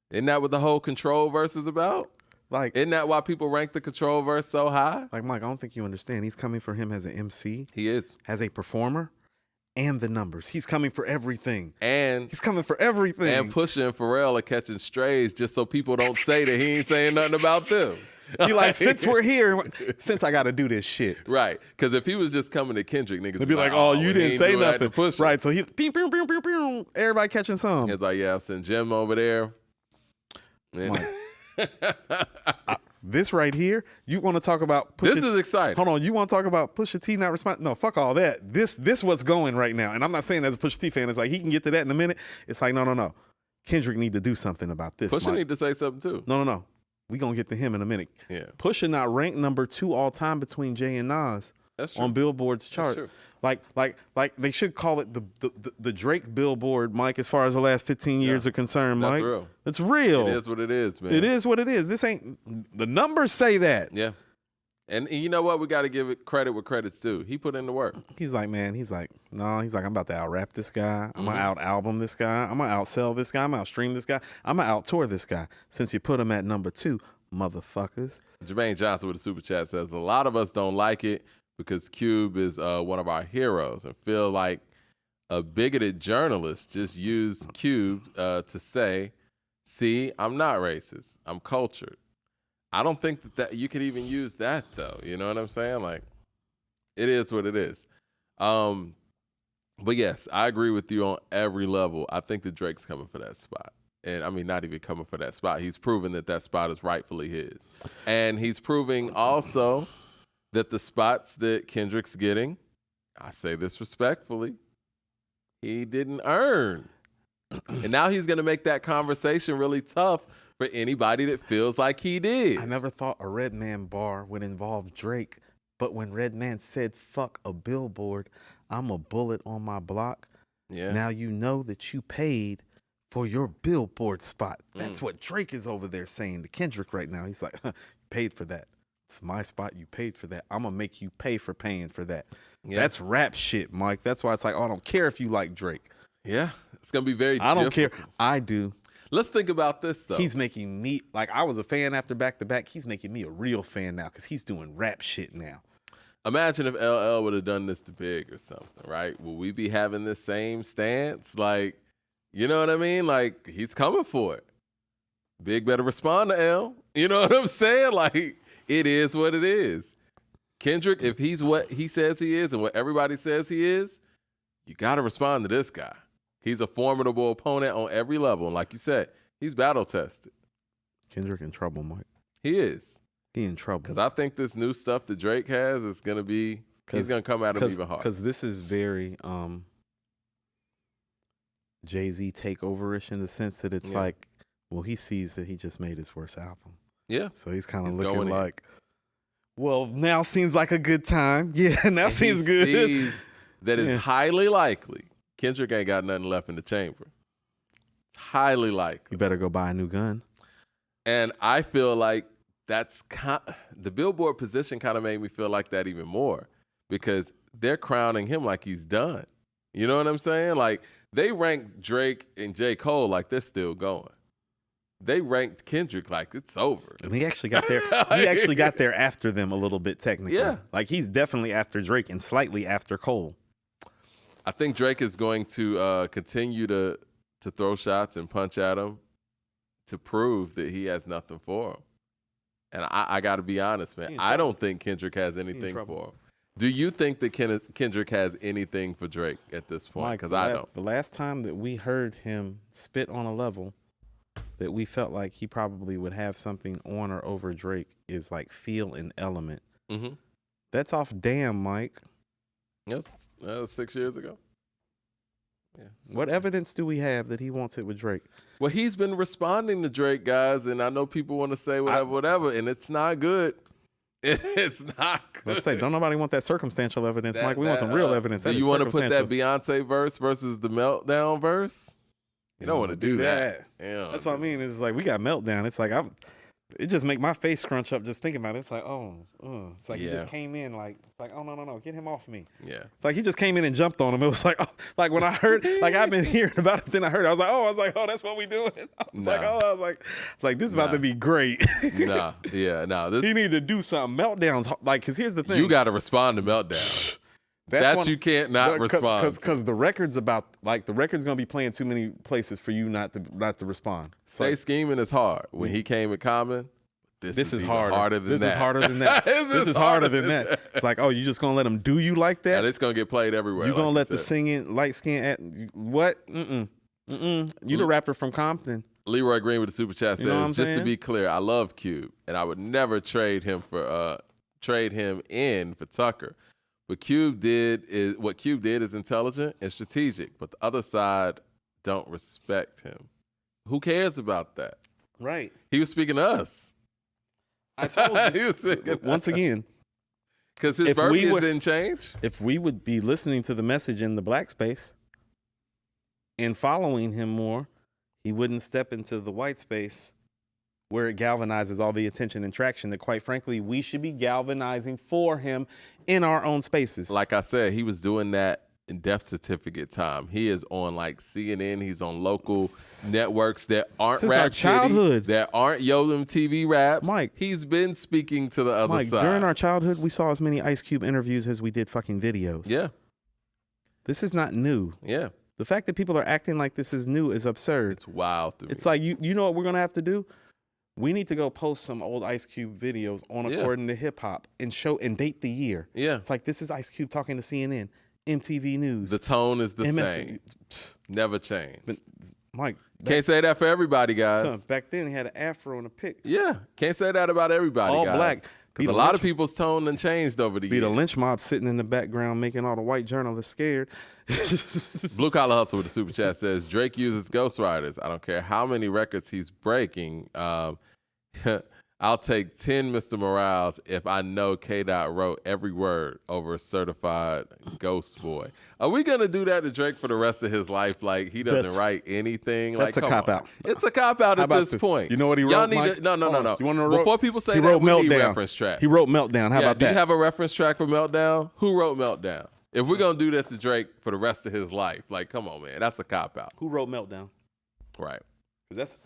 Isn't that what the whole Control verse is about? Like, isn't that why people rank the Control verse so high? Like, Mike, I don't think you understand. He's coming for him as an MC. He is. As a performer. And the numbers. He's coming for everything. And he's coming for everything. And Pusha and Pharrell are catching strays just so people don't say that he ain't saying nothing about them. He like, since we're here, since I got to do this shit. Right. Because if he was just coming to Kendrick, niggas they'd be like, oh, you didn't say nothing. Right. So he, pew, pew, pew, pew, pew, everybody catching some. It's like, yeah, I've sent Jim over there. This right here, you want to talk about This is exciting. Hold on, you want to talk about Pusha T not responding? No, fuck all that. This what's going right now. And I'm not saying as a Pusha T fan, it's like he can get to that in a minute. It's like, no. Kendrick need to do something about this. Pusha need to say something too. No. We gonna get to him in a minute. Yeah. Pusha not ranked number 2 all time between Jay and Nas. That's true. On Billboard's chart. Like they should call it the Drake Billboard, Mike, as far as the last 15 years are concerned, Mike. That's real. It's real. It is what it is, man. It is what it is. This ain't, the numbers say that. Yeah. And you know what? We got to give it credit where credit's due. He put in the work. He's like, I'm about to out-rap this guy. I'm going to out-album this guy. I'm going to outsell this guy. I'm going to outstream this guy. I'm going to out-tour this guy. Since you put him at number 2, motherfuckers. Jermaine Johnson with a super chat says, a lot of us don't like it because Cube is one of our heroes and feel like a bigoted journalist just used Cube to say, see, I'm not racist. I'm cultured. I don't think that you could even use that, though. You know what I'm saying? Like, it is what it is. But, yes, I agree with you on every level. I think that Drake's coming for that spot. And, I mean, not even coming for that spot. He's proven that spot is rightfully his. And he's proving also that the spots that Kendrick's getting, I say this respectfully, he didn't earn. And now he's going to make that conversation really tough for anybody that feels like he did. I never thought a Redman bar would involve Drake, but when Redman said, fuck a billboard, I'm a bullet on my block. Yeah. Now you know that you paid for your billboard spot. That's what Drake is over there saying to Kendrick right now. He's like, paid for that. It's my spot. You paid for that. I'm going to make you pay for paying for that. Yeah. That's rap shit, Mike. That's why it's like, oh, I don't care if you like Drake. Yeah. It's going to be very I don't care. I do. Let's think about this, though. He's making me, like, I was a fan after Back to Back. He's making me a real fan now because he's doing rap shit now. Imagine if LL would have done this to Big or something, right? Will we be having this same stance? Like, you know what I mean? Like, he's coming for it. Big better respond to L. You know what I'm saying? Like, it is what it is. Kendrick, if he's what he says he is and what everybody says he is, you got to respond to this guy. He's a formidable opponent on every level. And like you said, he's battle-tested. Kendrick in trouble, Mike. He is. He in trouble. Because I think this new stuff that Drake has is going to be, he's going to come at him even harder. Because this is very Jay-Z takeover-ish in the sense that it's like, well, he sees that he just made his worst album. Yeah. So he's kind of looking like, well, now seems like a good time. Yeah, now seems good. He sees that it's highly likely Kendrick ain't got nothing left in the chamber. Highly likely. You better go buy a new gun. And I feel like that's the Billboard position kind of made me feel like that even more because they're crowning him like he's done. You know what I'm saying? Like they ranked Drake and J. Cole like they're still going. They ranked Kendrick like it's over. And he actually got there. He actually got there after them a little bit technically. Yeah. Like he's definitely after Drake and slightly after Cole. I think Drake is going to continue to throw shots and punch at him to prove that he has nothing for him. And I got to be honest, man. I don't think Kendrick has anything for him. Do you think that Kendrick has anything for Drake at this point? Because I don't. The last time that we heard him spit on a level that we felt like he probably would have something on or over Drake is like Feel and Element. Mm-hmm. That's off Damn, Mike. Yes, that was 6 years ago. Yeah. What evidence do we have that he wants it with Drake? Well, he's been responding to Drake, guys, and I know people want to say whatever, and it's not good. It's not good. Let's say, don't nobody want that circumstantial evidence, Mike. We want some real evidence. Do you want to put that Beyonce verse versus the Meltdown verse? You don't want to do that. Yeah, that's what I mean. It's like we got Meltdown. It's like it just make my face scrunch up just thinking about it. It's like, it's like he just came in like, it's like, oh, no, get him off me. Yeah. It's like he just came in and jumped on him. It was like, like when I heard, like I've been hearing about it, then I heard it. I was like, oh, that's what we doing. I was like, this is about to be great. Nah. He need to do something. Meltdowns, like, because here's the thing. You got to respond to Meltdown. You can't not respond. Because the record's about, like, the record's going to be playing too many places for you not to respond. Stay scheming is hard. When he came at Common, this is harder than that. This is harder than that. This is harder than that. It's like, oh, you just gonna let them do you like that? And it's gonna get played everywhere. You gonna let the singing light skin what? You the rapper from Compton. Leroy Green with the super chat says, just to be clear, I love Cube, and I would never trade him in for Tucker. What Cube did is intelligent and strategic, but the other side don't respect him. Who cares about that? Right. He was speaking to us. I told you. He was speaking once again. Because his verbiage didn't change. If we would be listening to the message in the black space and following him more, he wouldn't step into the white space where it galvanizes all the attention and traction that, quite frankly, we should be galvanizing for him in our own spaces. Like I said, he was doing that in death certificate time. He is on like CNN. He's on local networks that aren't Since Rap our childhood. City, that aren't Yo MTV Raps. Mike, he's been speaking to the other side. During our childhood, we saw as many Ice Cube interviews as we did fucking videos. Yeah. This is not new. Yeah. The fact that people are acting like this is new is absurd. It's wild to me. It's like, you know what we're going to have to do? We need to go post some old Ice Cube videos on According to Hip Hop and show and date the year. Yeah. It's like, this is Ice Cube talking to CNN. MTV News. The tone is the same. Never changed. But Mike, can't say that for everybody, guys. Son, back then he had an afro and a pick. Yeah, can't say that about everybody, all guys. Black. Because a lot of people's tone done changed over the years. Be the lynch mob sitting in the background making all the white journalists scared. Blue Collar Hustle with the super chat says, Drake uses ghostwriters. I don't care how many records he's breaking. I'll take 10 Mr. Morales if I know K-Dot wrote every word over a certified ghost boy. Are we going to do that to Drake for the rest of his life? Like, he doesn't write anything? That's like, a cop-out. It's a cop-out at this point. You know what he wrote, Mike? No. You want to know before people say he that, wrote we Meltdown. need reference track. He wrote Meltdown. How about that? Do you have a reference track for Meltdown? Who wrote Meltdown? If we're going to do that to Drake for the rest of his life, like, come on, man. That's a cop-out. Who wrote Meltdown? Right. Because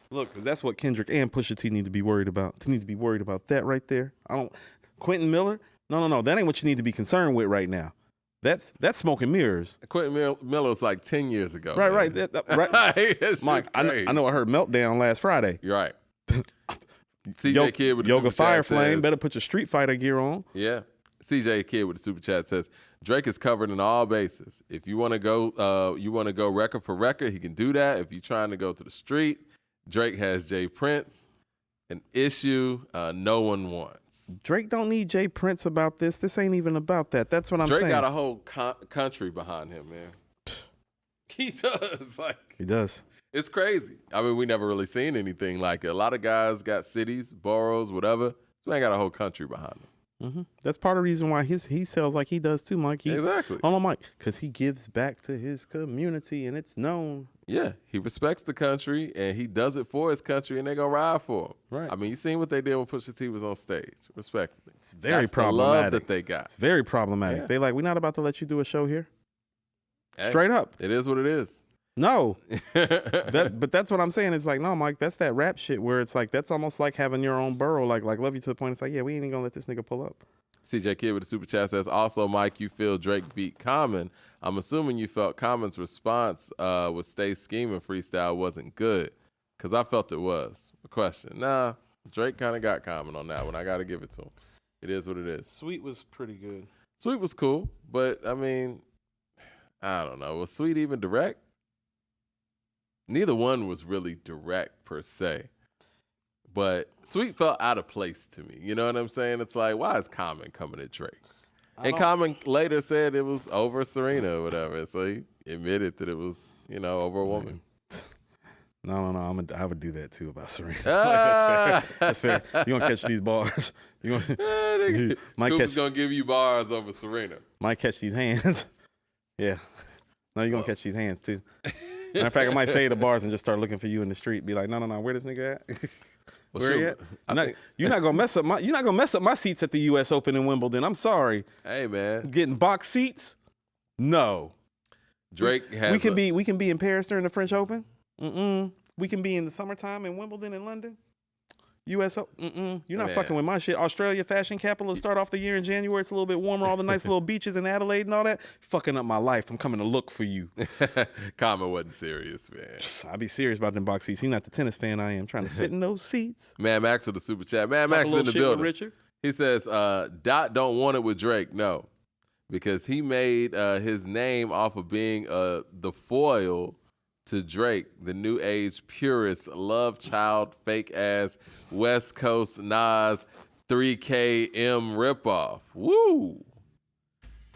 that's what Kendrick and Pusha T need to be worried about. They need to be worried about that right there. Quentin Miller? No. That ain't what you need to be concerned with right now. That's smoke and mirrors. Quentin Miller was like 10 years ago. Right, man. right. Mike, I know I heard Meltdown last Friday. You're right. CJ Kid with the Yoga super chat Fireflame, says, better put your Street Fighter gear on. Yeah. CJ Kid with the super chat says, Drake is covered in all bases. If you want to go record for record, he can do that. If you're trying to go to the street, Drake has Jay Prince, an issue no one wants. Drake don't need Jay Prince about this. This ain't even about that. That's what I'm saying. Drake got a whole country behind him, man. He does. He does. It's crazy. I mean, we never really seen anything like it. A lot of guys got cities, boroughs, whatever. This man got a whole country behind him. Mm-hmm. That's part of the reason why he sells like he does too, Mike. Exactly. Hold on, Mike. Because he gives back to his community, and it's known. Yeah, he respects the country, and he does it for his country, and they gonna ride for him. Right. I mean, you seen what they did when Pusha T was on stage. Respectfully, it's very problematic. The love that they got. It's very problematic. Yeah. They like, we're not about to let you do a show here. Hey, straight up. It is what it is. No, but that's what I'm saying. It's like, no, Mike, that's that rap shit where it's like, that's almost like having your own borough. Like love you to the point. It's like, yeah, we ain't even gonna let this nigga pull up. CJ Kid with the super chat says, also, Mike, you feel Drake beat Common. I'm assuming you felt Common's response with Stay Scheming freestyle wasn't good, because I felt it was. A question. Nah, Drake kind of got Common on that one. I got to give it to him. It is what it is. Sweet was pretty good. Sweet was cool, but, I mean, I don't know. Was Sweet even direct? Neither one was really direct, per se. But Sweet felt out of place to me. You know what I'm saying? It's like, why is Common coming at Drake? And Common later said it was over Serena or whatever. So he admitted that it was, over a woman. No. I would do that too about Serena. That's fair. You gonna catch these bars? Cooper's gonna give you bars over Serena. Might catch these hands. Yeah. No, you're gonna catch these hands too. Matter of fact, I might say the bars and just start looking for you in the street. Be like, no, where this nigga at? Where he at? You're not gonna mess up my seats at the U.S. Open in Wimbledon. I'm sorry. Hey man, getting box seats? No. Drake has. We can be in Paris during the French Open. We can be in the summertime in Wimbledon and London. U.S. You're not fucking with my shit. Australia fashion capital to start off the year in January. It's a little bit warmer. All the nice little beaches in Adelaide and all that. Fucking up my life. I'm coming to look for you. Common wasn't serious, man. I be serious about them box seats. He not the tennis fan I am. Trying to sit in those seats. Man Max with the super chat. Man Max in the building. Richard. He says, Dot don't want it with Drake. No, because he made his name off of being the foil to Drake, the new age purist, love child, fake ass, West Coast Nas, 3KM ripoff. Woo!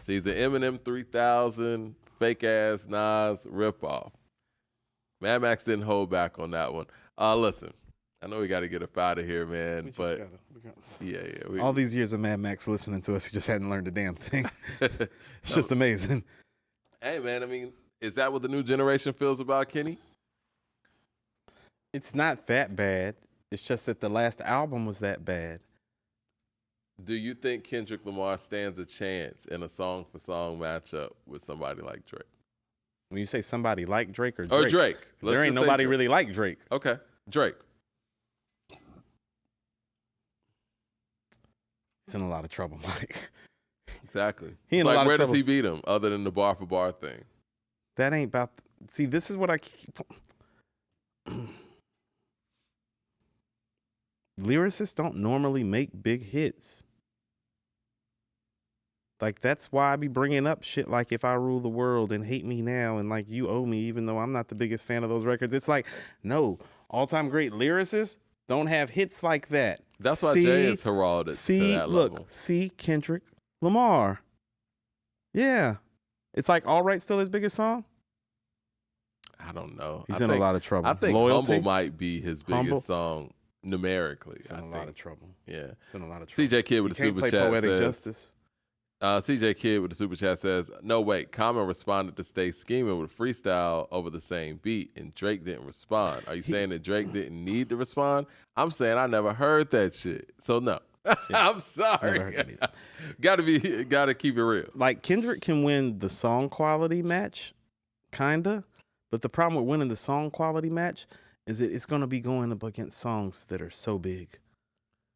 So he's an Eminem 3000, fake ass Nas ripoff. Mad Max didn't hold back on that one. Listen, I know we got to get up out of here, man, but yeah. All these years of Mad Max listening to us, he just hadn't learned a damn thing. It's just amazing. Hey, man, I mean, is that what the new generation feels about Kenny? It's not that bad. It's just that the last album was that bad. Do you think Kendrick Lamar stands a chance in a song-for-song matchup with somebody like Drake? When you say somebody like Drake or Drake? Or Drake. There ain't nobody really like Drake. Okay. Drake. He's in a lot of trouble, Mike. Exactly. He in a lot of trouble. Where does he beat him other than the bar for bar thing? That ain't about. See, this is what I keep. Lyricists don't normally make big hits. Like, that's why I be bringing up shit like If I Rule the World and Hate Me Now and like You Owe Me, even though I'm not the biggest fan of those records. It's like, no, all-time great lyricists don't have hits like that. That's why Jay is heralded to that level. Look, see Kendrick Lamar. Yeah. It's like All Right still his biggest song? I don't know. He's in a lot of trouble. I think Loyalty? Humble might be his biggest song numerically. He's in a lot of trouble. Yeah. He's in a lot of trouble. CJ Kid with the super chat Poetic says, Justice. CJ Kid with the super chat says, no, wait, Common responded to Stay Scheming with freestyle over the same beat, and Drake didn't respond. Are you saying that Drake didn't need to respond? I'm saying I never heard that shit. So no. Yeah. I'm sorry. Gotta keep it real. Like, Kendrick can win the song quality match, kinda, but the problem with winning the song quality match is that it's gonna be going up against songs that are so big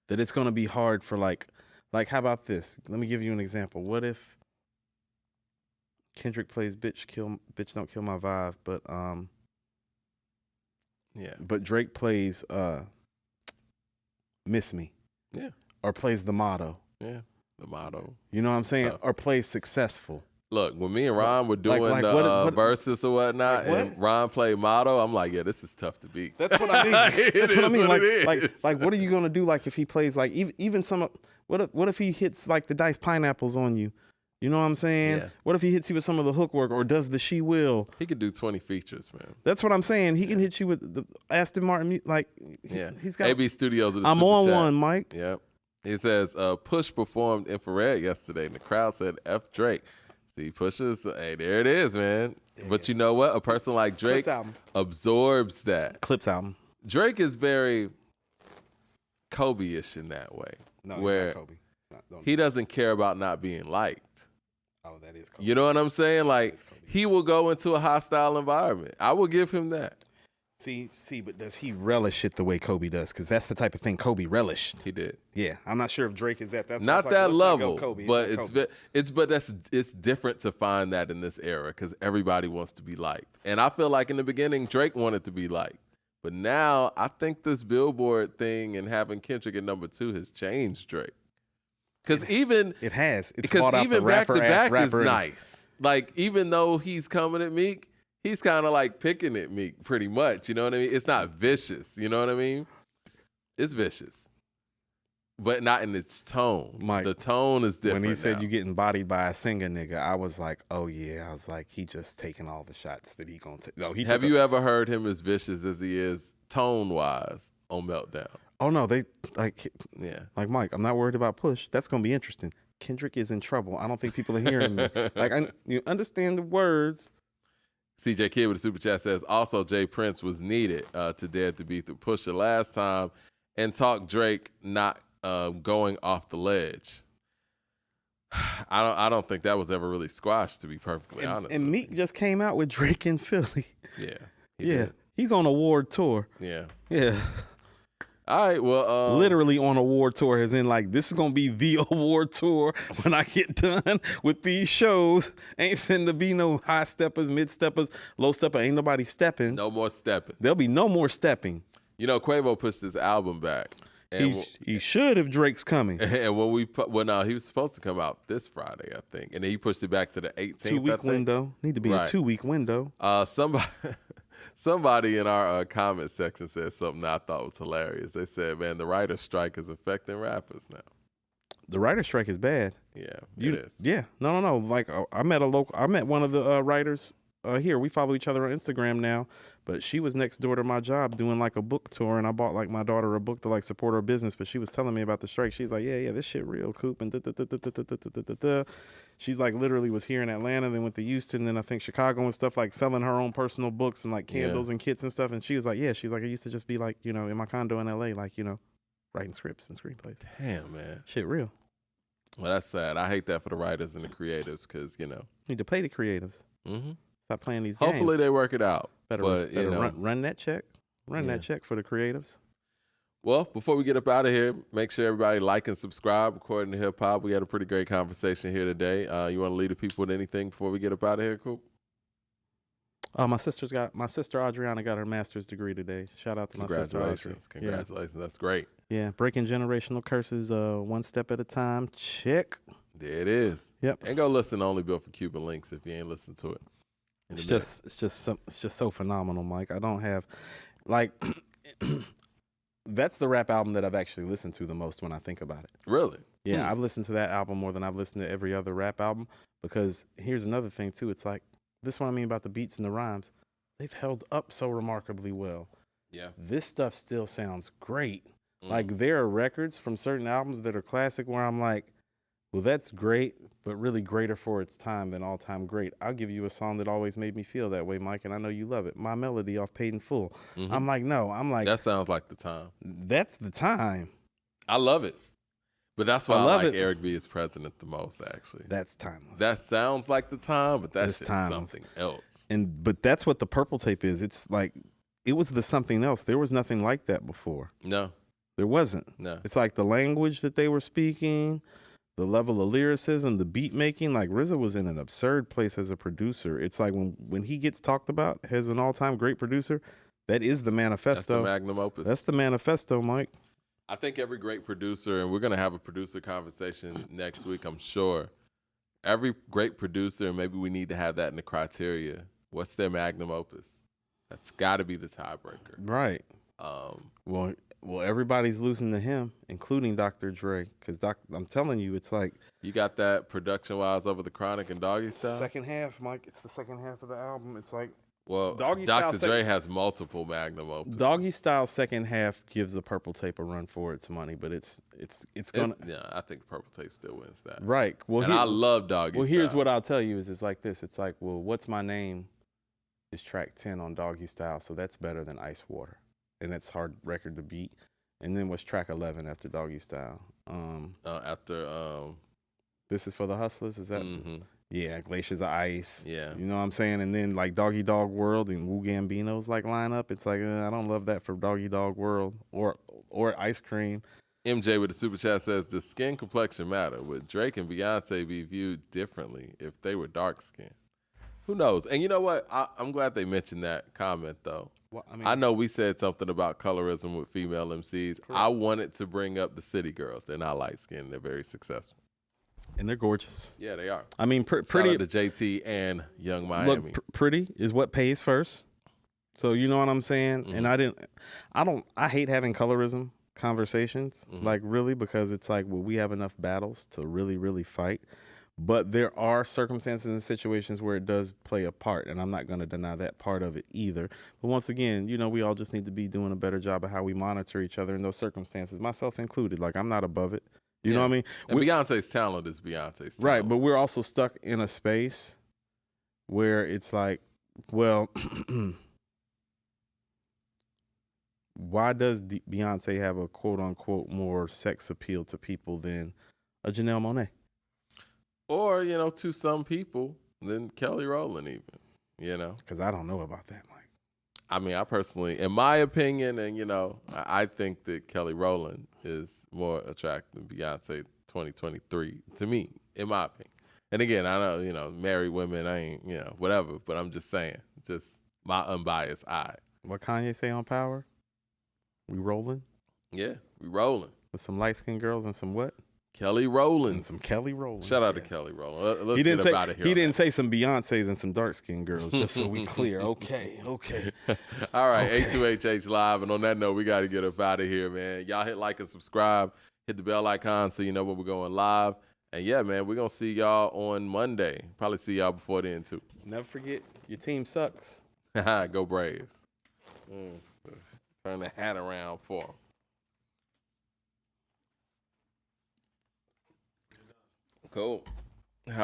that it's gonna be hard for like how about this? Let me give you an example. What if Kendrick plays Bitch Don't Kill My Vibe, but Drake plays Miss Me. Yeah. Or plays The Motto. Yeah, The Motto. You know what I'm saying? Tough. Or plays Successful. Look, when me and Ron were doing the verses or whatnot, and Ron played Motto, I'm like, yeah, this is tough to beat. That's what I mean. That's what I mean. Like, what are you gonna do? Like, if he plays like even some, what if he hits like the Dice Pineapples on you? You know what I'm saying? Yeah. What if he hits you with some of the hook work or does the She Will? He could do 20 features, man. That's what I'm saying. He can hit you with the Aston Martin. Like, he's got. AB Studios. With I'm on one, Mike. Yep. He says, Push performed Infrared yesterday, and the crowd said F Drake. See, Pusha's, hey, there it is, man. Yeah. But you know what? A person like Drake absorbs that. Clips album. Drake is very Kobe-ish in that way. No, where he's not Kobe. He doesn't care about not being liked. Oh, that is Kobe. You know what I'm saying? Like, he will go into a hostile environment. I will give him that. See, but does he relish it the way Kobe does? Because that's the type of thing Kobe relished. He did. Yeah, I'm not sure if Drake is that. That's not like, that level, Kobe. But it's different to find that in this era because everybody wants to be liked. And I feel like in the beginning Drake wanted to be liked, but now I think this Billboard thing and having Kendrick at number 2 has changed Drake. Because it has. It's because even back to back is in. Nice. Like, even though he's coming at Meek, he's kind of like picking at Meek pretty much. You know what I mean? It's not vicious. You know what I mean? It's vicious, but not in its tone. Mike, the tone is different. When he said you getting bodied by a singer nigga, I was like, oh yeah. I was like, he just taking all the shots that he gonna take. No, Have you ever heard him as vicious as he is tone wise on Meltdown? Oh no, they like like Mike. I'm not worried about Push. That's gonna be interesting. Kendrick is in trouble. I don't think people are hearing me. Like, you understand the words. CJ Kid with the super chat says, also Jay Prince was needed to dare to beat the Pusha last time and talk Drake not going off the ledge. I don't think that was ever really squashed, to be perfectly honest. And Meek just came out with Drake in Philly. Yeah. He's on a award tour. Yeah. Yeah. All right, well, literally on a war tour, as in like this is gonna be the award tour when I get done with these shows. Ain't finna be no high steppers, mid steppers, low stepper. Ain't nobody stepping. No more stepping. There'll be no more stepping. You know, Quavo pushed his album back. And he should if Drake's coming. And when no, he was supposed to come out this Friday, I think, and then he pushed it back to the 18th. 2-week window. Need to be a 2-week window. Somebody in our comment section said something that I thought was hilarious. They said, man, the writer's strike is affecting rappers now. The writer's strike is bad. Yeah, it is. Yeah. No. Like I met one of the writers here. We follow each other on Instagram now, but she was next door to my job doing like a book tour, and I bought like my daughter a book to like support her business, but she was telling me about the strike. She's like, yeah, this shit real, Coop, and she's like literally was here in Atlanta, then went to Houston, then I think Chicago and stuff, like selling her own personal books and like candles and kits and stuff. And she was like, she's like, I used to just be like, in my condo in LA, like, writing scripts and screenplays. Damn, man. Shit real. Well, that's sad. I hate that for the writers and the creatives because, Need to pay the creatives. Mm-hmm. Stop playing these games. Hopefully they work it out. Better run that check. Run that check for the creatives. Well, before we get up out of here, make sure everybody like and subscribe. According to Hip Hop, we had a pretty great conversation here today. You want to lead the people with anything before we get up out of here, Coop? My sister Adriana got her master's degree today. Shout out to my sister Audrey. Congratulations. Yeah. That's great. Yeah, breaking generational curses one step at a time. Check. There it is. Yep. And go listen to Only Built for Cuban Links if you ain't listened to it. It's just so phenomenal, Mike. I don't have like that's the rap album that I've actually listened to the most when I think about it. Really? Yeah, I've listened to that album more than I've listened to every other rap album, because here's another thing too. It's like, this is what I mean about the beats and the rhymes. They've held up so remarkably well. Yeah. This stuff still sounds great. Like there are records from certain albums that are classic where I'm like, well, that's great, but really greater for its time than all-time great. I'll give you a song that always made me feel that way, Mike, and I know you love it. My Melody off Paid in Full. Mm-hmm. I'm like, that sounds like the time. That's the time. I love it. But that's why I like Eric B. as president the most, actually. That's timeless. That sounds like the time, but that's something else. But that's what the Purple Tape is. It's like, it was the something else. There was nothing like that before. No. There wasn't. No. It's like the language that they were speaking, the level of lyricism, the beat making. Like RZA was in an absurd place as a producer. It's like when he gets talked about as an all-time great producer, that is the manifesto. That's the magnum opus. That's the manifesto, Mike. I think every great producer, and we're going to have a producer conversation next week, I'm sure. Every great producer, and maybe we need to have that in the criteria. What's their magnum opus? That's got to be the tiebreaker. Right. Well, everybody's losing to him, including Dr. Dre, because I'm telling you, it's like, you got that production-wise over the Chronic and Doggy Style? Second half, Mike. It's the second half of the album. It's like, well, Dr. Dre has multiple magnum opus. Doggy Style second half gives the Purple Tape a run for its money, but it's gonna. I think the Purple Tape still wins that. Right. Well, and I love Doggy Style. Well, here's what I'll tell you: it's like this. It's like, well, What's My Name is track 10 on Doggy Style, so that's better than Ice Water, and it's hard record to beat. And then what's track 11 after Doggy Style? This Is for the Hustlers. Is that? Mm-hmm. Yeah, Glaciers of Ice. Yeah. You know what I'm saying? And then like Doggy Dog World and Wu Gambino's like line up. It's like, I don't love that for Doggy Dog World or Ice Cream. MJ with the super chat says, does skin complexion matter? Would Drake and Beyonce be viewed differently if they were dark skinned? Who knows? And you know what? I'm glad they mentioned that comment though. Well, I know we said something about colorism with female MCs. Correct. I wanted to bring up the City Girls. They're not light skinned. They're very successful. And they're gorgeous. Yeah, they are. I mean, pretty. Shout out to JT and Young Miami. Look, pretty is what pays first. So you know what I'm saying? Mm-hmm. And I hate having colorism conversations, like really, because it's like, well, we have enough battles to really, really fight. But there are circumstances and situations where it does play a part, and I'm not going to deny that part of it either. But once again, we all just need to be doing a better job of how we monitor each other in those circumstances, myself included. Like, I'm not above it. You know what I mean? And Beyonce's talent is Beyonce's talent. Right, but we're also stuck in a space where it's like, well, why does Beyonce have a quote-unquote more sex appeal to people than a Janelle Monáe? Or, to some people, than Kelly Rowland even, Because I don't know about that, Mike. I mean, I personally, in my opinion, and I think that Kelly Rowland is more attractive than Beyonce 2023 to me, in my opinion. And again, I know, married women, I ain't, whatever, but I'm just saying, just my unbiased eye. What Kanye say on Power? We rolling? Yeah, we rolling. With some light-skinned girls and some what? Kelly Rowland. Some Kelly Rowland. Shout out to Kelly Rowland. Let's get about it here. He didn't say some Beyonces and some dark-skinned girls, just so we clear. Okay. All right, okay. A2HH Live. And on that note, we got to get up out of here, man. Y'all hit like and subscribe. Hit the bell icon so you know when we're going live. And yeah, man, we're going to see y'all on Monday. Probably see y'all before then, too. Never forget, your team sucks. Go Braves. Turn the hat around for them. Cool.